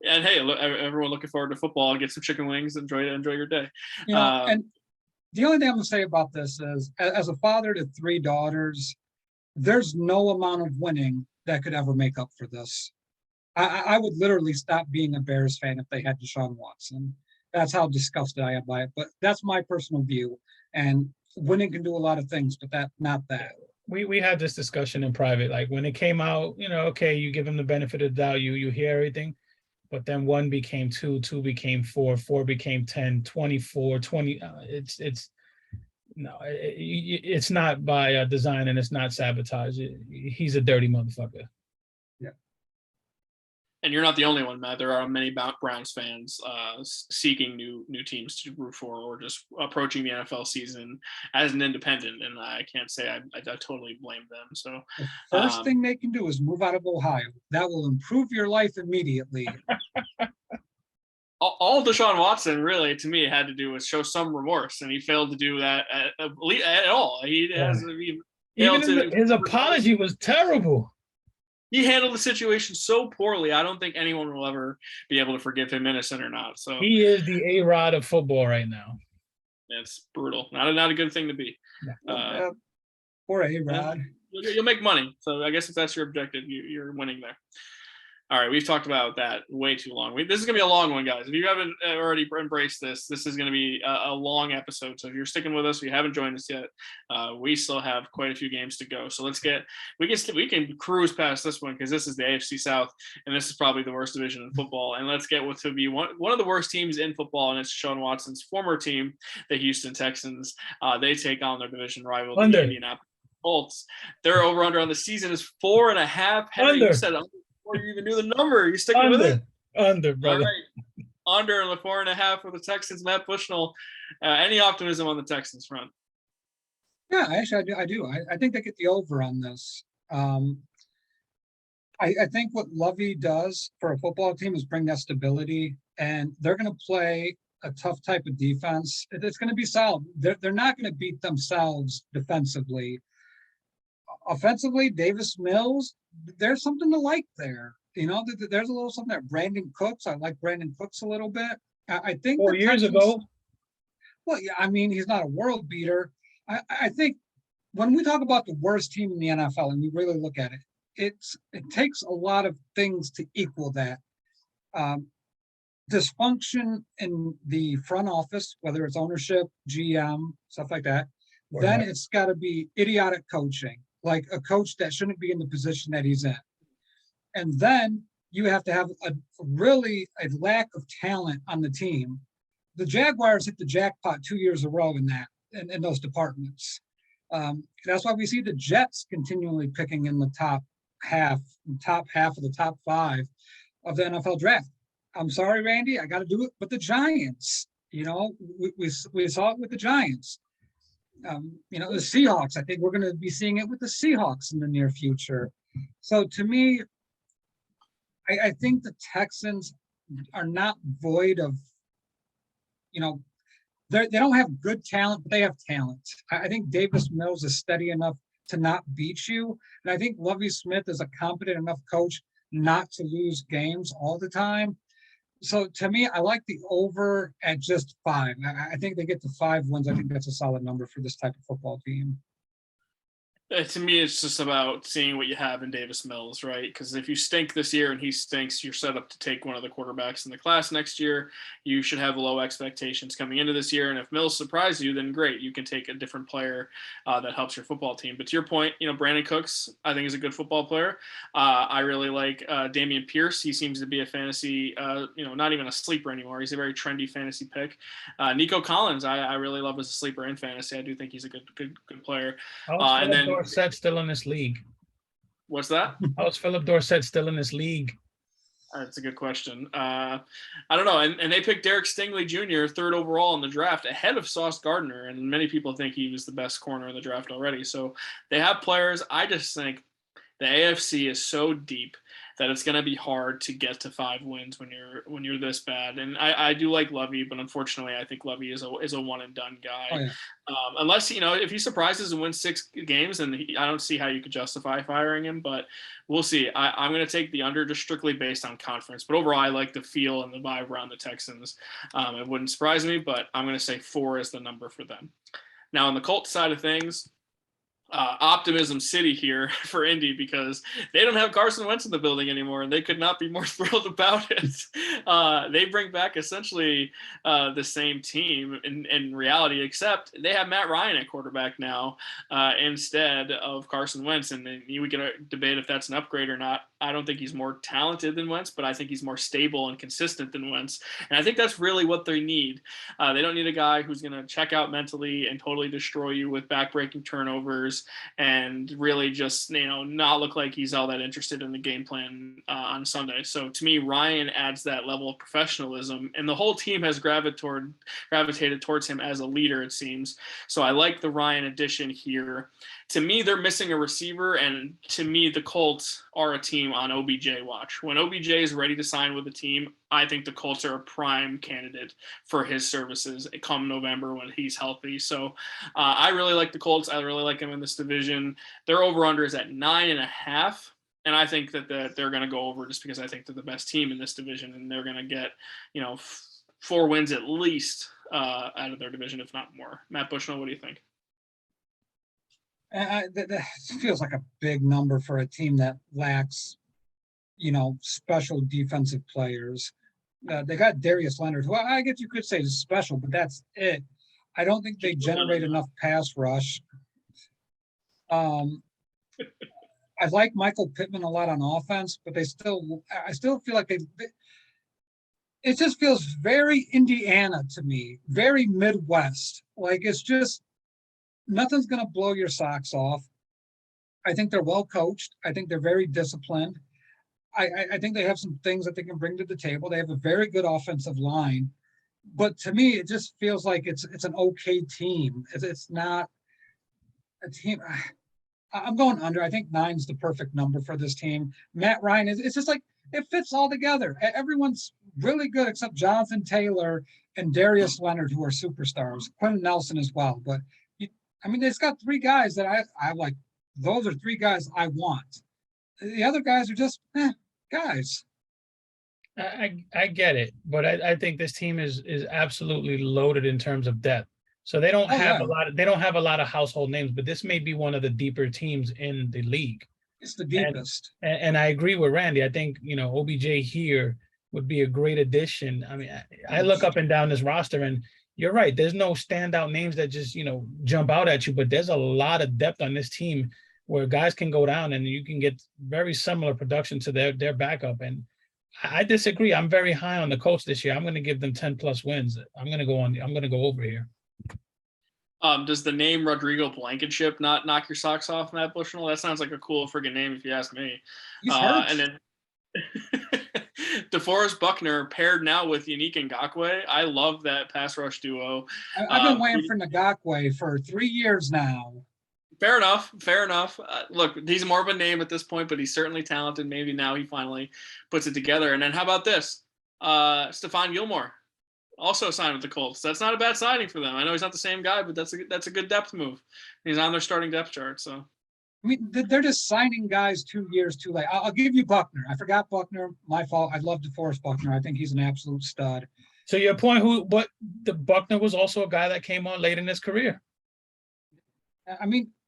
And hey, look, everyone looking forward to football. Get some chicken wings. Enjoy your day. And the only thing I'm going to say about this is, as a father to 3 daughters, there's no amount of winning that could ever make up for this. I would literally stop being a Bears fan if they had Deshaun Watson. That's how disgusted I am by it. But that's my personal view. And winning can do a lot of things, but not that. We had this discussion in private. Like when it came out, okay, you give him the benefit of the doubt. You hear everything. But then 1 became 2, 2 became 4, 4 became 10, 24, 20. It's not by design, and it's not sabotage. He's a dirty motherfucker. Yeah. And you're not the only one, Matt. There are many Browns fans seeking new teams to root for, or just approaching the NFL season as an independent. And I can't say I totally blame them. So the first thing they can do is move out of Ohio. That will improve your life immediately. All Deshaun Watson really, to me, had to do was show some remorse, and he failed to do that at all. His apology was terrible. He handled the situation so poorly. I don't think anyone will ever be able to forgive him, innocent or not. So he is the A-Rod of football right now. It's brutal. Not a good thing to be. Or A-Rod. You'll make money. So I guess if that's your objective, you're winning there. All right, we've talked about that way too long. This is gonna be a long one, guys. If you haven't already embraced this is gonna be a long episode. So if you're sticking with us, you haven't joined us yet, we still have quite a few games to go. So we can cruise past this one because this is the AFC South, and this is probably the worst division in football. And let's get what to be one of the worst teams in football, and it's Sean Watson's former team, the Houston Texans. They take on their division rival, the Indianapolis Colts. Their over/under on the season is 4.5. Henry, you said before you even knew the number. You sticking with it? Under, brother. All right. Under in the 4.5 for the Texans. Matt Bushnell, any optimism on the Texans front? Yeah, actually, I do. I think they get the over on this. I think what Lovey does for a football team is bring that stability, and they're going to play a tough type of defense. It's going to be solid. They're not going to beat themselves defensively. Offensively, Davis Mills, there's something to like there. You know, there's a little something there. Brandon Cooks, I like Brandon Cooks a little bit. I think 4 years ago. Well, yeah, I mean, he's not a world beater. I think when we talk about the worst team in the NFL and we really look at it, it takes a lot of things to equal that. Dysfunction in the front office, whether it's ownership, GM, stuff like that. Then it's got to be idiotic coaching, like a coach that shouldn't be in the position that he's in. And then you have to have a lack of talent on the team. The Jaguars hit the jackpot 2 years in a row in those departments. That's why we see the Jets continually picking in the top half of the top 5 of the NFL draft. I'm sorry, Randy, I got to do it with the Giants. You know, we saw it with the Giants. You know, the Seahawks, I think we're going to be seeing it with the Seahawks in the near future. So to me, I think the Texans are not void of, you know, they don't have good talent, but they have talent. I think Davis Mills is steady enough to not beat you. And I think Lovie Smith is a competent enough coach not to lose games all the time. So to me, I like the over at just 5. I think they get to 5 wins. I think that's a solid number for this type of football team. To me, it's just about seeing what you have in Davis Mills, right? Because if you stink this year and he stinks, you're set up to take one of the quarterbacks in the class next year. You should have low expectations coming into this year. And if Mills surprises you, then great. You can take a different player that helps your football team. But to your point, you know, Brandon Cooks, I think, is a good football player. I really like Dameon Pierce. He seems to be a fantasy, not even a sleeper anymore. He's a very trendy fantasy pick. Nico Collins, I really love as a sleeper in fantasy. I do think he's a good player. And then Dorsett still in this league? What's that? How is Philip Dorsett still in this league? That's a good question. I don't know. And they picked Derek Stingley Jr. 3rd overall in the draft ahead of Sauce Gardner. And many people think he was the best corner in the draft already. So they have players. I just think the AFC is so deep that it's going to be hard to get to 5 wins when you're this bad. And I do like Lovey, but unfortunately, I think Lovey is a one and done guy. Oh, yeah. Unless, if he surprises and wins 6 games, then I don't see how you could justify firing him. But we'll see. I'm going to take the under just strictly based on conference. But overall, I like the feel and the vibe around the Texans. It wouldn't surprise me, but I'm going to say 4 is the number for them. Now, on the Colts side of things, optimism city here for Indy because they don't have Carson Wentz in the building anymore, and they could not be more thrilled about it. They bring back essentially the same team in reality, except they have Matt Ryan at quarterback now instead of Carson Wentz. And then we can debate if that's an upgrade or not. I don't think he's more talented than Wentz, but I think he's more stable and consistent than Wentz. And I think that's really what they need. They don't need a guy who's going to check out mentally and totally destroy you with backbreaking turnovers and really just, not look like he's all that interested in the game plan on Sunday. So to me, Ryan adds that level of professionalism, and the whole team has gravitated towards him as a leader, it seems. So I like the Ryan addition here. To me, they're missing a receiver, and to me, the Colts are a team on OBJ watch. When OBJ is ready to sign with the team, I think the Colts are a prime candidate for his services come November when he's healthy. So I really like the Colts. I really like them in this division. Their over-under is at 9.5, and I think that they're going to go over just because I think they're the best team in this division, and they're going to get 4 wins at least out of their division, if not more. Matt Bushnell, what do you think? That feels like a big number for a team that lacks special defensive players. They got Darius Leonard, who I guess you could say is special, but that's it. I don't think they generate enough pass rush. I like Michael Pittman a lot on offense, but I still feel like it just feels very Indiana to me, very Midwest. Like it's just nothing's going to blow your socks off. I think they're well coached. I think they're very disciplined. I think they have some things that they can bring to the table. They have a very good offensive line, but to me, it just feels like it's an okay team. It's not a team. I'm going under. I think 9's the perfect number for this team. Matt Ryan it's just like it fits all together. Everyone's really good except Jonathan Taylor and Darius Leonard, who are superstars. Quentin Nelson as well. But it's got 3 guys that I like. Those are 3 guys I want. The other guys are just guys. I get it, but I think this team is absolutely loaded in terms of depth. So they don't have a lot of household names, but this may be one of the deeper teams in the league. It's the deepest. And I agree with Randy. I think, OBJ here would be a great addition. I mean, I look up and down this roster and you're right. There's no standout names that just, jump out at you, but there's a lot of depth on this team where guys can go down and you can get very similar production to their backup. And I disagree. I'm very high on the Colts this year. I'm going to give them 10+ wins. I'm going to go over here. Does the name Rodrigo Blankenship not knock your socks off, Matt Bushnell? That sounds like a cool friggin' name if you ask me. And then DeForest Buckner paired now with Yannick Ngakoue. I love that pass rush duo. I've been waiting for Ngakoue for 3 years now. Fair enough. Look, he's more of a name at this point, but he's certainly talented. Maybe now he finally puts it together. And then how about this? Stephon Gilmore also signed with the Colts. That's not a bad signing for them. I know he's not the same guy, but that's a good depth move. He's on their starting depth chart. So, they're just signing guys 2 years too late. I'll give you Buckner. I forgot Buckner. My fault. I love DeForest Buckner. I think he's an absolute stud. So your point, but the Buckner was also a guy that came on late in his career.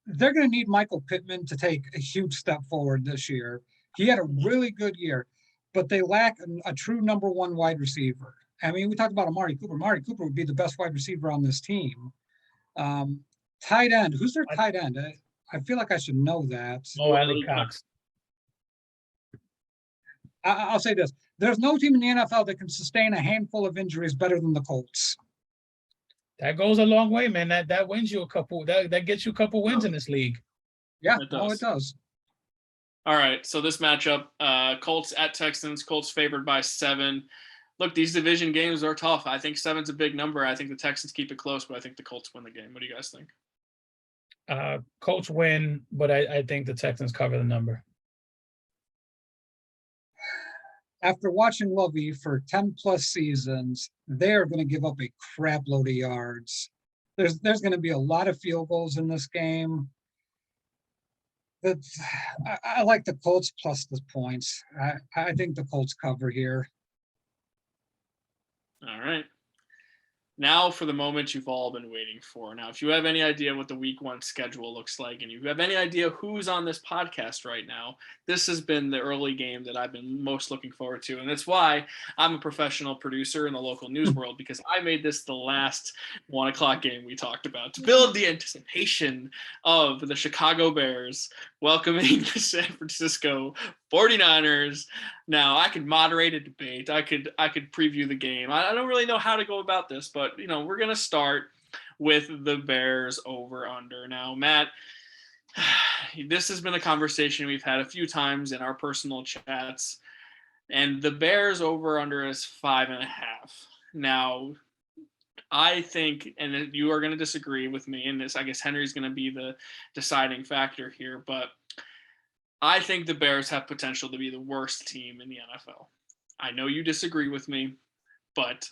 They're going to need Michael Pittman to take a huge step forward this year. He had a really good year, but they lack a true number 1 wide receiver. We talked about Amari Cooper. Amari Cooper would be the best wide receiver on this team. Tight end. Who's their tight end? I feel like I should know that. Ali Cox. I'll say this. There's no team in the NFL that can sustain a handful of injuries better than the Colts. That goes a long way, man. That wins you a couple. That gets you a couple wins in this league. Yeah, it does. All right, so this matchup, Colts at Texans. Colts favored by 7. Look, these division games are tough. I think 7's a big number. I think the Texans keep it close, but I think the Colts win the game. What do you guys think? Colts win, but I think the Texans cover the number. After watching Lovey for 10+ seasons, they're going to give up a crap load of yards. There's going to be a lot of field goals in this game. I like the Colts plus the points. I think the Colts cover here. All right. Now for the moment you've all been waiting for. Now, if you have any idea what the week 1 schedule looks like, and you have any idea who's on this podcast right now, this has been the early game that I've been most looking forward to. And that's why I'm a professional producer in the local news world, because I made this the last 1 o'clock game we talked about to build the anticipation of the Chicago Bears welcoming the San Francisco 49ers. Now, I could moderate a debate. I could preview the game. I don't really know how to go about this, but we're going to start with the Bears over under. Now, Matt, this has been a conversation we've had a few times in our personal chats, and the Bears over under is 5.5. Now, I think, and you are going to disagree with me in this, I guess Henry's going to be the deciding factor here, but I think the Bears have potential to be the worst team in the NFL. I know you disagree with me, but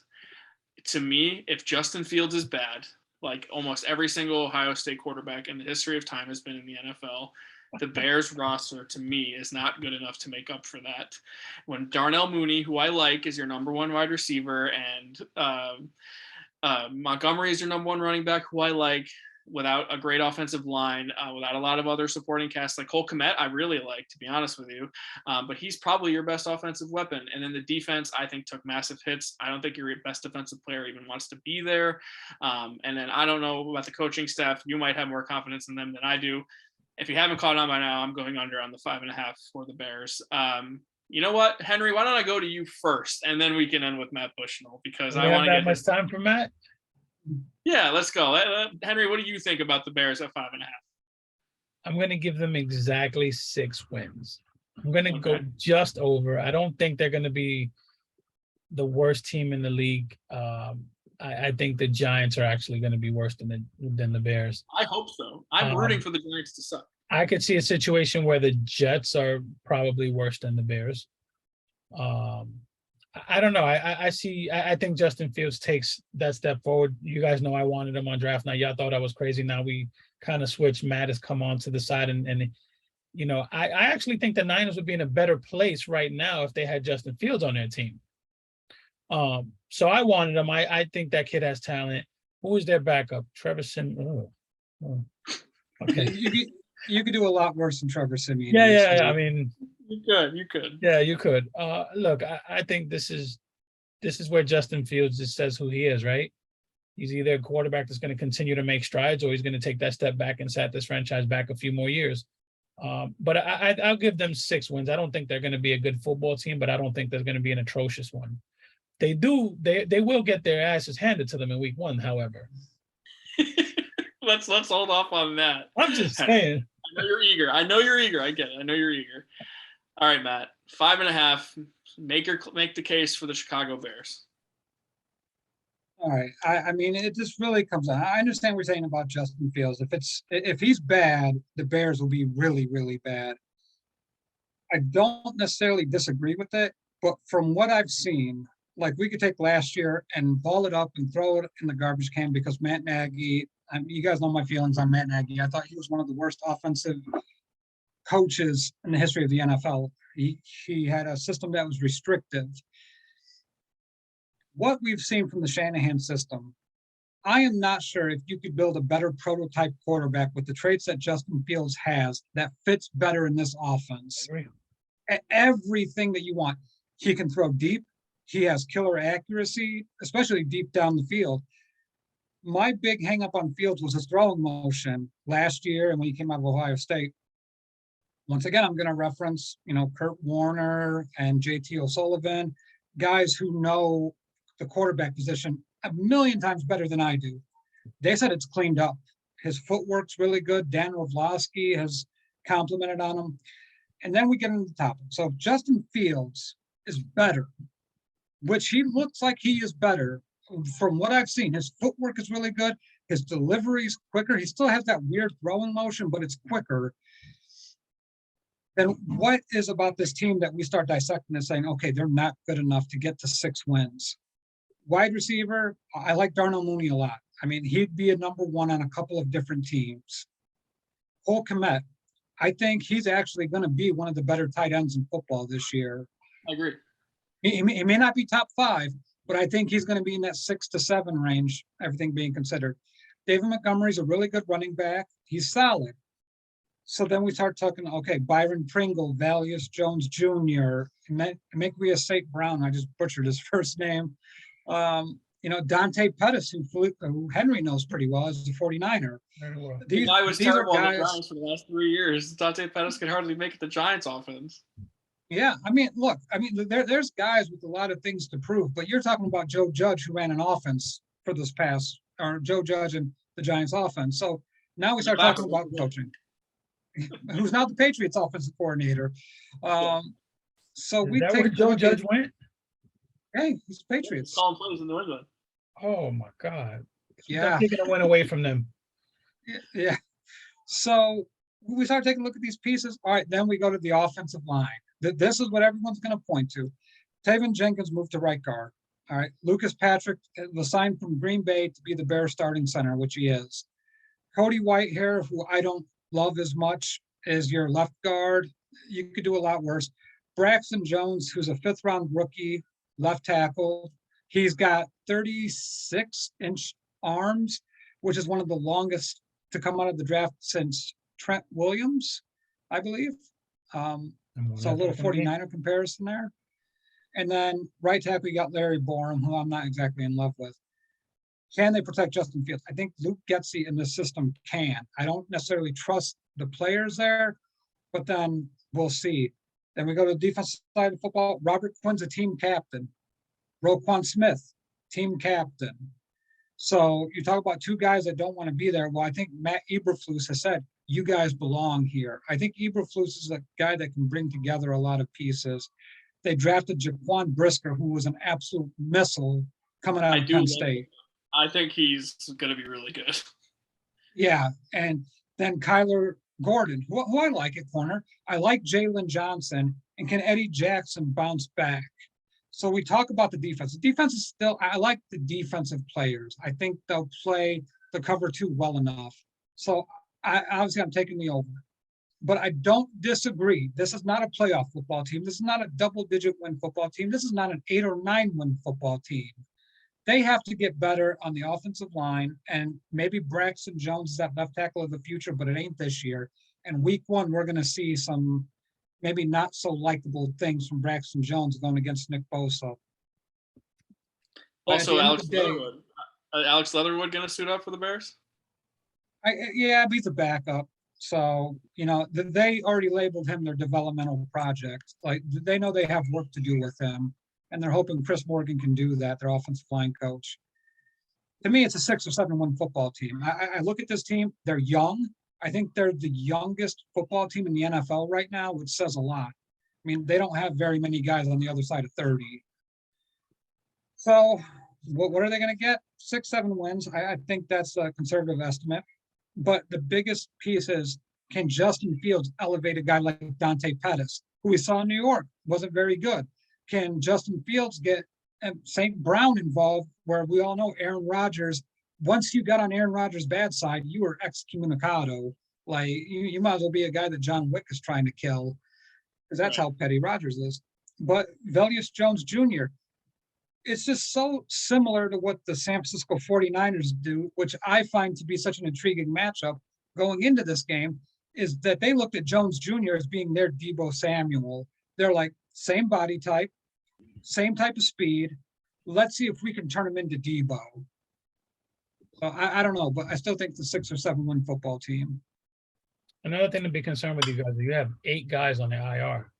to me, if Justin Fields is bad, like almost every single Ohio State quarterback in the history of time has been in the NFL, the Bears roster to me is not good enough to make up for that. When Darnell Mooney, who I like, is your number 1 wide receiver, and Montgomery is your number 1 running back, who I like, without a great offensive line, without a lot of other supporting cast. Like Cole Kmet, I really like, to be honest with you, but he's probably your best offensive weapon. And then the defense, I think, took massive hits. I don't think your best defensive player even wants to be there. And then I don't know about the coaching staff. You might have more confidence in them than I do. If you haven't caught on by now, I'm going under on the 5.5 for the Bears. You know what, Henry? Why don't I go to you first, and then we can end with Matt Bushnell, because I want to that get much time for Matt. Yeah, let's go. Henry, what do you think about the Bears at 5.5? I'm going to give them exactly 6 wins. I'm going to go Okay. just over. I don't think they're going to be the worst team in the league. I think the Giants are actually going to be worse than the Bears. I hope so. I'm rooting for the Giants to suck. I could see a situation where the Jets are probably worse than the Bears. I don't know. I think Justin Fields takes that step forward. You guys know I wanted him on draft night. Y'all thought I was crazy. Now we kind of switched. Matt has come on to the side, and you know, I actually think the Niners would be in a better place right now if they had Justin Fields on their team. So I wanted him. I think that kid has talent. Who is their backup? Trevor Siemian. Okay. You could do a lot worse than Trevor Siemian. Yeah. I mean, you could. Yeah, you could. Look, I think this is where Justin Fields just says who he is, right? He's either a quarterback that's going to continue to make strides, or he's going to take that step back and set this franchise back a few more years. But I'll give them 6 wins. I don't think they're going to be a good football team, but I don't think there's going to be an atrocious one. They will get their asses handed to them in week 1, however. Let's hold off on that. I'm just saying. I know you're eager. I get it. I know you're eager. All right, Matt. 5.5. Make the case for the Chicago Bears. All right. I mean, it just really comes down. I understand what you're saying about Justin Fields. If he's bad, the Bears will be really, really bad. I don't necessarily disagree with it, but from what I've seen, like we could take last year and ball it up and throw it in the garbage can because Matt Nagy, you guys know my feelings on Matt Nagy. I thought he was one of the worst offensive coaches in the history of the NFL. He had a system that was restrictive. What we've seen from the Shanahan system, I am not sure if you could build a better prototype quarterback with the traits that Justin Fields has that fits better in this offense. Everything that you want. He can throw deep. He has killer accuracy, especially deep down the field. My big hang up on Fields was his throwing motion last year and when he came out of Ohio State. Once again, I'm going to reference, Kurt Warner and JT O'Sullivan, guys who know the quarterback position a million times better than I do. They said it's cleaned up. His footwork's really good. Dan Orlovsky has complimented on him. And then we get into the topic. So if Justin Fields is better, which he looks like he is better from what I've seen. His footwork is really good. His delivery is quicker. He still has that weird throwing motion, but it's quicker. Then what is about this team that we start dissecting and saying, okay, they're not good enough to get to 6 wins? Wide receiver, I like Darnell Mooney a lot. I mean, he'd be a number 1 on a couple of different teams. Cole Kmet, I think he's actually going to be one of the better tight ends in football this year. I agree. He may not be top 5, but I think he's going to be in that 6 to 7 range, everything being considered. David Montgomery's a really good running back. He's solid. So then we start talking, okay, Byron Pringle, Valius Jones Jr., Maquias St. Brown, I just butchered his first name. Dante Pettis, who Henry knows pretty well, is a 49er. The guy was terrible on the Giants for the last 3 years. Dante Pettis could hardly make it the Giants offense. Yeah, I mean, look, there's guys with a lot of things to prove, but you're talking about Joe Judge, who ran an offense for this past, or Joe Judge and the Giants offense. So now we start talking about coaching, who's now the Patriots offensive coordinator. So we take where Joe Judge went. Hey, he's Patriots. Calling plays in New England. Oh my God! Yeah, taking a win away from them. Yeah. So we start taking a look at these pieces. All right, then we go to the offensive line. This is what everyone's going to point to. Taven Jenkins moved to right guard. All right, Lucas Patrick was signed from Green Bay to be the Bears starting center, which he is. Cody Whitehair, who I don't love as much, is your left guard. You could do a lot worse. Braxton Jones, who's a 5th-round rookie, left tackle. He's got 36-inch arms, which is one of the longest to come out of the draft since Trent Williams, I believe. So a little 49er comparison there. And then right tackle, you got Larry Borum, who I'm not exactly in love with. Can they protect Justin Fields? I think Luke Getsy in this system can. I don't necessarily trust the players there, but then we'll see. Then we go to the defensive side of football. Robert Quinn's a team captain. Roquan Smith, team captain. So you talk about two guys that don't want to be there. Well, I think Matt Eberflus has said, you guys belong here. I think Eberflus is a guy that can bring together a lot of pieces. They drafted Jaquan Brisker, who was an absolute missile coming out of Penn State. I think he's going to be really good. Yeah, and then Kyler Gordon, who I like at corner. I like Jalen Johnson, and can Eddie Jackson bounce back? So we talk about the defense. The defense is still, I like the defensive players. I think they'll play the cover two well enough. So obviously I'm taking the over. But I don't disagree. This is not a playoff football team. This is not a double-digit win football team. This is not an 8 or 9 win football team. They have to get better on the offensive line, and maybe Braxton Jones is that left tackle of the future, but it ain't this year. And week one, we're going to see some maybe not so likable things from Braxton Jones going against Nick Bosa. Also, Alex Leatherwood going to suit up for the Bears? Yeah, he's a backup. So, you know, they already labeled him their developmental project. Like, they know they have work to do with him, and they're hoping Chris Morgan can do that, their offensive line coach. To me, it's a 6 or 7 win football team. I look at this team, they're young. I think they're the youngest football team in the NFL right now, which says a lot. I mean, they don't have very many guys on the other side of 30. So what are they going to get? 6, 7 wins. I think that's a conservative estimate. But the biggest piece is, can Justin Fields elevate a guy like Dante Pettis, who we saw in New York, wasn't very good? Can Justin Fields get St. Brown involved, where we all know Aaron Rodgers, once you got on Aaron Rodgers' bad side, you were excommunicado. Like, you might as well be a guy that John Wick is trying to kill, because that's how petty Rodgers is. But Velus Jones Jr., it's just so similar to what the San Francisco 49ers do, which I find to be such an intriguing matchup going into this game, is that they looked at Jones Jr. as being their Deebo Samuel. They're like, same body type, same type of speed. Let's see if we can turn him into Deebo. So I don't know, but I still think it's a 6 or 7 win football team. Another thing to be concerned with, you guys, you have 8 guys on the IR.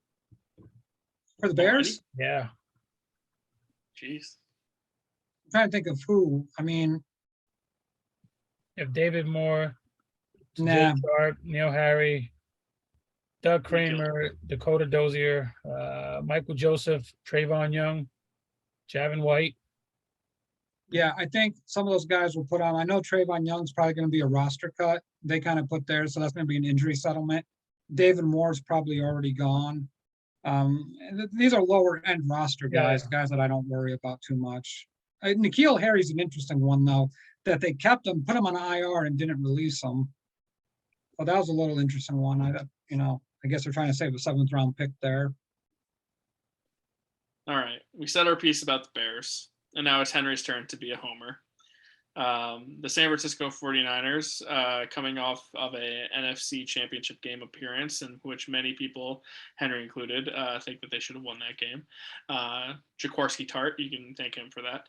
For the Bears? Yeah. Jeez. I'm trying to think of who. I mean, if David Moore, nah. Jay Sharp, Neil Harry, Doug Kramer, Dakota Dozier, Michael Joseph, Trayvon Young, Javin White. Yeah, I think some of those guys will put on. I know Trayvon Young's probably going to be a roster cut. They kind of put there, so that's going to be an injury settlement. David Moore's probably already gone. These are lower end roster guys, guys that I don't worry about too much. N'Keal Harry's an interesting one, though, that they kept him, put him on IR and didn't release him. Well, that was a little interesting one. I guess they're trying to save a 7th round pick there. All right. We said our piece about the Bears, and now it's Henry's turn to be a homer. The San Francisco 49ers, coming off of a NFC championship game appearance, in which many people, Henry included, think that they should have won that game. Jaworski Tart, you can thank him for that,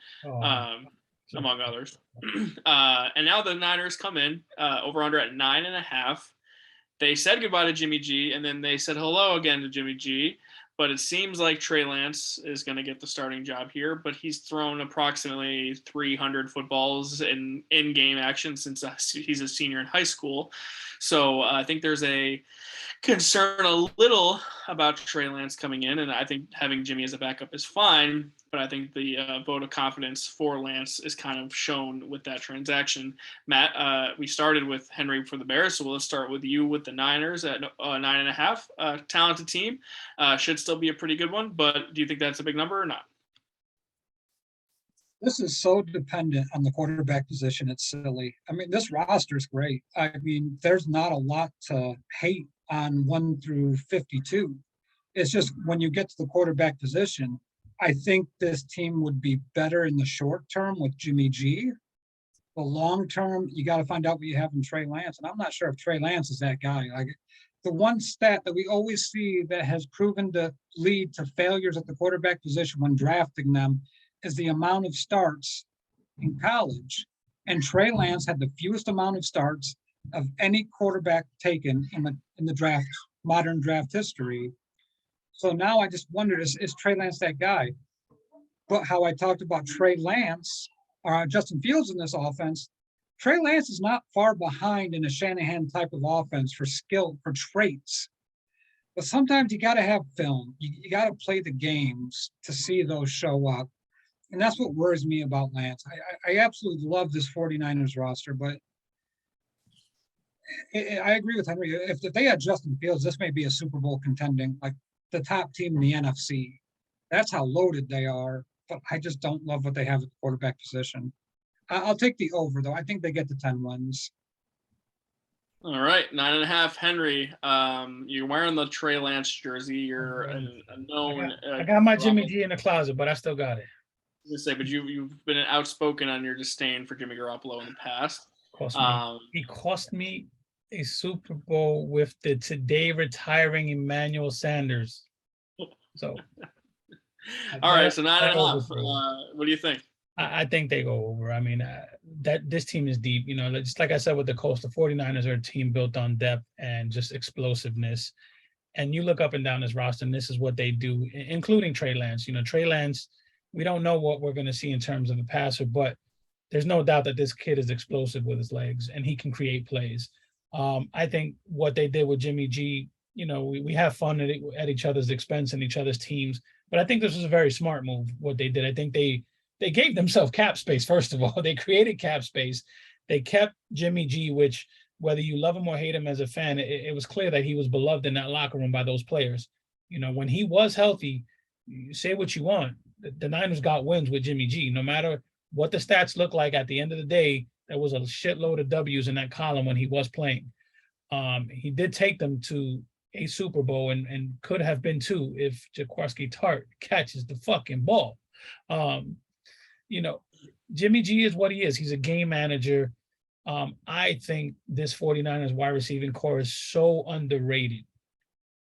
among others. And now the Niners come in, over under at 9.5. They said goodbye to Jimmy G, and then they said hello again to Jimmy G. But it seems like Trey Lance is going to get the starting job here, but he's thrown approximately 300 footballs in game action since he's a senior in high school. So I think there's a concern a little about Trey Lance coming in, and I think having Jimmy as a backup is fine, but I think the vote of confidence for Lance is kind of shown with that transaction. Matt, we started with Henry for the Bears, so let's start with you with the Niners at 9.5. Talented team, should still be a pretty good one, but do you think that's a big number or not? This is so dependent on the quarterback position. It's silly. I mean, this roster is great. I mean, there's not a lot to hate on 1 through 52. It's just when you get to the quarterback position, I think this team would be better in the short term with Jimmy G. But long term, you got to find out what you have in Trey Lance. And I'm not sure if Trey Lance is that guy. Like the one stat that we always see that has proven to lead to failures at the quarterback position when drafting them is the amount of starts in college. And Trey Lance had the fewest amount of starts of any quarterback taken in the draft, modern draft history. So now I just wondered, is Trey Lance that guy? But how I talked about Trey Lance or Justin Fields in this offense, Trey Lance is not far behind in a Shanahan type of offense for skill, for traits. But sometimes you got to have film. You got to play the games to see those show up. And that's what worries me about Lance. I absolutely love this 49ers roster, but I agree with Henry. If they had Justin Fields, this may be a Super Bowl contending, like the top team in the NFC. That's how loaded they are. But I just don't love what they have at the quarterback position. I'll take the over, though. I think they get to 10 wins. All right, 9.5. Henry, you're wearing the Trey Lance jersey. You're a known. I got my Jimmy G in the closet, but I still got it. I was gonna say, but you've been outspoken on your disdain for Jimmy Garoppolo in the past. He cost me a Super Bowl with the today retiring Emmanuel Sanders. So, all right, so 9.5. What do you think? I think they go over. I mean, that this team is deep. You know, just like I said with the Colts, the 49ers are a team built on depth and just explosiveness. And you look up and down this roster, and this is what they do, including Trey Lance. You know, Trey Lance, we don't know what we're going to see in terms of a passer, but there's no doubt that this kid is explosive with his legs and he can create plays. I think what they did with Jimmy G, you know, we have fun at each other's expense and each other's teams, but I think this was a very smart move, what they did. I think they gave themselves cap space, first of all. They created cap space. They kept Jimmy G, which whether you love him or hate him as a fan, it was clear that he was beloved in that locker room by those players. You know, when he was healthy, you say what you want. The Niners got wins with Jimmy G. No matter what the stats look like at the end of the day, there was a shitload of W's in that column when he was playing. He did take them to a Super Bowl and could have been two if Jaquiski Tartt catches the fucking ball. You know, Jimmy G is what he is. He's a game manager. I think this 49ers wide receiving core is so underrated.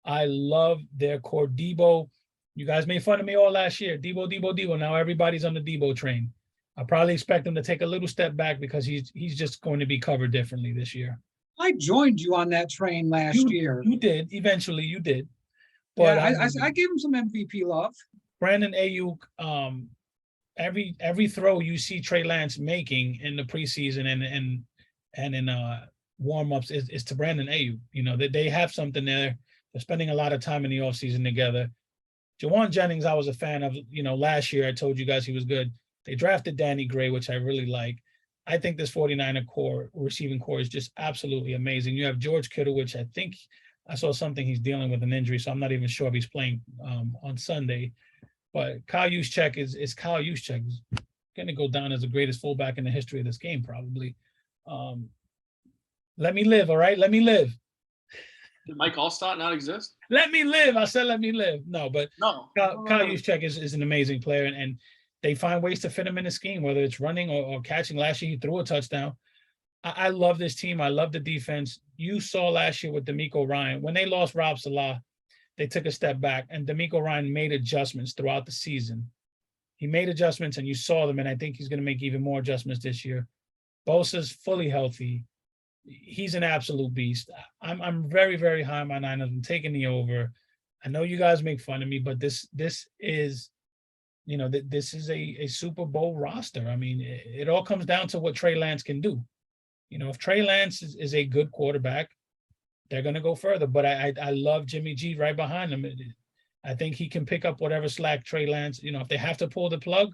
I love their core. Debo, you guys made fun of me all last year. Debo. Now everybody's on the Debo train. I probably expect him to take a little step back because he's just going to be covered differently this year. I joined you on that train last year. You did. Eventually, you did. But yeah, I gave him some MVP love. Brandon Ayuk, every throw you see Trey Lance making in the preseason and in warm-ups is to Brandon Ayuk. You know, they have something there. They're spending a lot of time in the offseason together. Jawan Jennings, I was a fan of. You know, last year I told you guys he was good. They drafted Danny Gray, which I really like. I think this 49er receiving core is just absolutely amazing. You have George Kittle, which I think I saw something he's dealing with an injury, so I'm not even sure if he's playing on Sunday. But Kyle Juszczyk is Kyle Juszczyk. He's going to go down as the greatest fullback in the history of this game, probably. Let me live, all right? Let me live. Did Mike Allstott not exist? Let me live. I said let me live. No, but no. Kyle Juszczyk is an amazing player, and they find ways to fit him in the scheme, whether it's running or catching. Last year, he threw a touchdown. I love this team. I love the defense. You saw last year with D'Amico Ryan. When they lost Rob Salah, they took a step back, and D'Amico Ryan made adjustments throughout the season. He made adjustments, and you saw them, and I think he's going to make even more adjustments this year. Bosa's fully healthy. He's an absolute beast. I'm very, very high on my Niners. I'm taking the over. I know you guys make fun of me, but this is, you know, this is a Super Bowl roster. I mean, it all comes down to what Trey Lance can do. You know, if Trey Lance is a good quarterback, they're going to go further. But I love Jimmy G right behind him. I think he can pick up whatever slack Trey Lance, you know, if they have to pull the plug.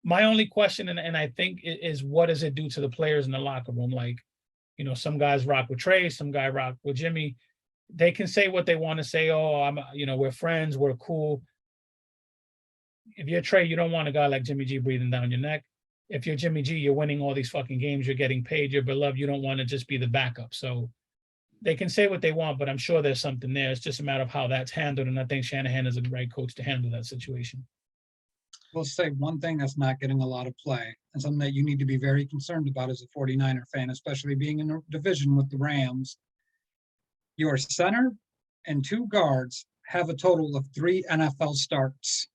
My only question, and I think is what does it do to the players in the locker room? Like, you know, some guys rock with Trey, some guy rock with Jimmy. They can say what they want to say. Oh, we're friends, we're cool. If you're Trey, you don't want a guy like Jimmy G breathing down your neck. If you're Jimmy G, you're winning all these fucking games, you're getting paid, you're beloved. You don't want to just be the backup. So they can say what they want, but I'm sure there's something there. It's just a matter of how that's handled, and I think Shanahan is a right coach to handle that situation. will say one thing that's not getting a lot of play and something that you need to be very concerned about as a 49er fan, especially being in a division with the Rams. Your center and 2 guards have a total of 3 NFL starts.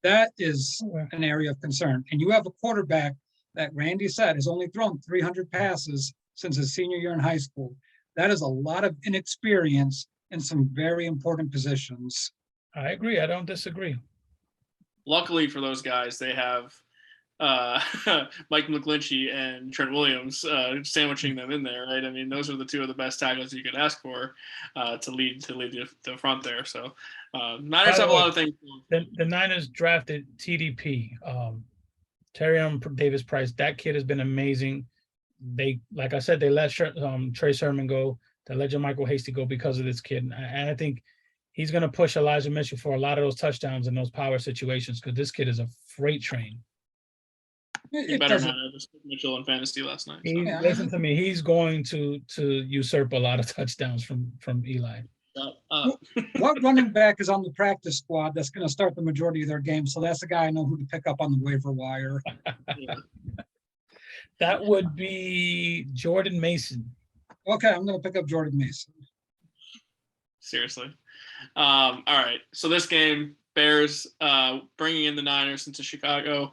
That is an area of concern. And you have a quarterback that Randy said has only thrown 300 passes since his senior year in high school. That is a lot of inexperience in some very important positions. I agree. I don't disagree. Luckily for those guys, they have Mike McGlinchey and Trent Williams sandwiching them in there, right? I mean, those are the 2 of the best tackles you could ask for to lead the front there. So Niners have a lot of things. The Niners drafted TDP, Terrion Davis Price. That kid has been amazing. They, like I said, they let Trey Sermon go. They let JaMycal Hasty go because of this kid, and I think he's going to push Elijah Mitchell for a lot of those touchdowns in those power situations because this kid is a freight train. He better not have Mitchell in fantasy last night. So. Listen to me. He's going to usurp a lot of touchdowns from Eli. What running back is on the practice squad that's going to start the majority of their games? So that's the guy I know who to pick up on the waiver wire. Yeah. That would be Jordan Mason. Okay, I'm going to pick up Jordan Mason. Seriously. All right. So this game, Bears bringing in the Niners into Chicago,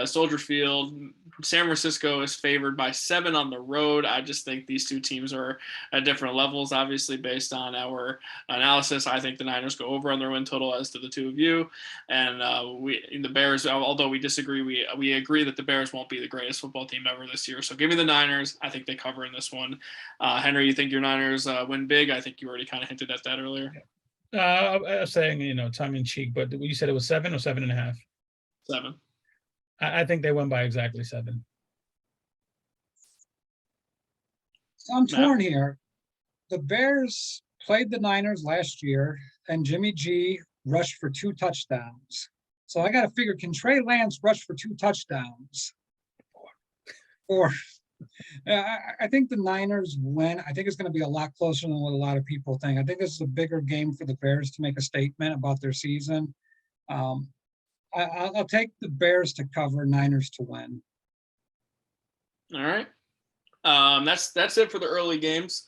Soldier Field. San Francisco is favored by 7 on the road. I just think these 2 teams are at different levels, obviously, based on our analysis. I think the Niners go over on their win total, as to the 2 of you. And the Bears, although we disagree, we agree that the Bears won't be the greatest football team ever this year. So give me the Niners. I think they cover in this one. Henry, you think your Niners win big? I think you already kind of hinted at that earlier. I was saying, tongue in cheek, but you said it was 7 or 7.5? 7. I think they win by exactly 7. So I'm torn here. The Bears played the Niners last year, and Jimmy G rushed for 2 touchdowns. So I got to figure, can Trey Lance rush for 2 touchdowns? Or I think the Niners win. I think it's going to be a lot closer than what a lot of people think. I think this is a bigger game for the Bears to make a statement about their season. I'll take the Bears to cover, Niners to win. All right. That's it for the early games.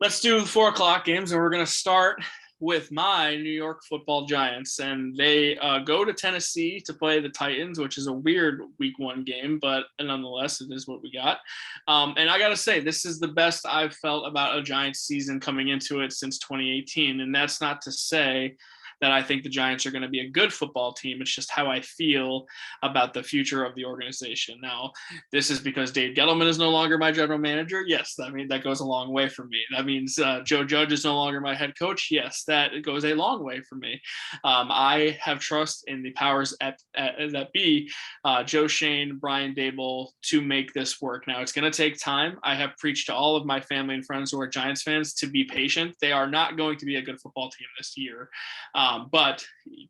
Let's do 4:00 games, and we're going to start with my New York Football Giants, and they go to Tennessee to play the Titans, which is a weird week 1 game, but nonetheless, it is what we got. And I got to say, this is the best I've felt about a Giants season coming into it since 2018. And that's not to say that I think the Giants are going to be a good football team. It's just how I feel about the future of the organization. Now, this is because Dave Gettleman is no longer my general manager. Yes, I mean, that goes a long way for me. That means Joe Judge is no longer my head coach. Yes, that goes a long way for me. I have trust in the powers that be, Joe Shane, Brian Dable, to make this work. Now, it's going to take time. I have preached to all of my family and friends who are Giants fans to be patient. They are not going to be a good football team this year. But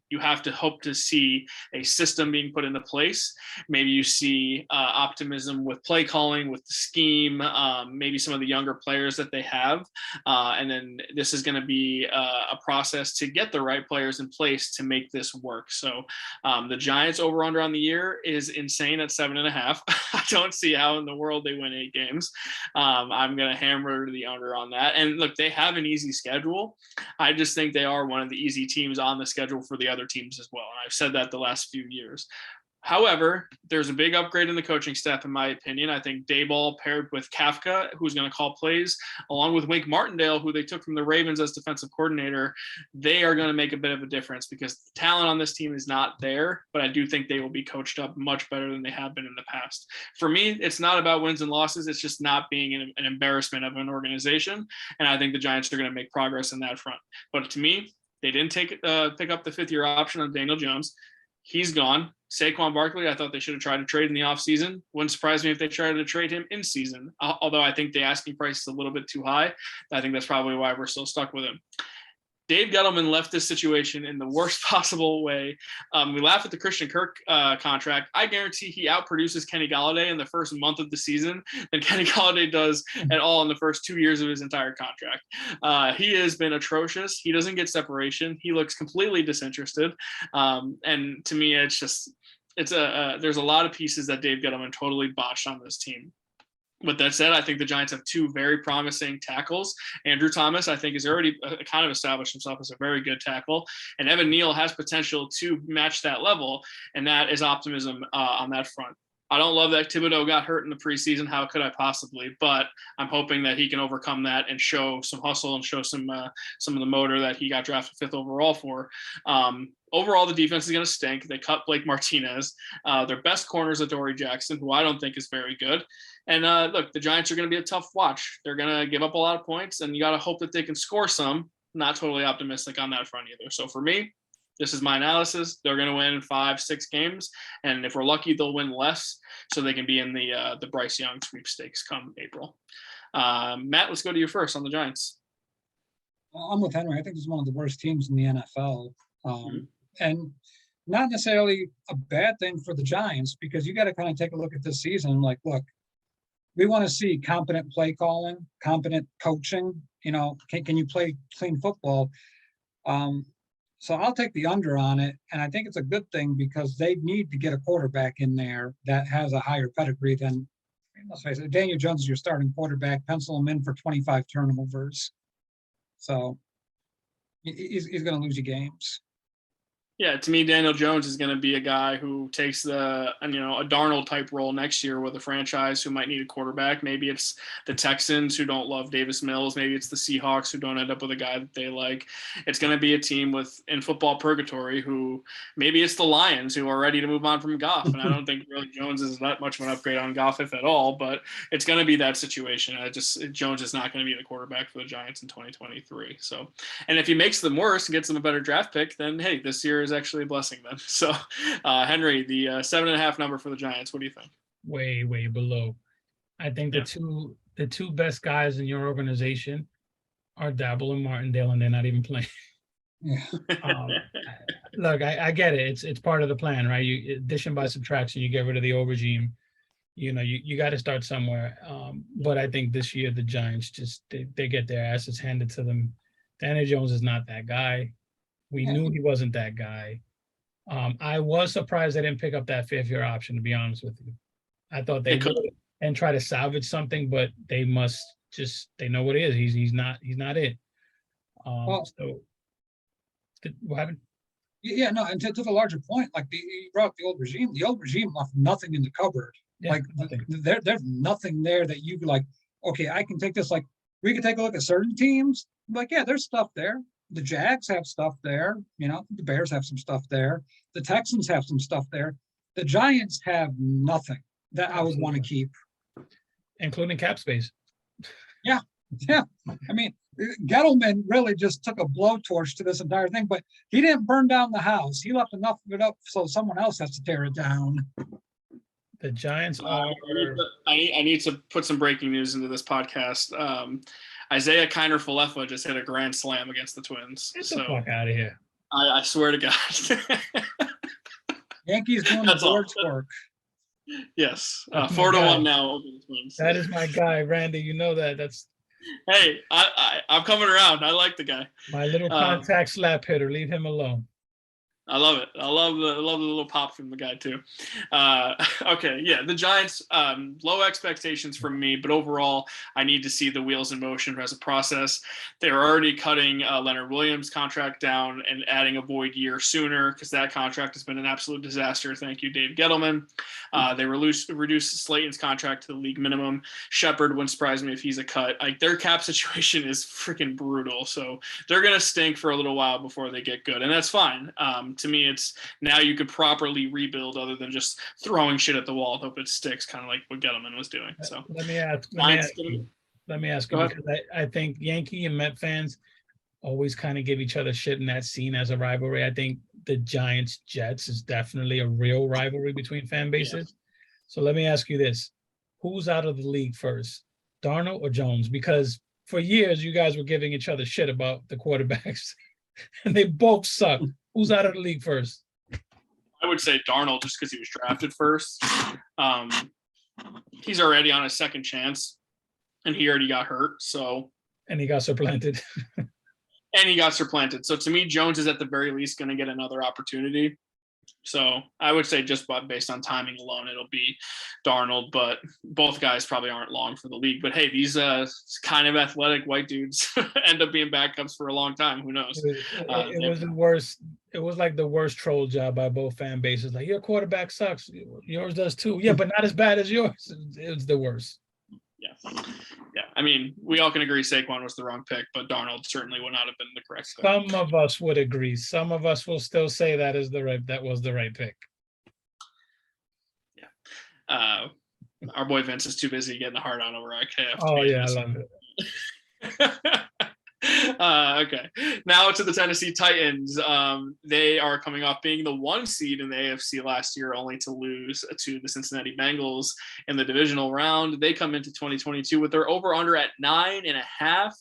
you have to hope to see a system being put into place. Maybe you see optimism with play calling, with the scheme, maybe some of the younger players that they have. And then this is going to be a process to get the right players in place to make this work. So the Giants over under on the year is insane at 7.5. I don't see how in the world they win 8 games. I'm going to hammer the under on that. And look, they have an easy schedule. I just think they are one of the easy teams on the schedule for the other teams as well. And I've said that the last few years. However, there's a big upgrade in the coaching staff, in my opinion. I think Daboll paired with Kafka, who's going to call plays, along with Wink Martindale, who they took from the Ravens as defensive coordinator, they are going to make a bit of a difference because the talent on this team is not there, but I do think they will be coached up much better than they have been in the past. For me, it's not about wins and losses. It's just not being an embarrassment of an organization. And I think the Giants are going to make progress in that front. But to me, they didn't pick up the 5th-year option on Daniel Jones. He's gone. Saquon Barkley, I thought they should have tried to trade in the offseason. Wouldn't surprise me if they tried to trade him in season, although I think the asking price is a little bit too high. I think that's probably why we're still stuck with him. Dave Gettleman left this situation in the worst possible way. We laugh at the Christian Kirk contract. I guarantee he outproduces Kenny Golladay in the first month of the season than Kenny Golladay does at all in the first 2 years of his entire contract. He has been atrocious. He doesn't get separation. He looks completely disinterested. And to me, there's a lot of pieces that Dave Gettleman totally botched on this team. With that said, I think the Giants have two very promising tackles. Andrew Thomas, I think, has already kind of established himself as a very good tackle. And Evan Neal has potential to match that level. And that is optimism on that front. I don't love that Thibodeaux got hurt in the preseason. How could I possibly? But I'm hoping that he can overcome that and show some hustle and show some of the motor that he got drafted 5th overall for. Overall, the defense is going to stink. They cut Blake Martinez. Their best corner is Adoree Jackson, who I don't think is very good. And look, the Giants are going to be a tough watch. They're going to give up a lot of points, and you got to hope that they can score some. Not totally optimistic on that front either. So for me, this is my analysis. They're going to win 5-6 games, and if we're lucky, they'll win less, so they can be in the Bryce Young sweepstakes come April. Matt, let's go to you first on the Giants. I'm with Henry. I think this is one of the worst teams in the NFL, and not necessarily a bad thing for the Giants, because you got to kind of take a look at this season. Like, look, we want to see competent play calling, competent coaching. You know, can you play clean football? So I'll take the under on it, and I think it's a good thing because they need to get a quarterback in there that has a higher pedigree than, let's face it, Daniel Jones is your starting quarterback. Pencil him in for 25 turnovers. So he's going to lose you games. Yeah, to me, Daniel Jones is going to be a guy who takes a Darnold type role next year with a franchise who might need a quarterback. Maybe it's the Texans who don't love Davis Mills. Maybe it's the Seahawks who don't end up with a guy that they like. It's going to be a team in football purgatory who maybe it's the Lions who are ready to move on from Goff. And I don't think really Jones is that much of an upgrade on Goff, if at all, but it's going to be that situation. Jones is not going to be the quarterback for the Giants in 2023. So, and if he makes them worse and gets them a better draft pick, then hey, this year is actually a blessing then. So Henry, the 7.5 number for the Giants, what do you think? Way below. I think the two best guys in your organization are Dabble and Martindale, and they're not even playing. Look, I get it. It's part of the plan, right? You addition by subtraction, you get rid of the old regime. You know, you got to start somewhere. But I think this year the Giants they get their asses handed to them. Daniel Jones is not that guy. We knew he wasn't that guy. I was surprised they didn't pick up that 5th-year option, to be honest with you. I thought they would and try to salvage something, but they must they know what it is. He's not it. So what happened? Yeah, no, and to the larger point, like you brought up the old regime left nothing in the cupboard. Yeah, like there's nothing there that you like, okay, I can take this, like we can take a look at certain teams, like, yeah, there's stuff there. The Jags have stuff there, you know, the Bears have some stuff there. The Texans have some stuff there. The Giants have nothing that I would want to keep. Including cap space. Yeah. I mean, Gettleman really just took a blowtorch to this entire thing, but he didn't burn down the house. He left enough of it up so someone else has to tear it down. The Giants are... I need to put some breaking news into this podcast. Isaiah Kiner-Falefa just hit a grand slam against the Twins. Get the fuck out of here. I swear to God. Yankees doing the Lord's work. Yes. 4-1 now over the Twins. That is my guy, Randy. You know that. Hey, I'm coming around. I like the guy. My little contact slap hitter. Leave him alone. I love it. I love the little pop from the guy too. Okay, yeah, the Giants, low expectations from me, but overall, I need to see the wheels in motion as a process. They're already cutting Leonard Williams' contract down and adding a void year sooner because that contract has been an absolute disaster. Thank you, Dave Gettleman. They reduced Slayton's contract to the league minimum. Shepard wouldn't surprise me if he's a cut. Like their cap situation is freaking brutal, so they're gonna stink for a little while before they get good, and that's fine. To me, it's now you could properly rebuild other than just throwing shit at the wall and hope it sticks, kind of like what Gettleman was doing. So let me ask you, because I think Yankee and Met fans always kind of give each other shit in that scene as a rivalry. I think the Giants Jets is definitely a real rivalry between fan bases. Yeah. So let me ask you this: who's out of the league first, Darnold or Jones? Because for years you guys were giving each other shit about the quarterbacks. and they both suck. Who's out of the league first? I would say Darnold just because he was drafted first. He's already on his second chance, and he already got hurt. So, And he got supplanted. and he got supplanted. So to me, Jones is at the very least going to get another opportunity. So I would say just based on timing alone, it'll be Darnold, but both guys probably aren't long for the league. But hey, these kind of athletic white dudes end up being backups for a long time. Who knows? It was the worst. It was like the worst troll job by both fan bases. Like, your quarterback sucks. Yours does too. Yeah, but not as bad as yours. It was the worst. Yeah. I mean, we all can agree Saquon was the wrong pick, but Darnold certainly would not have been the correct pick. Some of us would agree. Some of us will still say that was the right pick. Yeah. Our boy Vince is too busy getting a hard on over IKF. Oh yeah, I love it. Okay, now to the Tennessee Titans. They are coming off being the 1 seed in the AFC last year, only to lose to the Cincinnati Bengals in the divisional round. They come into 2022 with their over/under at 9.5.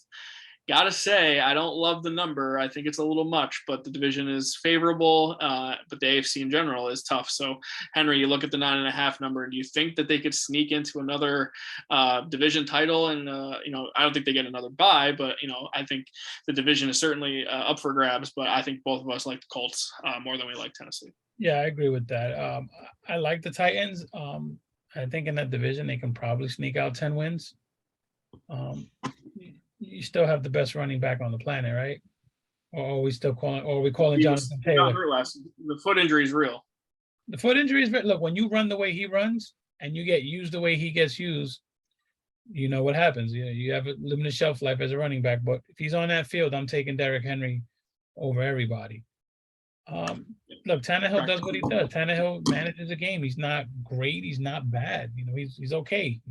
Gotta say, I don't love the number. I think it's a little much, but the division is favorable. But the AFC in general is tough. So, Henry, you look at the 9.5 number. Do you think that they could sneak into another division title? And I don't think they get another bye, but I think the division is certainly up for grabs. But I think both of us like the Colts more than we like Tennessee. Yeah, I agree with that. I like the Titans. I think in that division they can probably sneak out 10 wins. You still have the best running back on the planet, right? Or are we still calling? Or are we calling Jonathan Taylor? The foot injury is real. The foot injury is real. Look, when you run the way he runs and you get used the way he gets used, you know what happens. You have a limited shelf life as a running back. But if he's on that field, I'm taking Derrick Henry over everybody. Look, Tannehill does what he does. Tannehill manages a game. He's not great. He's not bad. He's okay.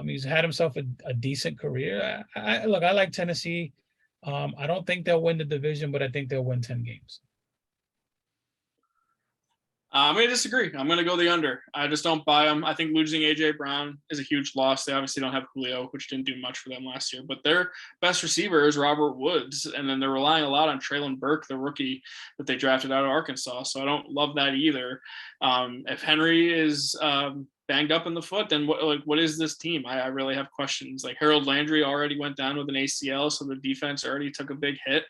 He's had himself a decent career. I like Tennessee. I don't think they'll win the division, but I think they'll win 10 games. I'm going to disagree. I'm going to go the under. I just don't buy them. I think losing A.J. Brown is a huge loss. They obviously don't have Julio, which didn't do much for them last year. But their best receiver is Robert Woods, and then they're relying a lot on Treylon Burke, the rookie that they drafted out of Arkansas. So I don't love that either. If Henry is banged up in the foot, then what is this team? I really have questions. Like Harold Landry already went down with an ACL, so the defense already took a big hit.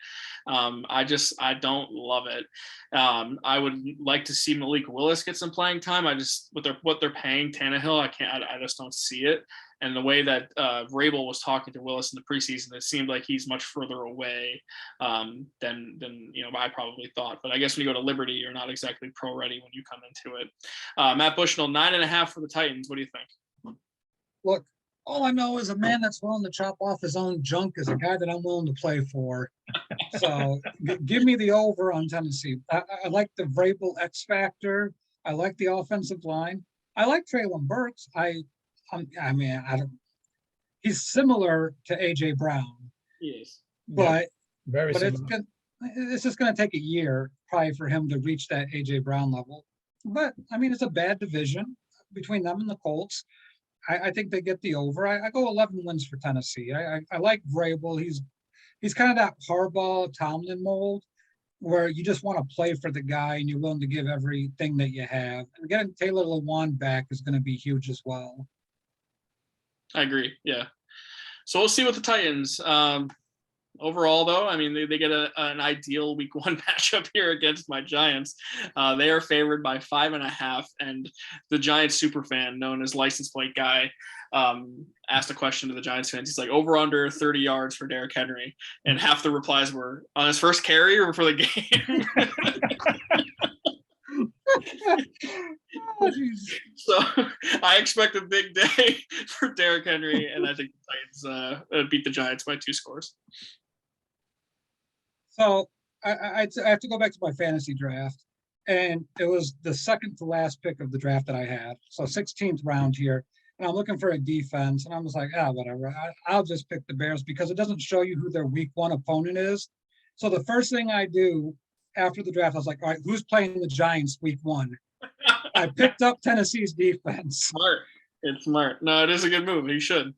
I don't love it. I would like to see Malik Willis get some playing time. What they're paying Tannehill, I just don't see it. And the way that Vrabel was talking to Willis in the preseason, it seemed like he's much further away than I probably thought. But I guess when you go to Liberty, you're not exactly pro ready when you come into it. Matt Bushnell, 9.5 for the Titans. What do you think? Look, all I know is a man that's willing to chop off his own junk is a guy that I'm willing to play for. So give me the over on Tennessee. I like the Vrabel X factor. I like the offensive line. I like Treylon Burks. He's similar to AJ Brown. Yes. But Very but similar. it's just going to take a year probably for him to reach that AJ Brown level. But it's a bad division between them and the Colts. I think they get the over. I go 11 wins for Tennessee. I like Vrabel. He's kind of that Harbaugh Tomlin mold where you just want to play for the guy and you're willing to give everything that you have. And getting Taylor Lewan back is going to be huge as well. I agree. Yeah. So we'll see with the Titans. Overall, though, they get an ideal week 1 matchup here against my Giants. They are favored by 5.5, and the Giants superfan, known as License Plate Guy, asked a question to the Giants fans. He's like, over under 30 yards for Derrick Henry, and half the replies were on his first carry or for the game. So I expect a big day for Derrick Henry, and I think the Titans beat the Giants by 2 scores. So I have to go back to my fantasy draft, and it was the second to last pick of the draft that I had. So 16th round here, and I'm looking for a defense, and I was like, whatever. I'll just pick the Bears because it doesn't show you who their week 1 opponent is. So the first thing I do after the draft, I was like, all right, who's playing the Giants week 1? I picked up Tennessee's defense. Smart. It's smart. No, it is a good move. You should.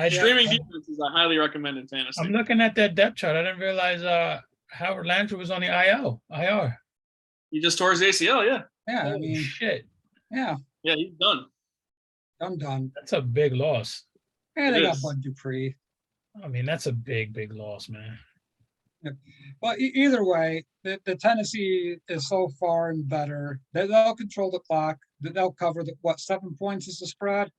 Streaming defense is a highly recommended fantasy. I'm looking at that depth chart. I didn't realize Howard Landry was on the IR. He just tore his ACL. Yeah, Yeah, I Holy mean, shit. yeah, yeah, he's done. I'm done. That's a big loss. Yeah, It they got is. Bud Dupree. I mean, that's a big loss, man. But either way, the Tennessee is so far and better. They'll control the clock. They'll cover the what 7 points is the spread?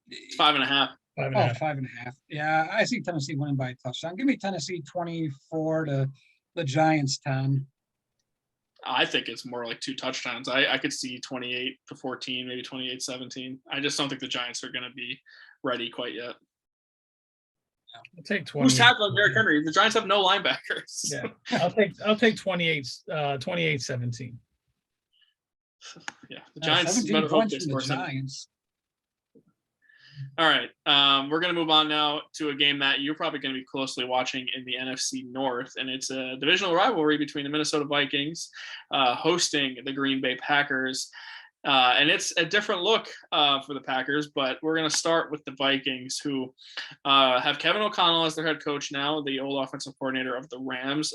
It's 5.5. 5.5. 5.5. Yeah, I see Tennessee winning by a touchdown. Give me Tennessee 24 to the Giants 10. I think it's more like 2 touchdowns. I could see 28-14, maybe 28-17. I just don't think the Giants are going to be ready quite yet. I'll take 20. Who's tackling Derrick Henry? The Giants have no linebackers. Yeah, I'll take 28-17. Yeah, the Giants 17 better hope points they from the score some. Giants. All right, we're going to move on now to a game that you're probably going to be closely watching in the NFC North, and it's a divisional rivalry between the Minnesota Vikings hosting the Green Bay Packers. And it's a different look for the Packers, but we're going to start with the Vikings, who have Kevin O'Connell as their head coach now, the old offensive coordinator of the Rams.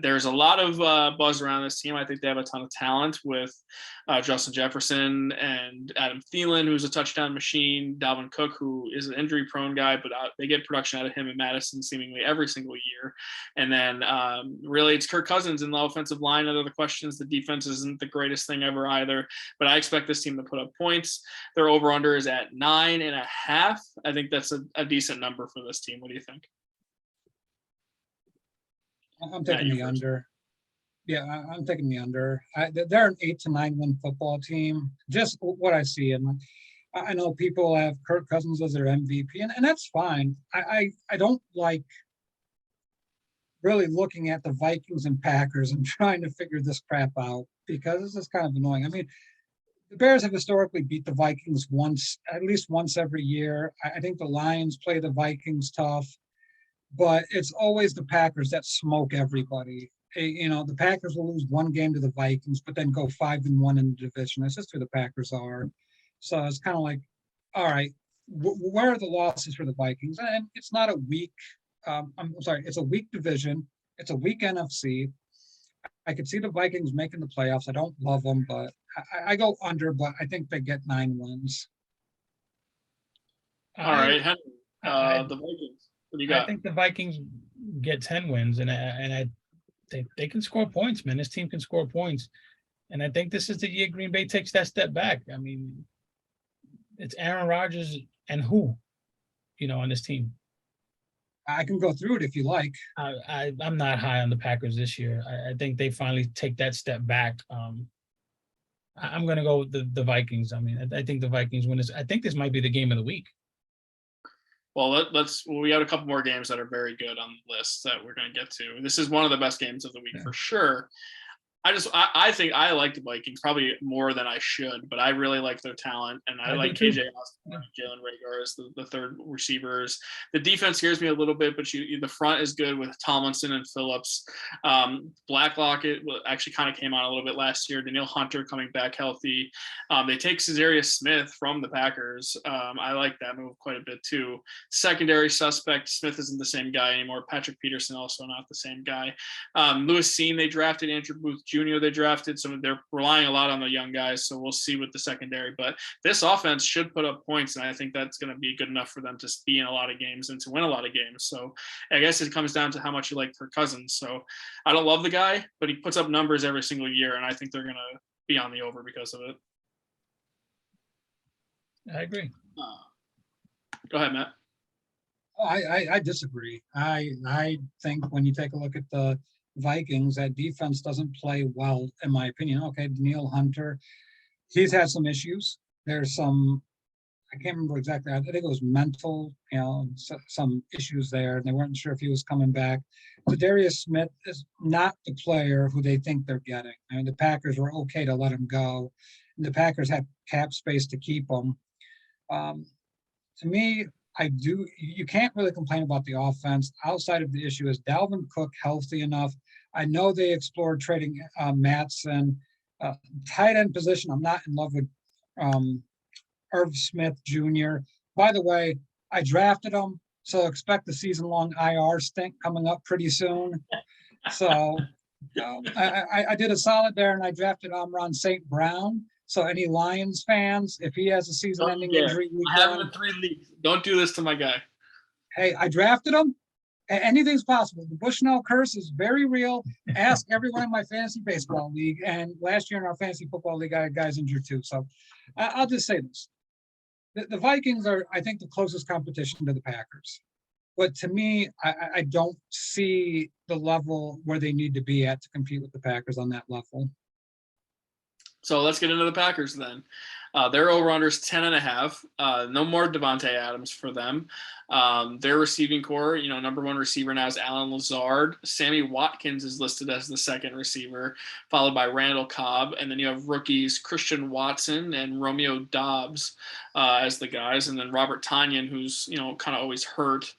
There's a lot of buzz around this team. I think they have a ton of talent with Justin Jefferson and Adam Thielen, who's a touchdown machine, Dalvin Cook, who is an injury-prone guy, but they get production out of him and Madison seemingly every single year. And then really it's Kirk Cousins in the offensive line. Other questions, the defense isn't the greatest thing ever either, but I expect this team to put up points. Their over-under is at 9.5. I think that's a decent number for this team. What do you think? I'm taking the under. Yeah, I'm taking the under. They're an 8 to 9 win football team. Just what I see, and I know people have Kirk Cousins as their MVP, and that's fine. I don't like really looking at the Vikings and Packers and trying to figure this crap out because this is kind of annoying. I mean, the Bears have historically beat the Vikings at least once every year. I think the Lions play the Vikings tough, but it's always the Packers that smoke everybody. You know, the Packers will lose one game to the Vikings, but then go 5-1 in the division. That's just who the Packers are. So it's kind of like, all right, where are the losses for the Vikings? And it's not a weak, I'm sorry, it's a weak division. It's a weak NFC. I could see the Vikings making the playoffs. I don't love them, but I go under, but I think they get 9 wins. All right, Henry, the Vikings. What do you got? I think the Vikings get 10 wins, and they can score points, man. This team can score points. And I think this is the year Green Bay takes that step back. I mean, it's Aaron Rodgers and who, on this team. I can go through it if you like. I'm not high on the Packers this year. I think they finally take that step back. I'm going to go with the Vikings. I mean, I think the Vikings win this. I think this might be the game of the week. Well, we got a couple more games that are very good on the list that we're going to get to. This is one of the best games of the week for sure. I think I like the Vikings probably more than I should, but I really like their talent, and I like KJ Austin, Jalen Reagor as the third receivers. The defense scares me a little bit, but the front is good with Tomlinson and Phillips. Blacklock actually kind of came on a little bit last year. Danielle Hunter coming back healthy. They take Cesarius Smith from the Packers. I like that move quite a bit too. Secondary suspect, Smith isn't the same guy anymore. Patrick Peterson also not the same guy. Lewis Cine, they drafted Andrew Booth Jr. They drafted, so they're relying a lot on the young guys. So we'll see with the secondary. But this offense should put up points, and I think that's going to be good enough for them to be in a lot of games and to win a lot of games. So I guess it comes down to how much you like Kirk Cousins. So I don't love the guy, but he puts up numbers every single year, and I think they're going to be on the over because of it. I agree. Go ahead, Matt. I disagree. I think when you take a look at the Vikings, that defense doesn't play well, in my opinion. Okay, Danielle Hunter, he's had some issues. There's some, I can't remember exactly. I think it was mental, some issues there, and they weren't sure if he was coming back. Darius Smith is not the player who they think they're getting. I mean, the Packers were okay to let him go, and the Packers had cap space to keep him. To me, you can't really complain about the offense. Outside of the issue, is Dalvin Cook healthy enough? I know they explored trading Mattson. Tight end position, I'm not in love with Irv Smith Jr. By the way, I drafted him. So expect the season-long IR stint coming up pretty soon. So I did a solid there, and I drafted Amon St. Brown. So any Lions fans, if he has a season-ending injury, I have him in 3 leagues. Don't do this to my guy. hey, I drafted him. Anything's possible. The Bushnell curse is very real. Ask everyone in my fantasy baseball league. And last year in our fantasy football league, I had guys injured too. So I'll just say this. The Vikings are, I think, the closest competition to the Packers. But to me, I don't see the level where they need to be at to compete with the Packers on that level. So let's get into the Packers then. Their over-under is 10.5. No more Devontae Adams for them. Their receiving core, number one receiver now is Allen Lazard. Sammy Watkins is listed as the second receiver, followed by Randall Cobb. And then you have rookies Christian Watson and Romeo Doubs as the guys. And then Robert Tonyan, who's, kind of always hurt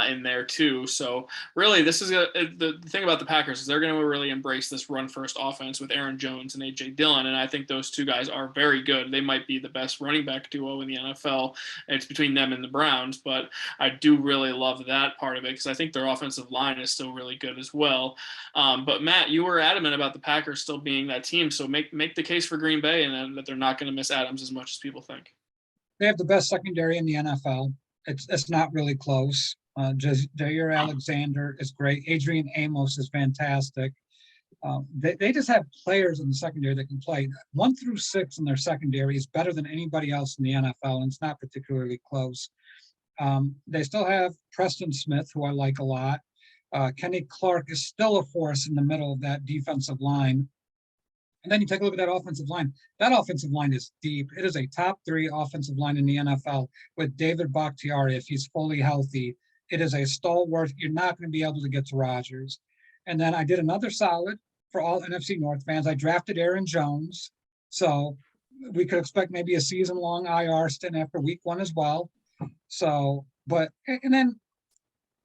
in there too. So really, this is the thing about the Packers is they're going to really embrace this run-first offense with Aaron Jones and A.J. Dillon. And I think those two guys are very good. They might be the best running back duo in the NFL. It's between them and the Browns, but I do really love that part of it because I think their offensive line is still really good as well. But Matt, you were adamant about the Packers still being that team, so make the case for Green Bay and that they're not going to miss Adams as much as people think. They have the best secondary in the NFL. It's not really close. Jair Alexander is great. Adrian Amos is fantastic. They just have players in the secondary that can play. 1 through 6 in their secondary is better than anybody else in the NFL, and it's not particularly close. They still have Preston Smith, who I like a lot. Kenny Clark is still a force in the middle of that defensive line. And then you take a look at that offensive line. That offensive line is deep. It is a top 3 offensive line in the NFL with David Bakhtiari, if he's fully healthy. It is a stalwart. You're not going to be able to get to Rodgers. And then I did another solid for all NFC North fans. I drafted Aaron Jones. So we could expect maybe a season-long IR stint after week 1 as well. So, and then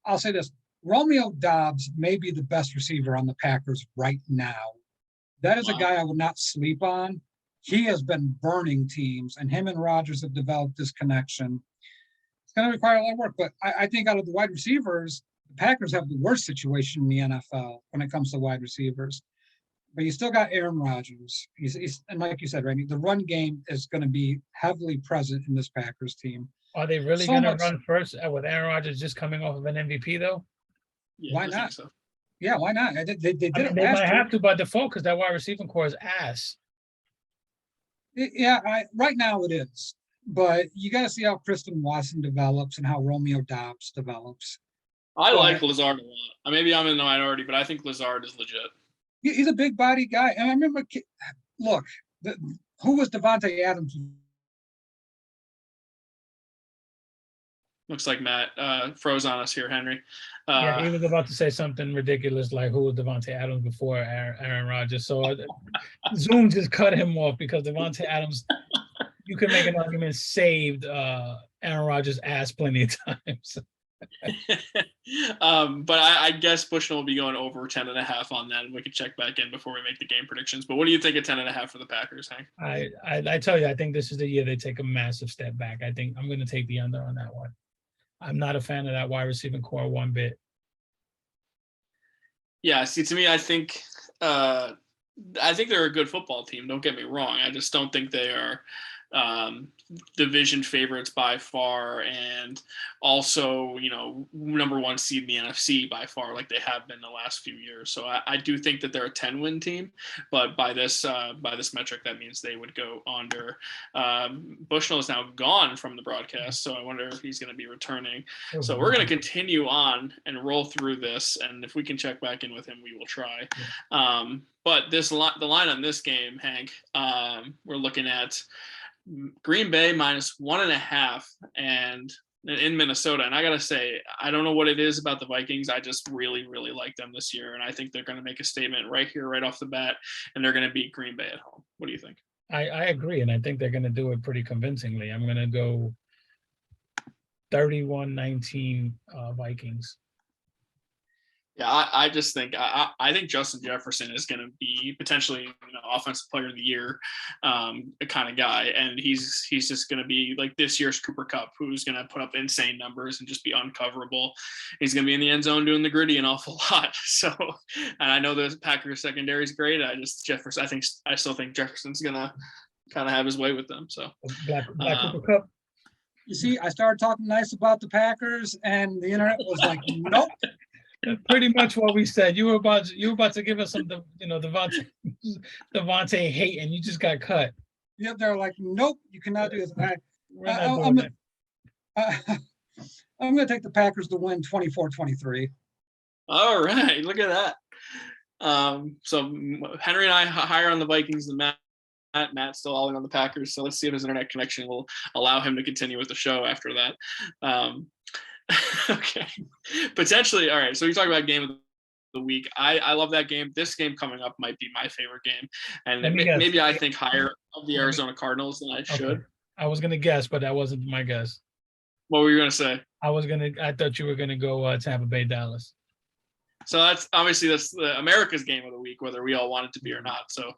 I'll say this, Romeo Doubs may be the best receiver on the Packers right now. That is a guy I would not sleep on. He has been burning teams, and him and Rodgers have developed this connection. It's going to require a lot of work, but I think out of the wide receivers, the Packers have the worst situation in the NFL when it comes to wide receivers. But you still got Aaron Rodgers. And like you said, Randy, the run game is going to be heavily present in this Packers team. Are they really going to run first with Aaron Rodgers just coming off of an MVP though? Yeah, why not? So. Yeah, why not? They did it last year. They might have to by default because that wide receiving core is ass. Yeah, right now it is. But you got to see how Christian Watson develops and how Romeo Doubs develops. I like Lazard a lot. Maybe I'm in the minority, but I think Lazard is legit. He's a big body guy. And I remember, look, who was Devontae Adams? Looks like Matt froze on us here, Henry. Yeah, he was about to say something ridiculous like who was Devontae Adams before Aaron Rodgers. So Zoom just cut him off because Devontae Adams, you can make an argument, saved Aaron Rodgers' ass plenty of times. But I guess Bushnell will be going over 10.5 on that, and we can check back in before we make the game predictions. But what do you think of 10.5 for the Packers, Hank? I tell you, I think this is the year they take a massive step back. I think I'm going to take the under on that one. I'm not a fan of that wide receiving core one bit. Yeah, see, to me, I think they're a good football team. Don't get me wrong. I just don't think they are division favorites by far, and also, number 1 seed in the NFC by far, like they have been the last few years. So I do think that they're a 10-win team, but by this metric, that means they would go under. Bushnell is now gone from the broadcast, so I wonder if he's going to be returning. So we're going to continue on and roll through this, and if we can check back in with him, we will try. But the line on this game, Hank, we're looking at Green Bay -1.5 and in Minnesota. And I got to say, I don't know what it is about the Vikings. I just really, really like them this year. And I think they're going to make a statement right here, right off the bat, and they're going to beat Green Bay at home. What do you think? I agree. And I think they're going to do it pretty convincingly. I'm going to go 31-19 Vikings. Yeah, I just think I think Justin Jefferson is going to be potentially offensive player of the year kind of guy, and he's just going to be like this year's Cooper Kupp, who's going to put up insane numbers and just be uncoverable. He's going to be in the end zone doing the gritty an awful lot. So, and I know the Packers secondary is great. I still think Jefferson's going to kind of have his way with them. So Black Cooper Cup. You see, I started talking nice about the Packers, and the internet was like, "Nope." Pretty much what we said. You were about to give us some, Devontae hate, and you just got cut. Yeah, they're like, "Nope, you cannot do this." We're not doing that. I'm going to take the Packers to win 24-23. All right, look at that. So Henry and I higher on the Vikings than Matt. Matt's still all in on the Packers. So let's see if his internet connection will allow him to continue with the show after that. Okay, potentially. All right. So you talk about game of the week. I love that game. This game coming up might be my favorite game, and maybe I think higher of the Arizona Cardinals than I should. Okay. I was gonna guess, but that wasn't my guess. What were you gonna say? I thought you were gonna go Tampa Bay, Dallas. So that's the America's game of the week, whether we all want it to be or not. So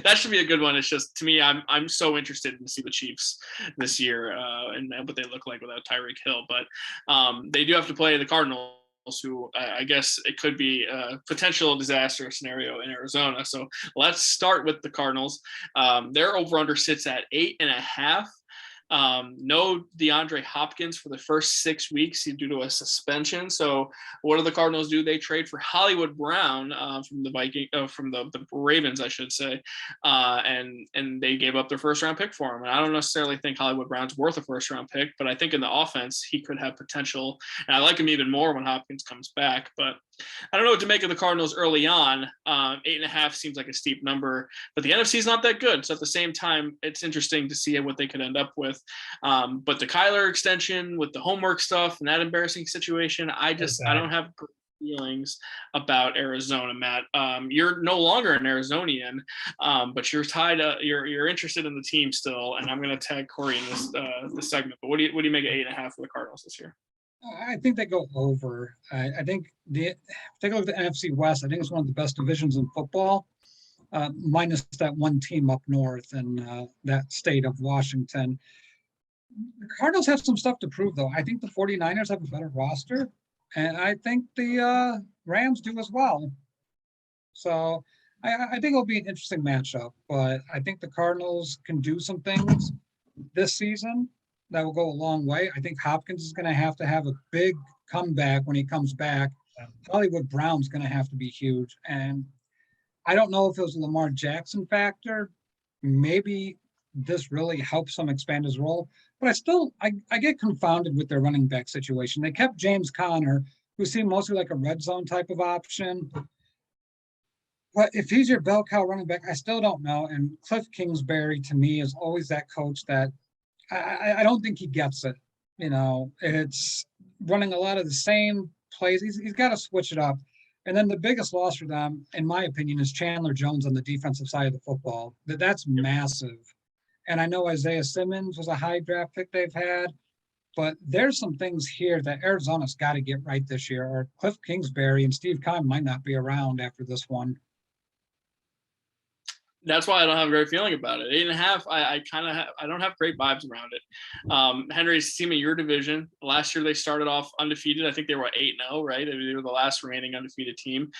that should be a good one. It's just, to me, I'm so interested to see the Chiefs this year and what they look like without Tyreek Hill. But they do have to play the Cardinals, who I guess it could be a potential disaster scenario in Arizona. So let's start with the Cardinals. Their over-under sits at 8.5. No DeAndre Hopkins for the first 6 weeks due to a suspension. So what do the Cardinals do? They trade for Hollywood Brown from the Ravens, I should say, and they gave up their first round pick for him. And I don't necessarily think Hollywood Brown's worth a first round pick, but I think in the offense he could have potential, and I like him even more when Hopkins comes back. But I don't know what to make of the Cardinals early on. 8.5 seems like a steep number, but the NFC is not that good. So at the same time, it's interesting to see what they could end up with. But the Kyler extension with the homework stuff and that embarrassing situation, I don't have feelings about Arizona, Matt. You're no longer an Arizonian, but you're tied. You're interested in the team still, and I'm going to tag Corey in this segment. But what do you make at 8.5 for the Cardinals this year? I think they go over. I think take a look at the NFC West. I think it's one of the best divisions in football, minus that one team up north in that state of Washington. The Cardinals have some stuff to prove, though. I think the 49ers have a better roster, and I think the Rams do as well. So I think it'll be an interesting matchup, but I think the Cardinals can do some things this season that will go a long way. I think Hopkins is going to have a big comeback when he comes back. Hollywood Brown's going to have to be huge. And I don't know if it was a Lamar Jackson factor. Maybe this really helps him expand his role. But I get confounded with their running back situation. They kept James Conner, who seemed mostly like a red zone type of option. But if he's your bell cow running back, I still don't know. And Cliff Kingsbury, to me, is always that coach that I don't think he gets it. It's running a lot of the same plays. He's got to switch it up. And then the biggest loss for them, in my opinion, is Chandler Jones on the defensive side of the football. That's massive. And I know Isaiah Simmons was a high draft pick they've had, but there's some things here that Arizona's got to get right this year, or Cliff Kingsbury and Steve Keim might not be around after this one. That's why I don't have a great feeling about it. 8.5, I don't have great vibes around it. Henry's team in your division. Last year they started off undefeated. I think they were 8-0, right? They were the last remaining undefeated team.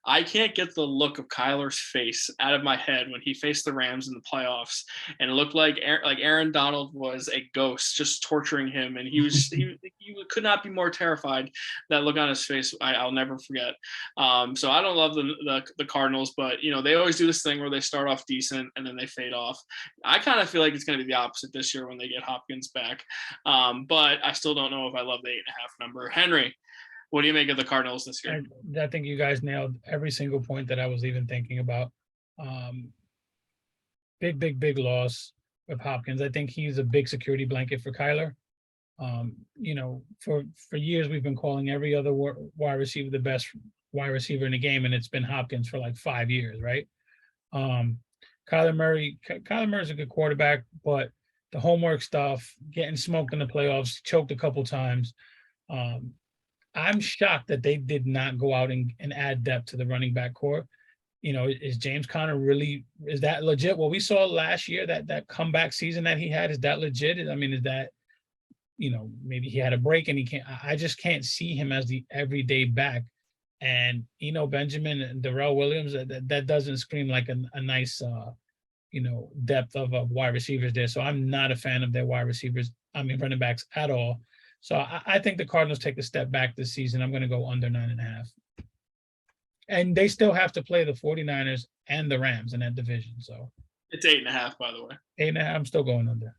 I can't get the look of Kyler's face out of my head when he faced the Rams in the playoffs, and it looked like Aaron Donald was a ghost just torturing him, and he could not be more terrified. That look on his face, I'll never forget. So I don't love the Cardinals, but they always do this thing where they start off decent and then they fade off. I kind of feel like it's going to be the opposite this year when they get Hopkins back, but I still don't know if I love the 8.5 number. Henry, what do you make of the Cardinals this year? I think you guys nailed every single point that I was even thinking about. Big loss with Hopkins. I think he's a big security blanket for Kyler. For years we've been calling every other wide receiver the best wide receiver in the game, and it's been Hopkins for like 5 years, right? Kyler Murray's a good quarterback, but the homework stuff, getting smoked in the playoffs, choked a couple times. I'm shocked that they did not go out and add depth to the running back core. You know, is James Conner really, is that legit? What we saw last year, that comeback season that he had, is that legit? I mean, is that, you know, maybe he had a break and he can't, I just can't see him as the everyday back. And Benjamin and Darrell Williams, that doesn't scream like a nice depth of wide receivers there. So I'm not a fan of their wide receivers, running backs at all. So I think the Cardinals take a step back this season. I'm going to go under 9.5. And they still have to play the 49ers and the Rams in that division. So it's 8.5, by the way. 8.5. I'm still going under.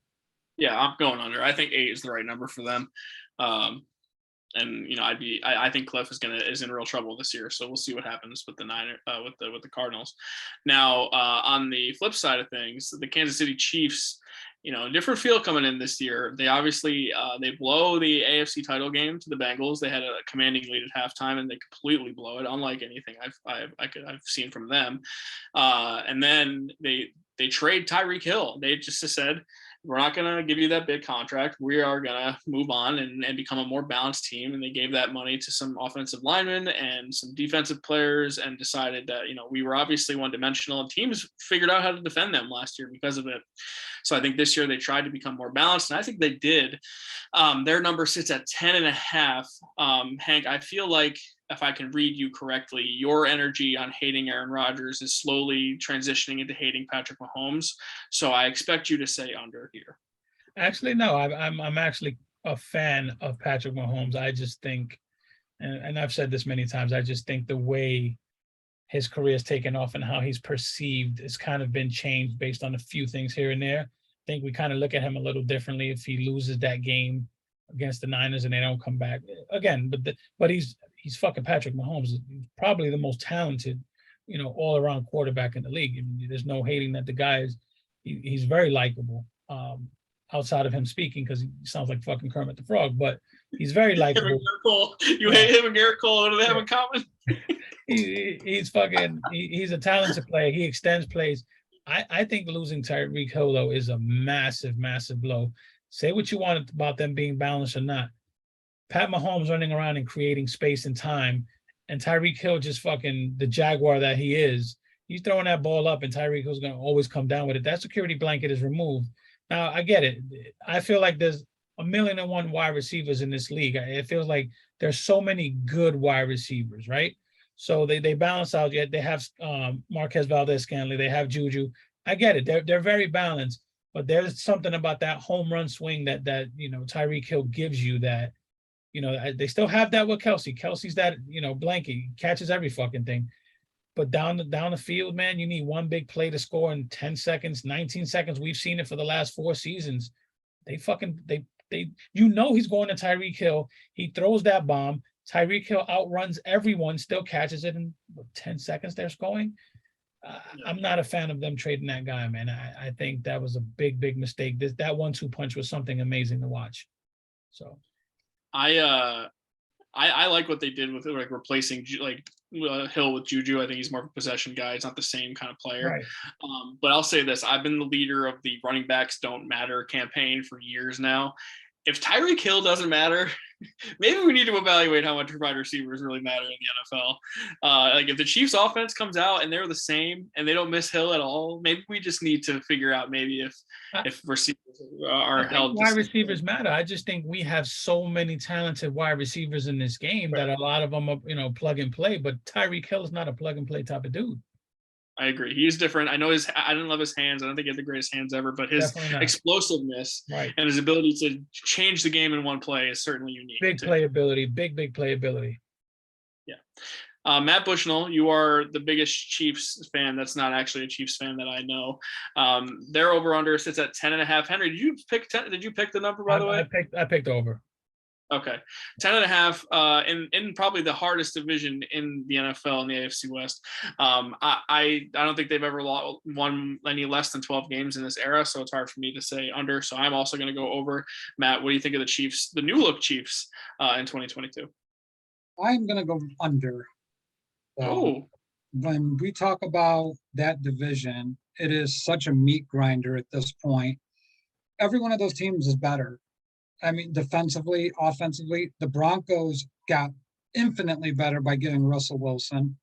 Yeah, I'm going under. I think 8 is the right number for them. And I think Cliff is in real trouble this year. So we'll see what happens with the Cardinals. Now, on the flip side of things, the Kansas City Chiefs, different feel coming in this year. They obviously they blow the AFC title game to the Bengals. They had a commanding lead at halftime, and they completely blow it, unlike anything I've seen from them. And then they trade Tyreek Hill. They just said, we're not going to give you that big contract. We are going to move on and become a more balanced team. And they gave that money to some offensive linemen and some defensive players, and decided that, we were obviously one-dimensional, and teams figured out how to defend them last year because of it. So I think this year they tried to become more balanced, and I think they did. Their number sits at 10.5. Hank, I feel like, if I can read you correctly, your energy on hating Aaron Rodgers is slowly transitioning into hating Patrick Mahomes. So I expect you to say under here. Actually, no, I'm actually a fan of Patrick Mahomes. I just think, and I've said this many times, I just think the way his career has taken off and how he's perceived has kind of been changed based on a few things here and there. I think we kind of look at him a little differently if he loses that game against the Niners and they don't come back again. But he's fucking Patrick Mahomes. He's probably the most talented, all around quarterback in the league. I mean, there's no hating that the guy is. He's very likable. Outside of him speaking, because he sounds like fucking Kermit the Frog, but he's very likable. You hate him and Garrett Cole. What do they have in common? He's a talented player. He extends plays. I think losing Tyreek Hill though is a massive, massive blow. Say what you want about them being balanced or not. Pat Mahomes running around and creating space and time, and Tyreek Hill just fucking the Jaguar that he is. He's throwing that ball up, and Tyreek Hill's going to always come down with it. That security blanket is removed. Now, I get it. I feel like there's 1,000,001 wide receivers in this league. It feels like there's so many good wide receivers, right? So they balance out. Yet they have Marquez Valdez-Scantling. They have Juju. I get it. They're very balanced, but there's something about that home run swing that Tyreek Hill gives you that. They still have that with Kelsey. Kelsey's that, blanket. He catches every fucking thing. But down the field, man, you need one big play to score in 10 seconds, 19 seconds. We've seen it for the last 4 seasons. He's going to Tyreek Hill. He throws that bomb. Tyreek Hill outruns everyone, still catches it in 10 seconds they're scoring. I'm not a fan of them trading that guy, man. I think that was a big, big mistake. That 1-2 punch was something amazing to watch. So I like what they did with like replacing Hill with Juju. I think he's more of a possession guy. It's not the same kind of player. Right. But I'll say this: I've been the leader of the running backs don't matter campaign for years now. If Tyreek Hill doesn't matter, maybe we need to evaluate how much wide receivers really matter in the NFL. Like if the Chiefs offense comes out and they're the same and they don't miss Hill at all, maybe we just need to figure out maybe if receivers are held. Wide receivers matter. I just think we have so many talented wide receivers in this game that a lot of them are, plug and play, but Tyreek Hill is not a plug and play type of dude. I agree. He's different. I didn't love his hands. I don't think he had the greatest hands ever, but his explosiveness and his ability to change the game in one play is certainly unique. Big playability. Yeah. Matt Bushnell, you are the biggest Chiefs fan. That's not actually a Chiefs fan that I know. Their over/under sits at 10.5. Henry, did you pick 10? Did you pick the number, by the way? I picked over. Okay, 10.5 in probably the hardest division in the NFL in the AFC West. I don't think they've ever won any less than 12 games in this era, so it's hard for me to say under. So I'm also going to go over. Matt, what do you think of the Chiefs, the new look Chiefs, in 2022? I'm going to go under. When we talk about that division, it is such a meat grinder at this point. Every one of those teams is better. I mean, defensively, offensively, the Broncos got infinitely better by getting Russell Wilson.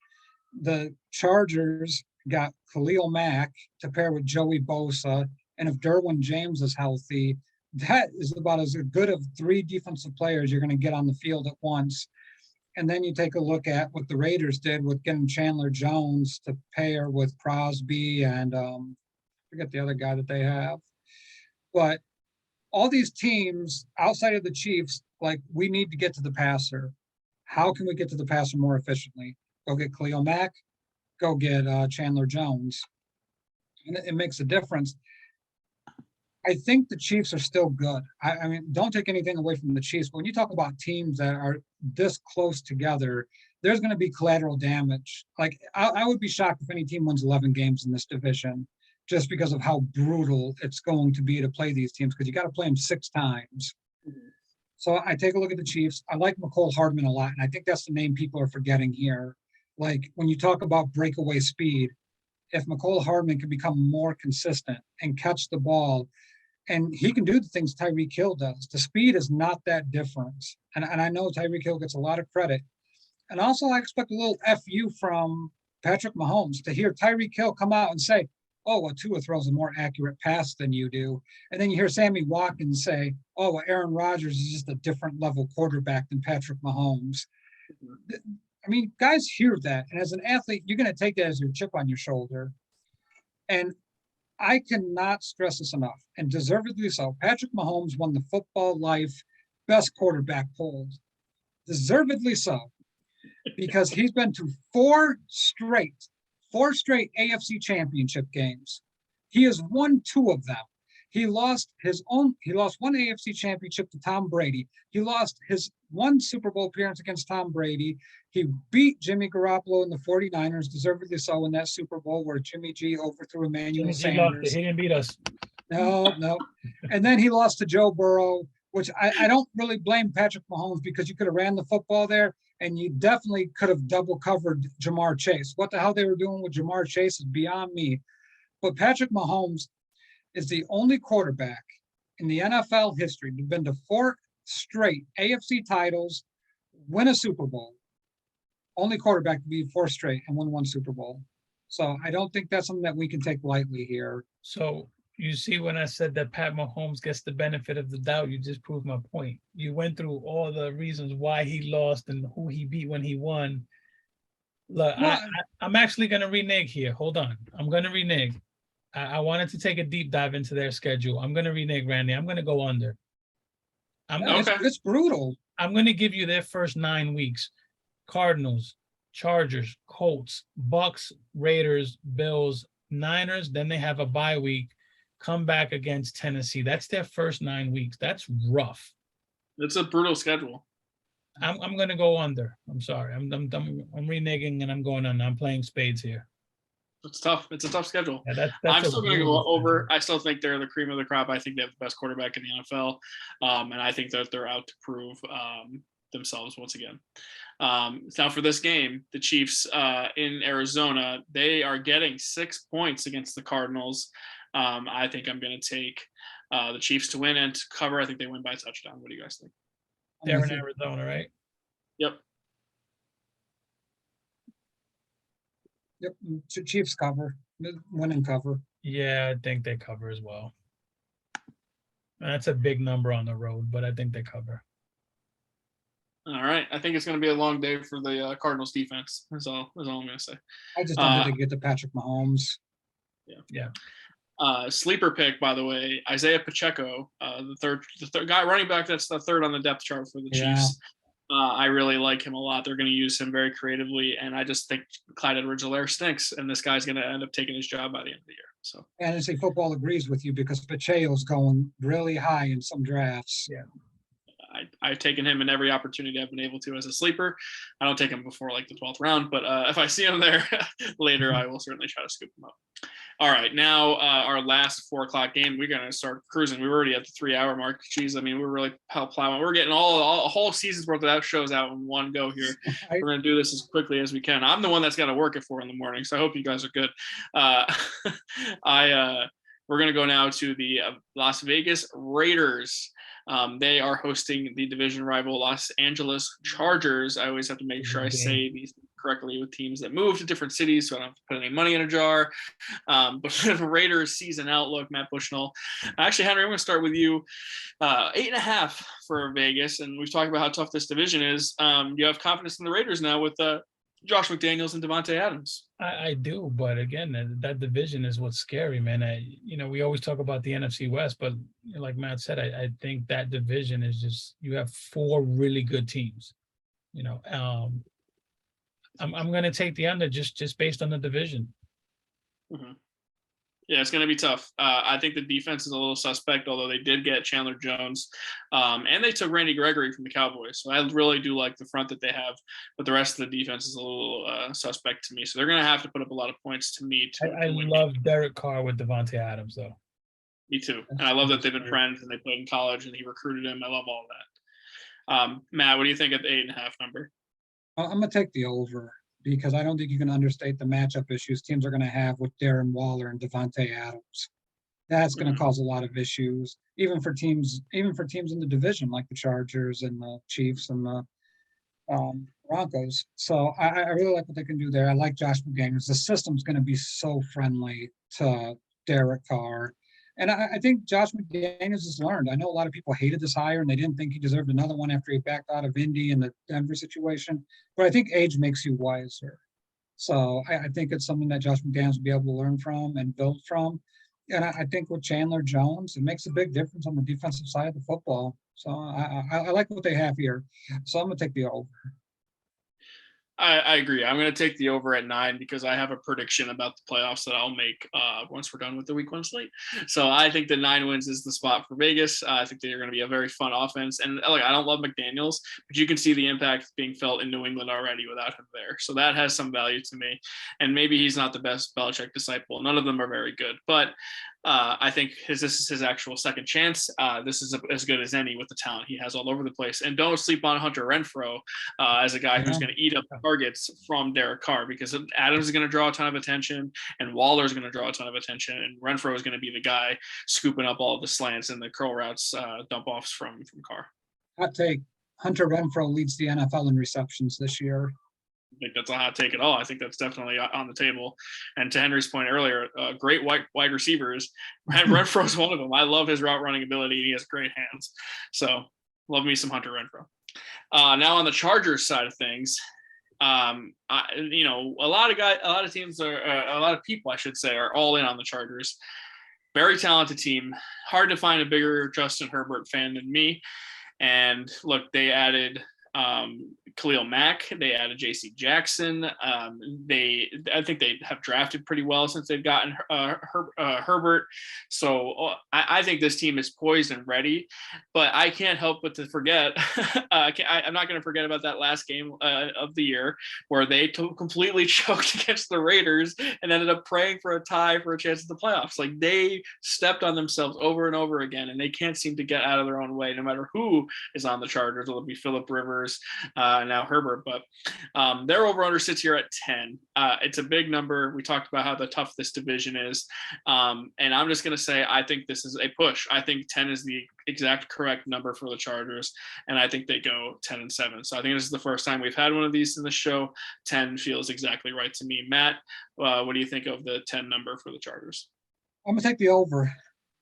The Chargers got Khalil Mack to pair with Joey Bosa. And if Derwin James is healthy, that is about as good of 3 defensive players you're going to get on the field at once. And then you take a look at what the Raiders did with getting Chandler Jones to pair with Crosby and forget the other guy that they have. But all these teams outside of the Chiefs, like, we need to get to the passer. How can we get to the passer more efficiently? Go get Khalil Mack, go get Chandler Jones. And it makes a difference. I think the Chiefs are still good. I mean, don't take anything away from the Chiefs, but when you talk about teams that are this close together, there's going to be collateral damage. Like, I would be shocked if any team wins 11 games in this division, just because of how brutal it's going to be to play these teams, because you got to play them 6 times. So I take a look at the Chiefs. I like McCole Hardman a lot, and I think that's the name people are forgetting here. Like, when you talk about breakaway speed, if McCole Hardman can become more consistent and catch the ball, and he can do the things Tyreek Hill does. The speed is not that different. And I know Tyreek Hill gets a lot of credit. And also, I expect a little FU from Patrick Mahomes to hear Tyreek Hill come out and say, oh, well, Tua throws a more accurate pass than you do. And then you hear Sammy Watkins say, oh, well, Aaron Rodgers is just a different level quarterback than Patrick Mahomes. I mean, guys hear that. And as an athlete, you're going to take that as your chip on your shoulder. And I cannot stress this enough, and deservedly so. Patrick Mahomes won the Football Life Best Quarterback poll. Deservedly so, because he's been to 4 straight AFC championship games. He has won 2 of them. He lost one AFC championship to Tom Brady. He lost his 1 Super Bowl appearance against Tom Brady. He beat Jimmy Garoppolo and the 49ers, deservedly so, in that Super Bowl where Jimmy G overthrew Emmanuel Sanders. He didn't beat us. No. And then he lost to Joe Burrow, which I don't really blame Patrick Mahomes, because you could have ran the football there, and you definitely could have double covered Jamar Chase. What the hell they were doing with Jamar Chase is beyond me. But Patrick Mahomes is the only quarterback in the NFL history to have been to 4 straight AFC titles, win a Super Bowl. Only quarterback to be 4 straight and win 1 Super Bowl. So I don't think that's something that we can take lightly here. So you see, when I said that Pat Mahomes gets the benefit of the doubt, you just proved my point. You went through all the reasons why he lost and who he beat when he won. Look, I'm actually going to renege here. Hold on. I'm going to renege. I wanted to take a deep dive into their schedule. I'm going to renege, Randy. I'm going to go under. It's brutal. I'm going to give you their first 9 weeks. Cardinals, Chargers, Colts, Bucks, Raiders, Bills, Niners. Then they have a bye week. Come back against Tennessee. That's their first 9 weeks. That's rough. It's a brutal schedule. I'm going to go under. I'm sorry. I'm reneging and I'm going under. I'm playing spades here. It's tough. It's a tough schedule. Yeah, I'm still going to go over. I still think they're the cream of the crop. I think they have the best quarterback in the NFL, and I think that they're out to prove themselves once again. Now for this game, the Chiefs in Arizona, they are getting 6 points against the Cardinals. I think I'm going to take the Chiefs to win and to cover. I think they win by a touchdown. What do you guys think? They're in Arizona, right? Yep. Yep. Chiefs cover, win and cover. Yeah, I think they cover as well. That's a big number on the road, but I think they cover. All right. I think it's going to be a long day for the Cardinals defense. That's all I'm going to say. I just don't think they get to Patrick Mahomes. Yeah. Sleeper pick, by the way, Isaiah Pacheco, the third guy, running back. That's the 3rd on the depth chart for the Chiefs. I really like him a lot. They're going to use him very creatively, and I just think Clyde Edwards-Helaire stinks, and this guy's going to end up taking his job by the end of the year. So Fantasy football agrees with you, because Pacheco's going really high in some drafts. Yeah. I've taken him in every opportunity I've been able to as a sleeper. I don't take him before like the 12th round, but if I see him there later, I will certainly try to scoop him up. All right, now our last 4 o'clock game, we're going to start cruising. We're already at the 3-hour mark. Jeez, I mean, we're really plowing. We're getting all a whole season's worth of shows out in one go here. We're going to do this as quickly as we can. I'm the one that's got to work at 4 in the morning, so I hope you guys are good. We're going to go now to the Las Vegas Raiders They are hosting the division rival Los Angeles Chargers. I always have to make sure I say these correctly with teams that move to different cities, so I don't have to put any money in a jar. But the Raiders season outlook, Matt Bushnell. Actually, Henry, I'm going to start with you. 8.5 for Vegas, and we've talked about how tough this division is. You have confidence in the Raiders now with Josh McDaniels and Davante Adams. I do, but again, that division is what's scary, man. We always talk about the NFC West, but like Matt said, I think that division is just, you have 4 really good teams. I'm going to take the under just based on the division. Mm-hmm. Yeah, it's going to be tough. I think the defense is a little suspect, although they did get Chandler Jones, and they took Randy Gregory from the Cowboys. So I really do like the front that they have, but the rest of the defense is a little suspect to me. So they're going to have to put up a lot of points to me. I love Derek Carr with Davante Adams, though. Me too. And I love that they've been friends and they played in college and he recruited him. I love all that. Matt, what do you think at the 8.5 number? I'm going to take the over, because I don't think you can understate the matchup issues teams are going to have with Darren Waller and Davante Adams. That's going to cause a lot of issues, even for teams in the division like the Chargers and the Chiefs and the Broncos. So I really like what they can do there. I like Josh McDaniels. The system's going to be so friendly to Derek Carr. And I think Josh McDaniels has learned. I know a lot of people hated this hire and they didn't think he deserved another one after he backed out of Indy in the Denver situation. But I think age makes you wiser. So I think it's something that Josh McDaniels will be able to learn from and build from. And I think with Chandler Jones, it makes a big difference on the defensive side of the football. So I like what they have here. So I'm going to take the over. I agree. I'm going to take the over at 9 because I have a prediction about the playoffs that I'll make once we're done with the week 1 slate. So I think the 9 wins is the spot for Vegas. I think they're going to be a very fun offense. And look, I don't love McDaniels, but you can see the impact being felt in New England already without him there. So that has some value to me. And maybe he's not the best Belichick disciple. None of them are very good. But I think this is his actual second chance. This is as good as any with the talent he has all over the place. And don't sleep on Hunter Renfrow as a guy who's going to eat up targets from Derek Carr, because Adams is going to draw a ton of attention and Waller is going to draw a ton of attention, and Renfrow is going to be the guy scooping up all of the slants and the curl routes, dump offs from Carr. Hot take: Hunter Renfrow leads the NFL in receptions this year. I think that's a hot take at all. I think that's definitely on the table. And to Henry's point earlier, great wide receivers. Renfrow is one of them. I love his route running ability. He has great hands. So love me some Hunter Renfrow. Now on the Chargers side of things, a lot of teams a lot of people, I should say, are all in on the Chargers. Very talented team. Hard to find a bigger Justin Herbert fan than me. And look, they added Khalil Mack, they added JC Jackson. I think they have drafted pretty well since they've gotten Herbert. So I think this team is poised and ready, but I can't help but to forget. I'm not going to forget about that last game of the year where they completely choked against the Raiders and ended up praying for a tie for a chance at the playoffs. Like, they stepped on themselves over and over again, and they can't seem to get out of their own way, no matter who is on the Chargers. It'll be Phillip Rivers, now Herbert, but their over-under sits here at 10. It's a big number. We talked about how tough this division is, and I'm just going to say I think this is a push. I think 10 is the exact correct number for the Chargers, and I think they go 10-7. So I think this is the first time we've had one of these in the show. 10 feels exactly right to me. Matt, what do you think of the 10 number for the Chargers? I'm going to take the over.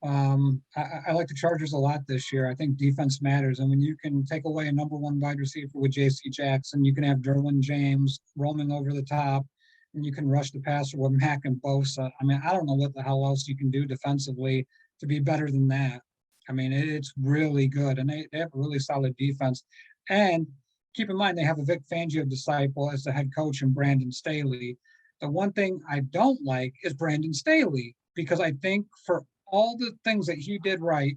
I like the Chargers a lot this year. I think defense matters. And when you can take away a number 1 wide receiver with JC Jackson, you can have Derwin James roaming over the top, and you can rush the passer with Mack and Bosa. I mean, I don't know what the hell else you can do defensively to be better than that. I mean, it's really good. And they have a really solid defense. And keep in mind, they have a Vic Fangio disciple as the head coach and Brandon Staley. The one thing I don't like is Brandon Staley, because I think for all the things that he did right,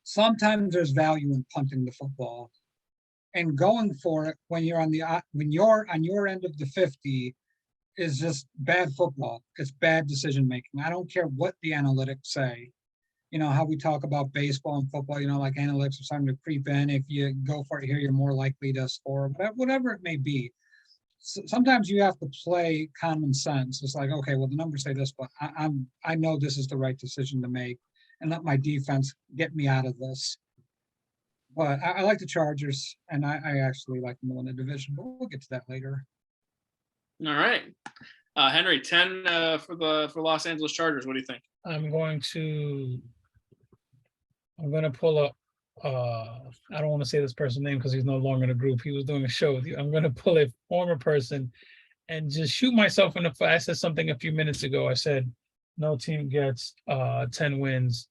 sometimes there's value in punting the football and going for it when you're on your end of the 50 is just bad football. It's bad decision making. I don't care what the analytics say. You know how we talk about baseball and football, like analytics are starting to creep in. If you go for it here, you're more likely to score, whatever it may be. Sometimes you have to play common sense. It's like, okay, well, the numbers say this, but I know this is the right decision to make. and let my defense get me out of this. But I like the Chargers, and I actually like them to win the division, but we'll get to that later. All right. Henry, 10 for Los Angeles Chargers. What do you think? I'm going to pull up. I don't want to say this person's name because he's no longer in the group. He was doing a show with you. I'm going to pull a former person and just shoot myself in the foot. I said something a few minutes ago. I said no team gets 10 wins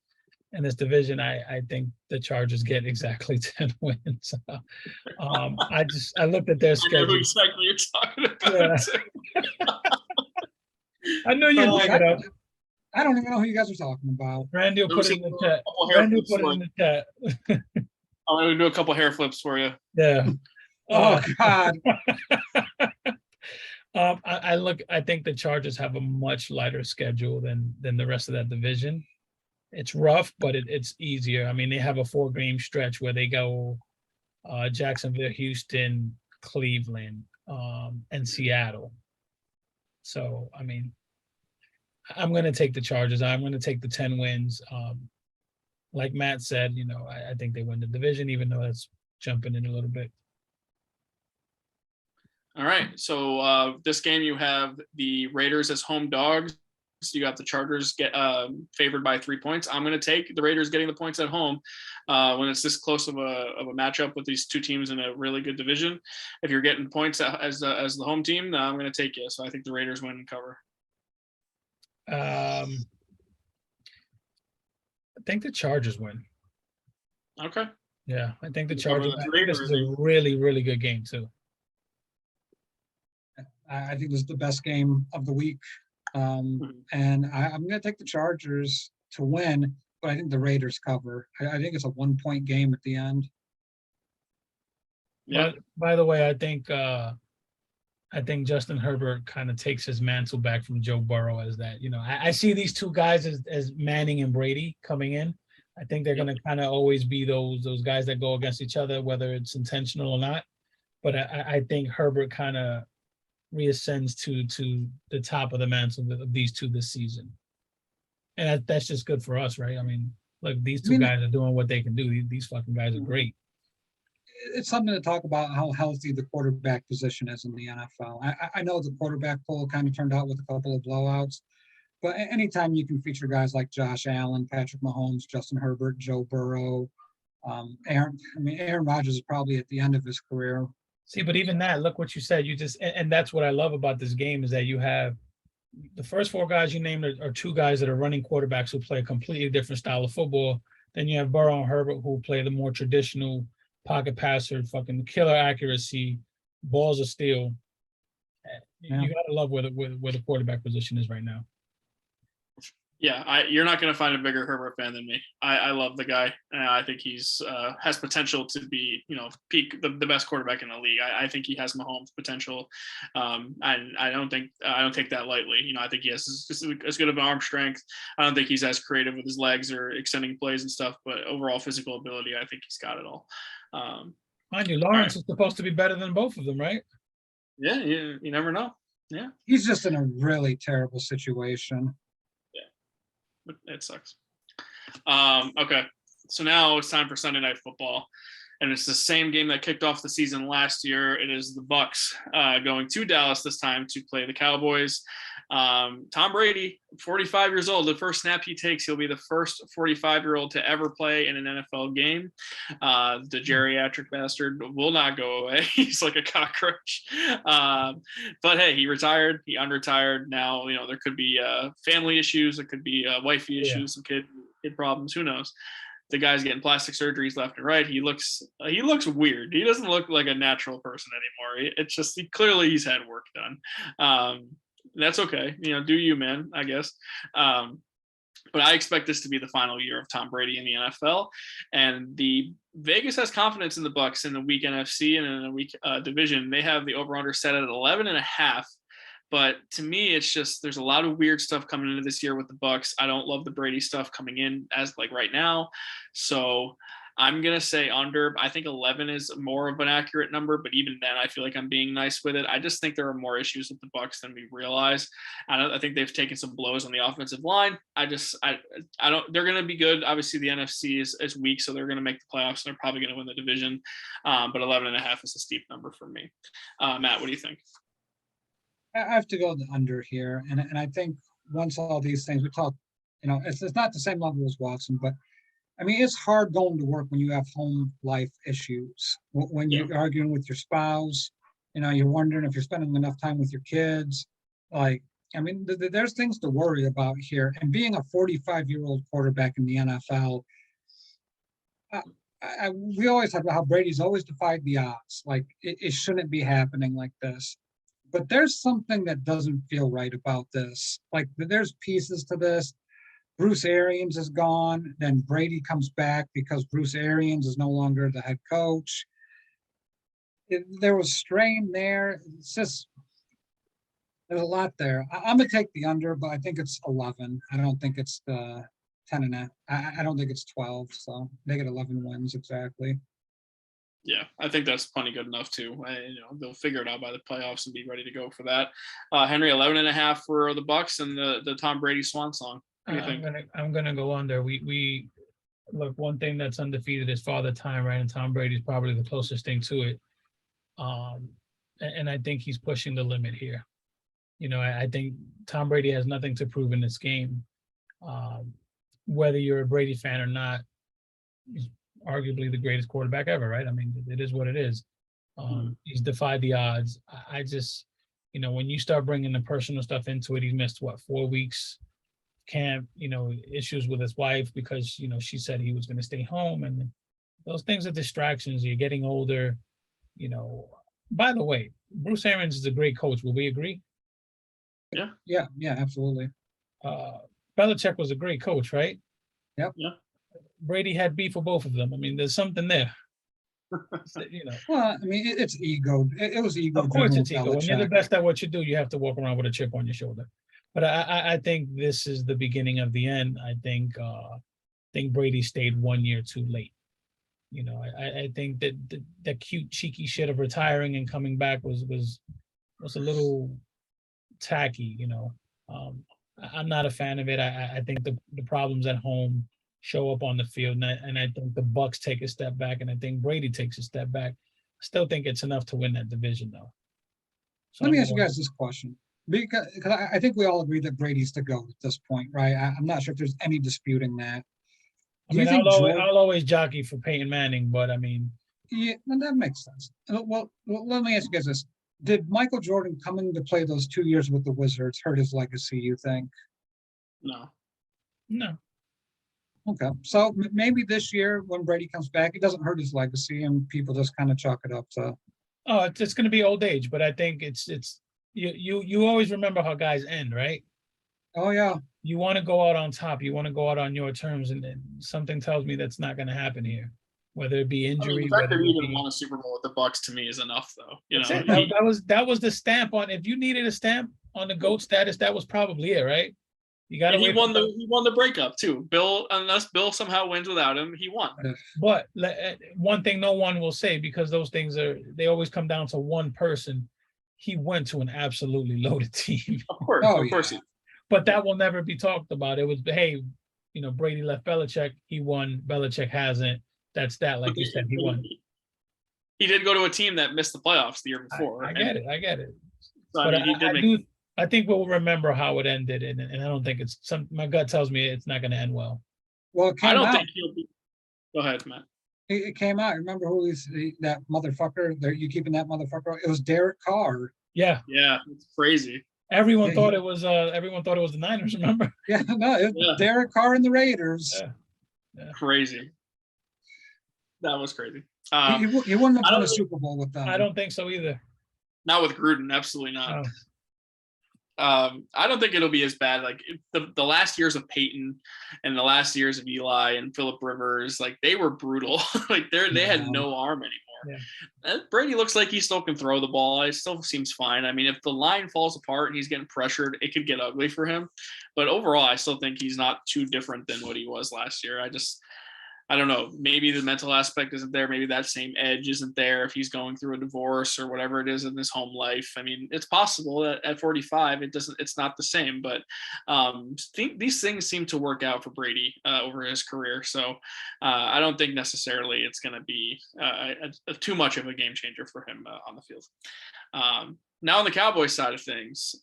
in this division. I think the Chargers get exactly 10 wins. I looked at their I know schedule. who exactly you're talking about. Yeah. I know you'd look it up. I don't even know who you guys are talking about. Randy will put it in the chat. Randy will put it in the chat. I'm going to do a couple hair flips for you. Yeah. Oh God. I think the Chargers have a much lighter schedule than the rest of that division. It's rough, but it's easier. I mean, they have a 4-game stretch where they go Jacksonville, Houston, Cleveland, and Seattle. So, I mean, I'm going to take the Chargers. I'm going to take the 10 wins. Like Matt said, I think they win the division, even though that's jumping in a little bit. All right. So this game, you have the Raiders as home dogs. You got the Chargers get favored by 3 points. I'm going to take the Raiders getting the points at home when it's this close of a matchup with these two teams in a really good division. If you're getting points as the home team, I'm going to take you. So I think the Raiders win and cover. I think the Chargers win. Okay. Yeah, I think the Chargers. This is Raiders. a really, really good game too. I think this is the best game of the week. And I'm going to take the Chargers to win, but I think the Raiders cover. I think it's a 1-point game at the end. Yeah. But by the way, I think Justin Herbert kind of takes his mantle back from Joe Burrow as that. I see these two guys as Manning and Brady coming in. I think they're going to kind of always be those guys that go against each other, whether it's intentional or not. But I think Herbert kind of reascends to the top of the mantle of these two this season. And that's just good for us, right? I mean, look, these two guys are doing what they can do. These fucking guys are great. It's something to talk about how healthy the quarterback position is in the NFL. I know the quarterback poll kind of turned out with a couple of blowouts, but anytime you can feature guys like Josh Allen, Patrick Mahomes, Justin Herbert, Joe Burrow, Aaron Rodgers is probably at the end of his career. See, but even that, look what you said. You just, and that's what I love about this game is that you have the first 4 guys you named are 2 guys that are running quarterbacks who play a completely different style of football. Then you have Burrow and Herbert who play the more traditional pocket passer, fucking killer accuracy, balls of steel. You gotta love where the quarterback position is right now. Yeah, you're not going to find a bigger Herbert fan than me. I love the guy. I think he's has potential to be, peak the best quarterback in the league. I think he has Mahomes potential, and I don't take that lightly. I think he has as good of an arm strength. I don't think he's as creative with his legs or extending plays and stuff, but overall physical ability, I think he's got it all. Mind you, Lawrence is supposed to be better than both of them, right? Yeah, you never know. Yeah, he's just in a really terrible situation. But it sucks. Okay, so now it's time for Sunday Night Football, and it's the same game that kicked off the season last year. It is the Bucs going to Dallas this time to play the Cowboys. Tom Brady, 45 years old. The first snap he takes, he'll be the first 45-year-old to ever play in an NFL game. The geriatric bastard will not go away. He's like a cockroach. But hey, he retired. He unretired. Now, there could be family issues. There could be wifey issues, some kid problems. Who knows? The guy's getting plastic surgeries left and right. He looks weird. He doesn't look like a natural person anymore. It's just clearly he's had work done. That's okay. Do you, man, I guess. But I expect this to be the final year of Tom Brady in the NFL. And the Vegas has confidence in the Bucs in the week NFC and in the week division. They have the over-under set at 11.5. But to me, it's just there's a lot of weird stuff coming into this year with the Bucs. I don't love the Brady stuff coming in as like right now. So I'm gonna say under. I think 11 is more of an accurate number, but even then, I feel like I'm being nice with it. I just think there are more issues with the Bucks than we realize. I think they've taken some blows on the offensive line. I don't. They're gonna be good. Obviously, the NFC is weak, so they're gonna make the playoffs. And they're probably gonna win the division. But 11.5 is a steep number for me. Matt, what do you think? I have to go the under here, and I think once all these things we talk, it's not the same level as Watson, but I mean it's hard going to work when you have home life issues. When you're arguing with your spouse, you're wondering if you're spending enough time with your kids. Like, I mean, there's things to worry about here. And being a 45-year-old quarterback in the NFL, we always talk about how Brady's always defied the odds. Like it shouldn't be happening like this. But there's something that doesn't feel right about this. Like there's pieces to this. Bruce Arians is gone. Then Brady comes back because Bruce Arians is no longer the head coach. There was strain there. It's just, there's a lot there. I'm going to take the under, but I think it's 11. I don't think it's the 10 and a. I don't think it's 12. So they get 11 wins exactly. Yeah, I think that's plenty good enough too. They'll figure it out by the playoffs and be ready to go for that. Henry, 11.5 for the Bucks and the Tom Brady swan song. What do you think? I'm gonna go under. We look, one thing that's undefeated is Father Time, right? And Tom Brady's probably the closest thing to it. And I think he's pushing the limit here. I think Tom Brady has nothing to prove in this game. Whether you're a Brady fan or not, he's arguably the greatest quarterback ever, right? I mean, it is what it is. He's defied the odds. I just, when you start bringing the personal stuff into it, he's missed 4 weeks camp, issues with his wife because, she said he was going to stay home, and those things are distractions. You're getting older, By the way, Bruce Arians is a great coach. Will we agree? Yeah, absolutely. Belichick was a great coach, right? Yep. Yeah. Brady had beef with both of them. I mean, there's something there. Well, I mean, it's ego. It was ego. Of course, it's ego. When you're the best at what you do, you have to walk around with a chip on your shoulder. But I think this is the beginning of the end. I think Brady stayed 1 year too late. I think that the cute, cheeky shit of retiring and coming back was a little tacky. I'm not a fan of it. I think the problems at home show up on the field, and I think the Bucks take a step back, and I think Brady takes a step back. I still think it's enough to win that division, though. So Let me ask you guys this question, because I think we all agree that Brady's to go at this point, right? I'm not sure if there's any disputing that. I mean, I'll always jockey for Peyton Manning, but I mean, yeah, that makes sense. Well, let me ask you guys this: did Michael Jordan coming to play those 2 years with the Wizards hurt his legacy, you think? No. Okay, so maybe this year when Brady comes back, it doesn't hurt his legacy, and people just kind of chalk it up to. Oh, it's going to be old age, but I think it's you always remember how guys end, right? Oh yeah. You want to go out on top. You want to go out on your terms, and something tells me that's not going to happen here. Whether it be injury, the fact that he didn't won a Super Bowl with the Bucks to me is enough, though. That was the stamp on. If you needed a stamp on the GOAT status, that was probably it, right? You got. He won the breakup too. Bill, unless Bill somehow wins without him, he won. But one thing no one will say, because those things they always come down to one person. He went to an absolutely loaded team. Of course, of course. But that will never be talked about. It was, hey, Brady left Belichick. He won. Belichick hasn't. That's that. Like you said, he won. He did go to a team that missed the playoffs the year before. I get it. So, but I think we'll remember how it ended, and I don't think my gut tells me it's not going to end well. Well, I don't think he'll be. Go ahead, Matt. It came out. Remember who is that motherfucker? You keeping that motherfucker? It was Derek Carr. Yeah, it's crazy. Everyone thought it was the Niners. Remember? Yeah, no, it was Derek Carr and the Raiders. Yeah. Crazy. That was crazy. He wouldn't have won a Super Bowl with them. I don't think so either. Not with Gruden, absolutely not. I don't think it'll be as bad. Like the last years of Peyton and the last years of Eli and Phillip Rivers, like they were brutal. Like they had no arm anymore. Yeah. Brady looks like he still can throw the ball. It still seems fine. I mean, if the line falls apart and he's getting pressured, it could get ugly for him. But overall, I still think he's not too different than what he was last year. I don't know, maybe the mental aspect isn't there. Maybe that same edge isn't there if he's going through a divorce or whatever it is in his home life. I mean, it's possible that at 45, it's not the same, but think these things seem to work out for Brady over his career. So I don't think necessarily it's going to be too much of a game changer for him on the field. Now on the Cowboys side of things,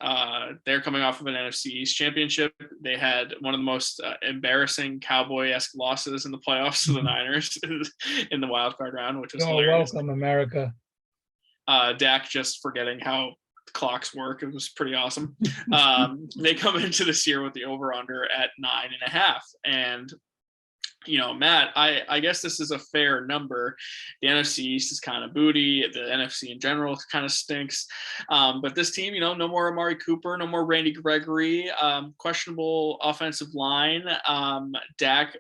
they're coming off of an NFC East championship. They had one of the most embarrassing Cowboy-esque losses in the playoffs to the Niners in the wild card round, which was hilarious. Welcome, America. Dak just forgetting how the clocks work. It was pretty awesome. They come into this year with the over-under at 9.5. And Matt, I guess this is a fair number. The NFC East is kind of booty. The NFC in general kind of stinks. But this team, no more Amari Cooper, no more Randy Gregory, questionable offensive line. Dak,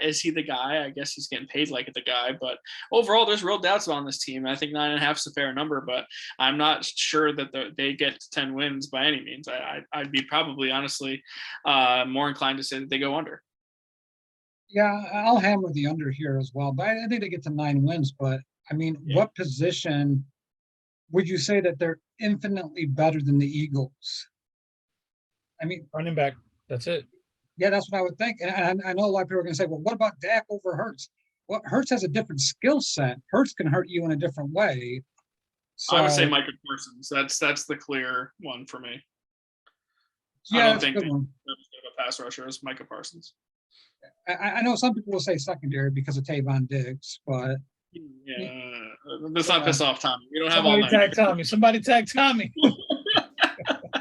is he the guy? I guess he's getting paid like the guy. But overall, there's real doubts on this team. I think 9.5 is a fair number, but I'm not sure that they get 10 wins by any means. I'd be probably, honestly, more inclined to say that they go under. Yeah, I'll hammer the under here as well, but I think they get to 9 wins. But I mean, what position would you say that they're infinitely better than the Eagles? I mean, Running back. That's it. Yeah, that's what I would think. And I know a lot of people are going to say, well, what about Dak over Hurts? Well, Hurts has a different skill set. Hurts can hurt you in a different way. So, I would say Micah Parsons. That's the clear one for me. Yeah, I don't that's think a good one. a pass rusher is Micah Parsons. I know some people will say secondary because of Tavon Diggs, but let's not piss off Tommy. We don't have all night. Somebody tag Tommy.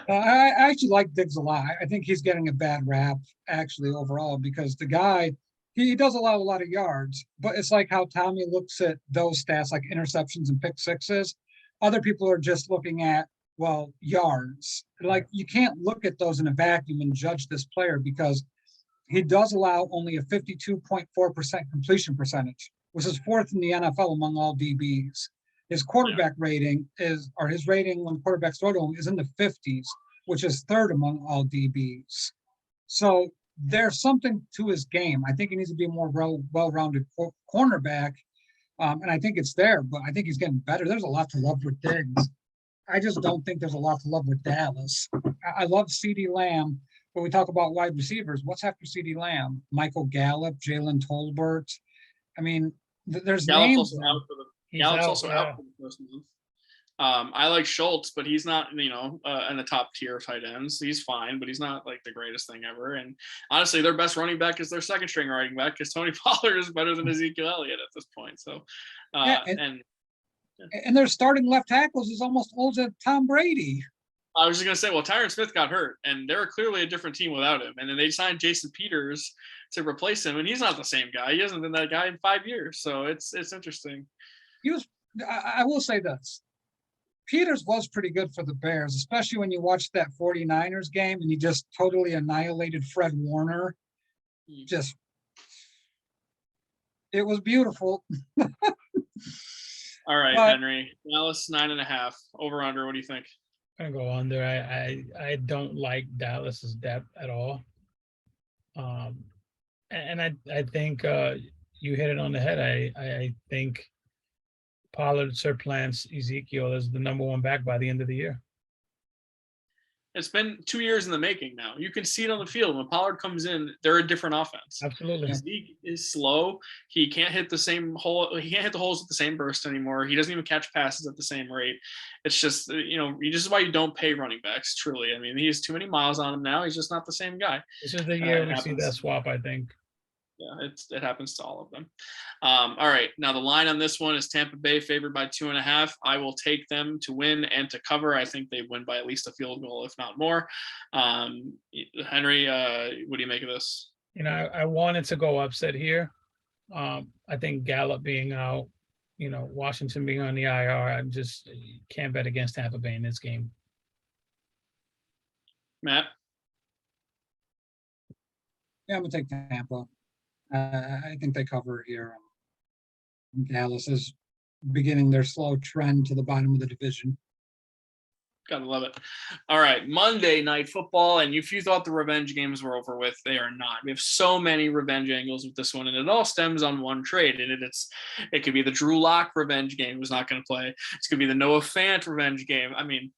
I actually like Diggs a lot. I think he's getting a bad rap actually overall because the guy he does allow a lot of yards, but it's like how Tommy looks at those stats like interceptions and pick sixes. Other people are just looking at yards. Like you can't look at those in a vacuum and judge this player because he does allow only a 52.4% completion percentage, which is 4th in the NFL among all DBs. His quarterback rating his rating when quarterbacks throw to him is in the 50s, which is 3rd among all DBs. So there's something to his game. I think he needs to be a more well-rounded cornerback, and I think it's there, but I think he's getting better. There's a lot to love with Diggs. I just don't think there's a lot to love with Dallas. I love CeeDee Lamb. When we talk about wide receivers, what's after CeeDee Lamb? Michael Gallup, Jalen Tolbert. I mean, there's names. Gallup's also out for the first month. I like Schultz, but he's not, in the top tier of tight ends. He's fine, but he's not like the greatest thing ever. And honestly, their best running back is their second string running back because Tony Pollard is better than Ezekiel Elliott at this point. So, and their starting left tackles is almost old as Tom Brady. I was just going to say, well, Tyron Smith got hurt, and they're clearly a different team without him. And then they signed Jason Peters to replace him, and he's not the same guy. He hasn't been that guy in 5 years. So it's interesting. I will say this. Peters was pretty good for the Bears, especially when you watched that 49ers game and he just totally annihilated Fred Warner. It was beautiful. All right, Henry. Dallas 9.5. Over under. What do you think? I'm gonna go under. I don't like Dallas's depth at all. And I think you hit it on the head. I think Pollard surplants Ezekiel as the number 1 back by the end of the year. It's been 2 years in the making now. You can see it on the field. When Pollard comes in, they're a different offense. Absolutely. Zeke is slow. He can't hit the same hole. He can't hit the holes at the same burst anymore. He doesn't even catch passes at the same rate. It's just, this is why you don't pay running backs, truly. I mean, he has too many miles on him now. He's just not the same guy. This is the year we see that swap, I think. Yeah, it happens to all of them. All right. Now the line on this one is Tampa Bay favored by 2.5. I will take them to win and to cover. I think they win by at least a field goal, if not more. Henry, what do you make of this? I wanted to go upset here. I think Gallup being out, Washington being on the IR, I just can't bet against Tampa Bay in this game. Matt? Yeah, I'm going to take Tampa. I think they cover here. Dallas is beginning their slow trend to the bottom of the division. Gotta love it. All right, Monday Night Football, and if you thought the revenge games were over with, they are not. We have so many revenge angles with this one, and it all stems on one trade. And it could be the Drew Lock revenge game, who's not going to play. It's going to be the Noah Fant revenge game. I mean,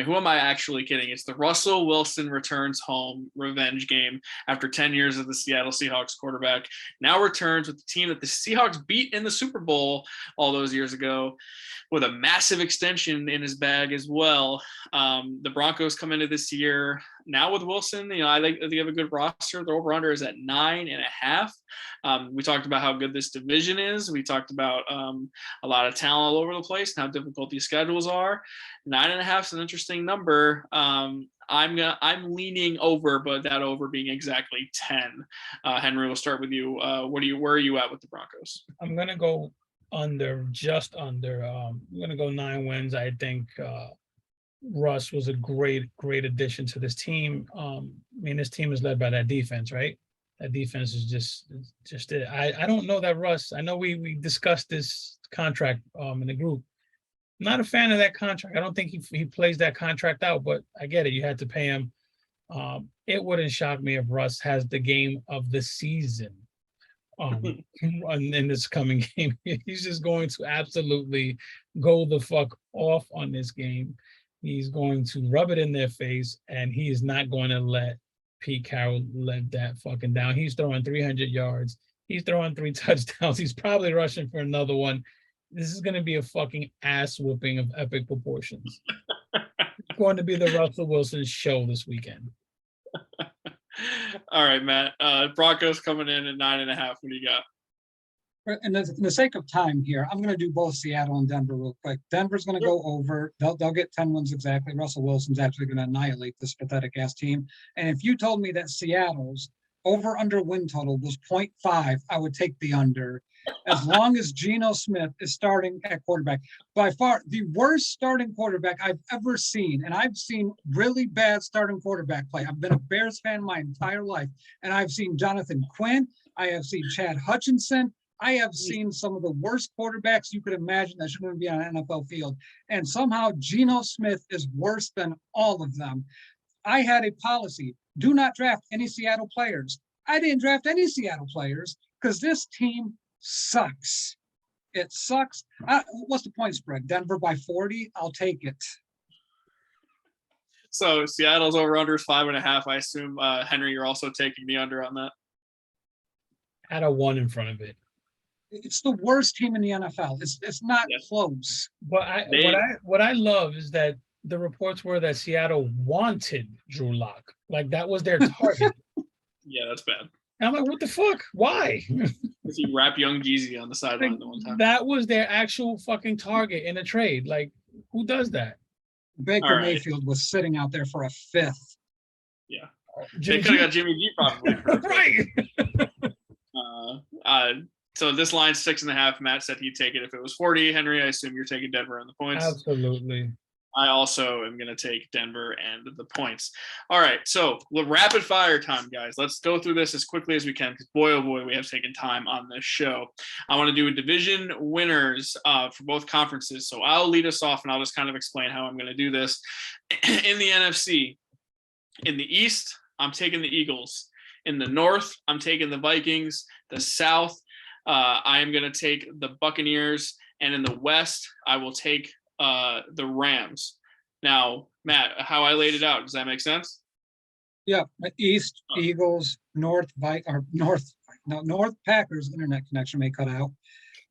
who am I actually kidding? It's the Russell Wilson returns home revenge game after 10 years of the Seattle Seahawks quarterback. Now returns with the team that the Seahawks beat in the Super Bowl all those years ago, with a massive extension in his bag as well. The Broncos come into this year now with Wilson. I think they have a good roster. The over-under is at 9.5. We talked about how good this division is. We talked about a lot of talent all over the place and how difficult these schedules are. 9.5 is an interesting number. I'm leaning over, but that over being exactly 10. Henry, we'll start with you. Where are you at with the Broncos? I'm gonna go just under. I'm gonna go 9 wins. I think Russ was a great addition to this team. This team is led by that defense, right? That defense is just it. I don't know that Russ. I know we discussed this contract in the group. I'm not a fan of that contract. I don't think he plays that contract out, but I get it. You had to pay him. It wouldn't shock me if Russ has the game of the season in this coming game. He's just going to absolutely go the fuck off on this game. He's going to rub it in their face, and he is not going to let Pete Carroll let that fucking down. He's throwing 300 yards. He's throwing 3 touchdowns. He's probably rushing for another one. This is going to be a fucking ass whooping of epic proportions. It's going to be the Russell Wilson show this weekend. All right, Matt. Broncos coming in at 9.5. What do you got? In the sake of time here, I'm going to do both Seattle and Denver real quick. Denver's going to go over. They'll get 10 wins exactly. Russell Wilson's actually going to annihilate this pathetic ass team. And if you told me that Seattle's over/under win total was 0.5, I would take the under. As long as Geno Smith is starting at quarterback. By far the worst starting quarterback I've ever seen. And I've seen really bad starting quarterback play. I've been a Bears fan my entire life. And I've seen Jonathan Quinn. I have seen Chad Hutchinson. I have seen some of the worst quarterbacks you could imagine that shouldn't be on an NFL field. And somehow Geno Smith is worse than all of them. I had a policy, do not draft any Seattle players. I didn't draft any Seattle players because this team sucks. It sucks. What's the point spread? Denver by 40? I'll take it. So Seattle's over/under is 5.5. I assume, Henry, you're also taking the under on that. Add a 1 in front of it. It's the worst team in the NFL. It's not close. But what I love is that the reports were that Seattle wanted Drew Lock. Like that was their target. Yeah, that's bad. And I'm like, what the fuck? Why? Because he rapped Young Jeezy on the sideline the one time. That was their actual fucking target in a trade. Like, who does that? Baker Mayfield was sitting out there for a 5th. Yeah. They could have got Jimmy G probably. Right. So this line's 6.5. Matt said he'd take it if it was 40. Henry, I assume you're taking Denver on the points. Absolutely. I also am going to take Denver and the points. All right, so rapid fire time, guys. Let's go through this as quickly as we can because, boy, oh boy, we have taken time on this show. I want to do division winners for both conferences. So I'll lead us off, and I'll just kind of explain how I'm going to do this. In the NFC, in the East, I'm taking the Eagles. In the North, I'm taking the Vikings. The South, I am going to take the Buccaneers. And in the West, I will take the Rams. Now, Matt, how I laid it out, does that make sense? Yeah, East Eagles, North Packers. Internet connection may cut out.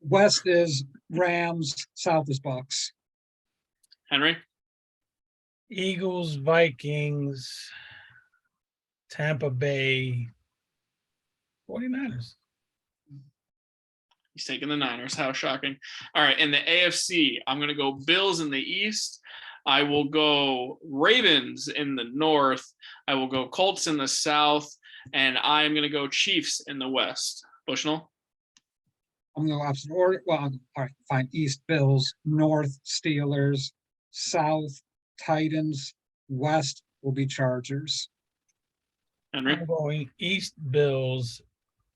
West is Rams, South is Bucks. Henry? Eagles, Vikings, Tampa Bay, 49ers. He's taking the Niners. How shocking. All right. In the AFC, I'm going to go Bills in the East. I will go Ravens in the North. I will go Colts in the South. And I'm going to go Chiefs in the West. Bushnell? I'm going to go opposite order. Well, all right, fine. East Bills, North Steelers, South Titans, West will be Chargers. Henry? I'm going East Bills,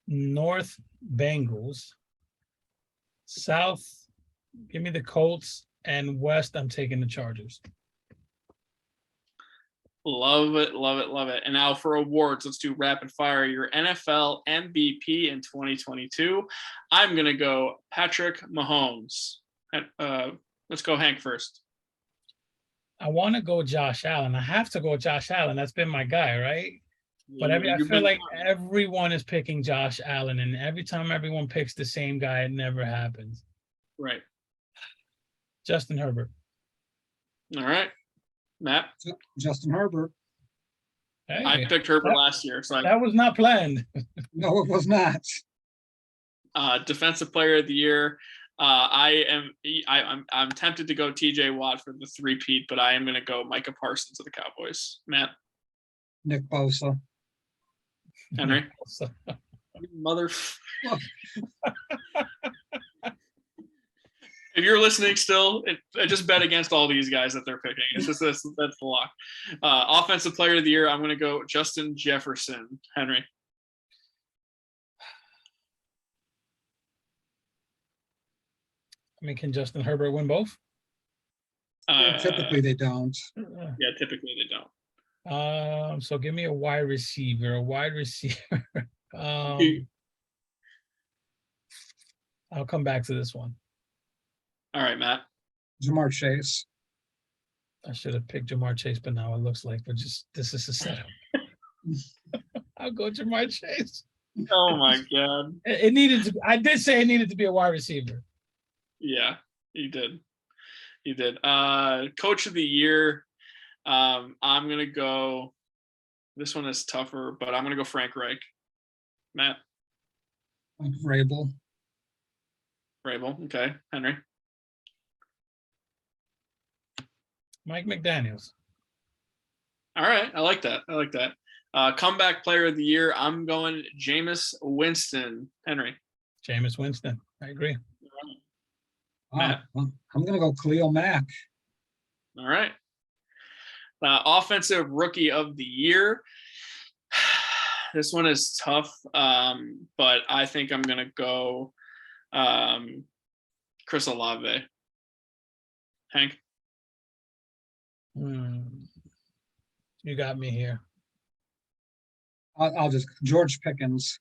North Bengals, South, give me the Colts, and West, I'm taking the Chargers. Love it, love it, love it. And now for awards, let's do rapid fire. Your NFL MVP in 2022. I'm going to go Patrick Mahomes. Let's go Hank first. I want to go Josh Allen. I have to go Josh Allen. That's been my guy, right? But I You've feel been- like everyone is picking Josh Allen, and every time everyone picks the same guy, it never happens. Right. Justin Herbert. All right. Matt, Justin Herbert. Hey, I picked Herbert that- last year. So that was not planned. No, it was not. defensive player of the year. I'm tempted to go TJ Watt for the three-peat, but I am going to go Micah Parsons of the Cowboys. Matt, Nick Bosa. Henry, So, mother. If you're listening still, I just bet against all these guys that they're picking. It's just that's the lock. Offensive player of the year, I'm going to go Justin Jefferson. Henry. I mean, can Justin Herbert win both? Typically, they don't. Yeah, typically they don't. So give me a wide receiver. A wide receiver. I'll come back to this one. All right, Matt. Jamar Chase. I should have picked Jamar Chase, but now it looks like this is a setup. I'll go Jamar Chase. Oh my God. It needed to. I did say it needed to be a wide receiver. Yeah, you did. You did. Coach of the year. I'm gonna go. This one is tougher, but I'm gonna go Frank Reich. Matt. Like Vrabel. Vrabel. Okay. Henry. Mike McDaniels. All right. I like that. I like that. Comeback player of the year. I'm going Jameis Winston. Henry. Jameis Winston. I agree. Matt. I'm going to go Khalil Mack. All right. Offensive rookie of the year. This one is tough, but I think I'm going to go Chris Olave. Hank? You got me here. I'll just George Pickens.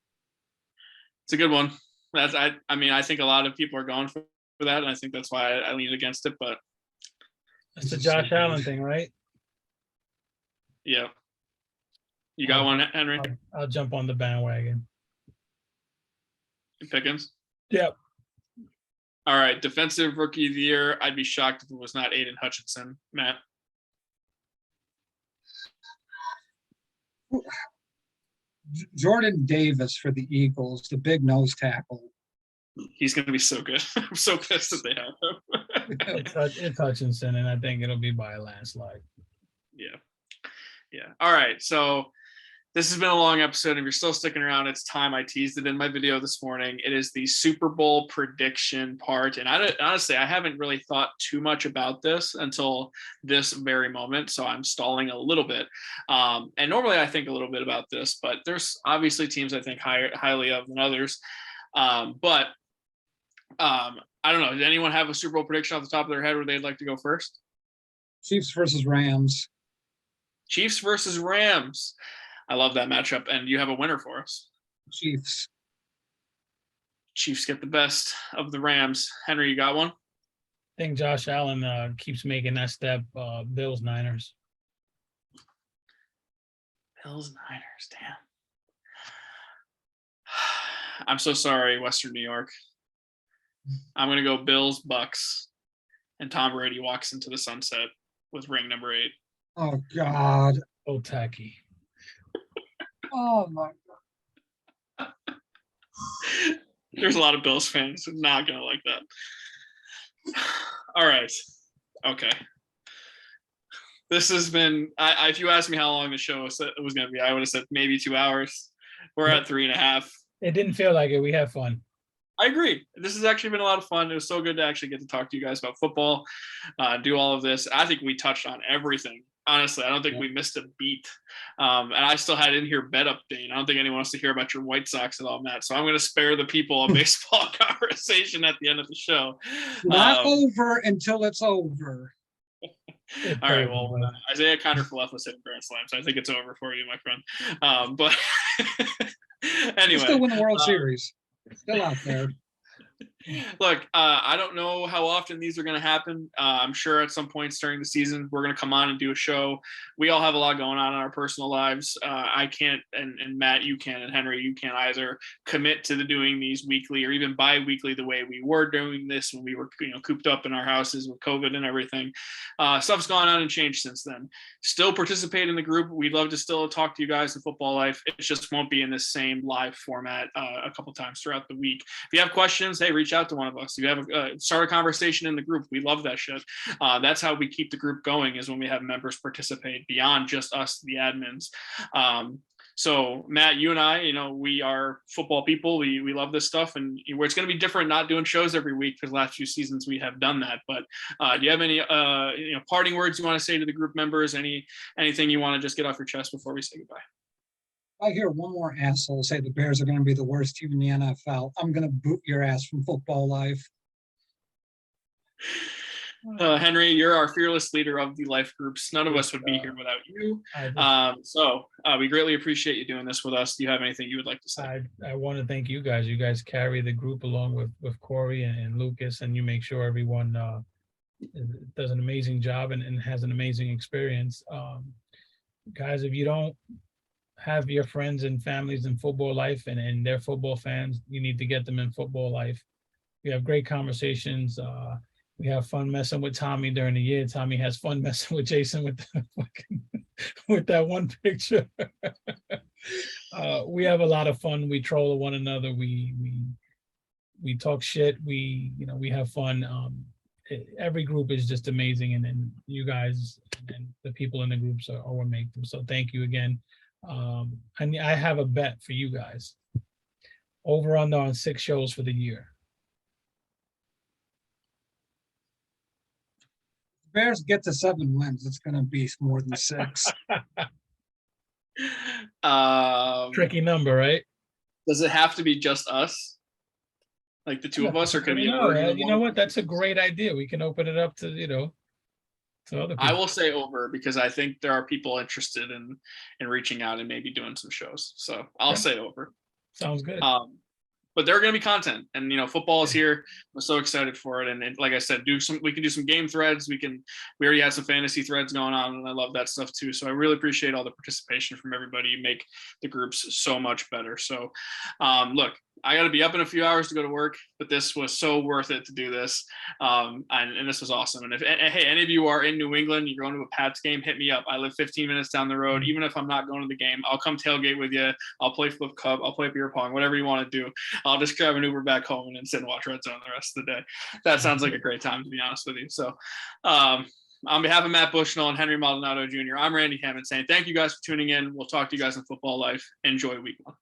It's a good one. I mean, I think a lot of people are going for that, and I think that's why I lean against it, but That's the Josh Allen thing, right? yeah. You got one, Henry? I'll jump on the bandwagon. Pickens? Yep. All right. Defensive rookie of the year. I'd be shocked if it was not Aiden Hutchinson. Matt? Jordan Davis for the Eagles, the big nose tackle. He's going to be so good. I'm so pissed that they have him. It's Hutchinson, and I think it'll be by a landslide. Yeah. Yeah. All right. So this has been a long episode. If you're still sticking around, it's time. I teased it in my video this morning. It is the Super Bowl prediction part. And honestly, I haven't really thought too much about this until this very moment. So I'm stalling a little bit. And normally I think a little bit about this, but there's obviously teams I think highly of than others. But I don't know. Does anyone have a Super Bowl prediction off the top of their head where they'd like to go first? Chiefs versus Rams. Chiefs versus Rams. I love that matchup. And you have a winner for us. Chiefs. Chiefs get the best of the Rams. Henry, you got one? I think Josh Allen keeps making that step. Bills, Niners. Bills, Niners. Damn. I'm so sorry, Western New York. I'm going to go Bills, Bucks, and Tom Brady walks into the sunset with ring number 8. Oh, God. Oh, tacky. Oh, my God. There's a lot of Bills fans who are not going to like that. All right. Okay. This has been, if you asked me how long the show was going to be, I would have said maybe 2 hours. We're at 3.5. It didn't feel like it. We had fun. I agree. This has actually been a lot of fun. It was so good to actually get to talk to you guys about football, do all of this. I think we touched on everything. Honestly, I don't think we missed a beat. And I still had in here bet update. I don't think anyone wants to hear about your White Sox at all, Matt. So I'm going to spare the people a baseball conversation at the end of the show. Not over until it's over. All right, well, Isaiah Kiner-Falefa was hitting grand slams. I think it's over for you, my friend. But He'll anyway, still win the World Series. Still out there. look, I don't know how often these are going to happen. I'm sure at some points during the season, we're going to come on and do a show. We all have a lot going on in our personal lives. I can't, and Matt, you can, and Henry, you can't either commit to doing these weekly or even bi-weekly the way we were doing this when we were, cooped up in our houses with COVID and everything. Stuff's gone on and changed since then. Still participate in the group. We'd love to still talk to you guys in football life. It just won't be in this same live format a couple times throughout the week. If you have questions, hey, reach out to one of us. If you have start a conversation in the group. We love that shit. That's how we keep the group going, is when we have members participate beyond just us, the admins. So Matt, you and I, we are football people. We love this stuff, and it's going to be different not doing shows every week, because the last few seasons we have done that. But do you have any parting words you want to say to the group members? Anything you want to just get off your chest before we say goodbye? I hear one more asshole say the Bears are going to be the worst team in the NFL, I'm going to boot your ass from football life. Henry, you're our fearless leader of the life groups. None of us would be here without you. So we greatly appreciate you doing this with us. Do you have anything you would like to say? I want to thank you guys. You guys carry the group along with Corey and Lucas, and you make sure everyone does an amazing job and has an amazing experience. Guys, if you don't have your friends and families in football life and they're football fans, you need to get them in football life. We have great conversations. We have fun messing with Tommy during the year. Tommy has fun messing with Jason with that one picture. We have a lot of fun. We troll one another. We talk shit. We have fun. Every group is just amazing, and you guys and the people in the groups are what make them. So thank you again. And I have a bet for you guys. Over under on 6 shows for the year. Bears get to 7 wins, it's going to be more than 6. Tricky number, right? Does it have to be just us? Like the two of us, or can we? You know what? That's a great idea. We can open it up to to other people. I will say over, because I think there are people interested in reaching out and maybe doing some shows. So I'll say over. Sounds good. But there are going to be content, and football is here. I'm so excited for it, and like I said, we can do some game threads. We already had some fantasy threads going on, and I love that stuff too. So I really appreciate all the participation from everybody. You make the groups so much better. So look, I got to be up in a few hours to go to work, but this was so worth it to do this. And this was awesome. And hey, any of you are in New England, you're going to a Pats game, hit me up. I live 15 minutes down the road. Even if I'm not going to the game, I'll come tailgate with you. I'll play flip cup. I'll play beer pong, whatever you want to do. I'll just grab an Uber back home and then sit and watch Red Zone the rest of the day. That sounds like a great time, to be honest with you. So on behalf of Matt Bushnell and Henry Maldonado Jr., I'm Randy Hammond saying thank you guys for tuning in. We'll talk to you guys in football life. Enjoy week 1.